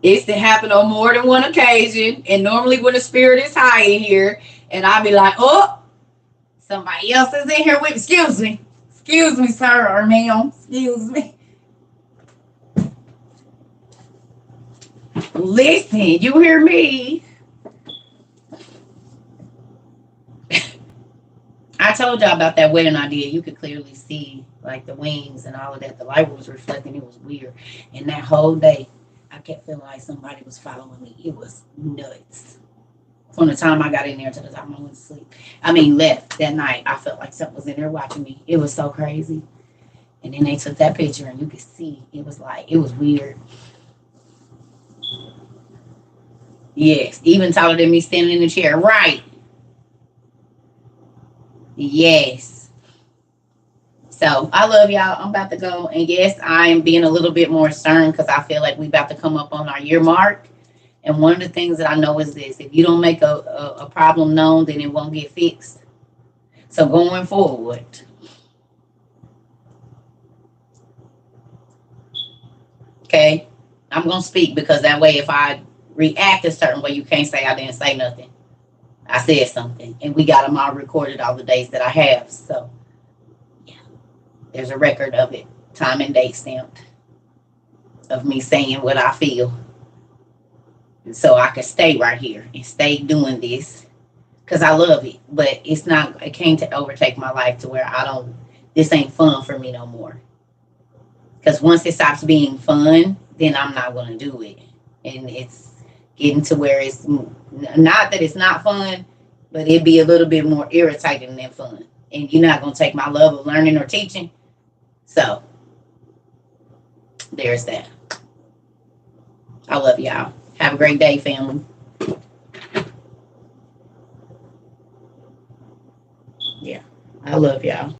It's to happen on more than one occasion, and normally when the spirit is high in here, and I'll be like, oh, somebody else is in here with, excuse me, sir, or ma'am, excuse me. Listen, you hear me? I told y'all about that wedding I did. You could clearly see like the wings and all of that. The light was reflecting. It was weird. And that whole day, I kept feeling like somebody was following me. It was nuts. From the time I got in there to the time I went to sleep. Left that night. I felt like something was in there watching me. It was so crazy. And then they took that picture, and you could see it was weird. Yes, even taller than me standing in the chair. Right. Yes. So I love y'all. I'm about to go. And yes, I'm being a little bit more stern because I feel like we about to come up on our year mark. And one of the things that I know is this: if you don't make a problem known, then it won't get fixed. So going forward, okay, I'm going to speak, because that way if I react a certain way, you can't say I didn't say nothing. I said something, and we got them all recorded, all the days that I have. So, yeah, there's a record of it, time and date stamped, of me saying what I feel. And so I can stay right here and stay doing this because I love it. But it's not, it can't overtake my life to where I don't, this ain't fun for me no more. Because once it stops being fun, then I'm not going to do it. And it's getting to where it's not that it's not fun, but it'd be a little bit more irritating than fun. And you're not going to take my love of learning or teaching. So there's that. I love y'all. Have a great day, family. Yeah, I love y'all.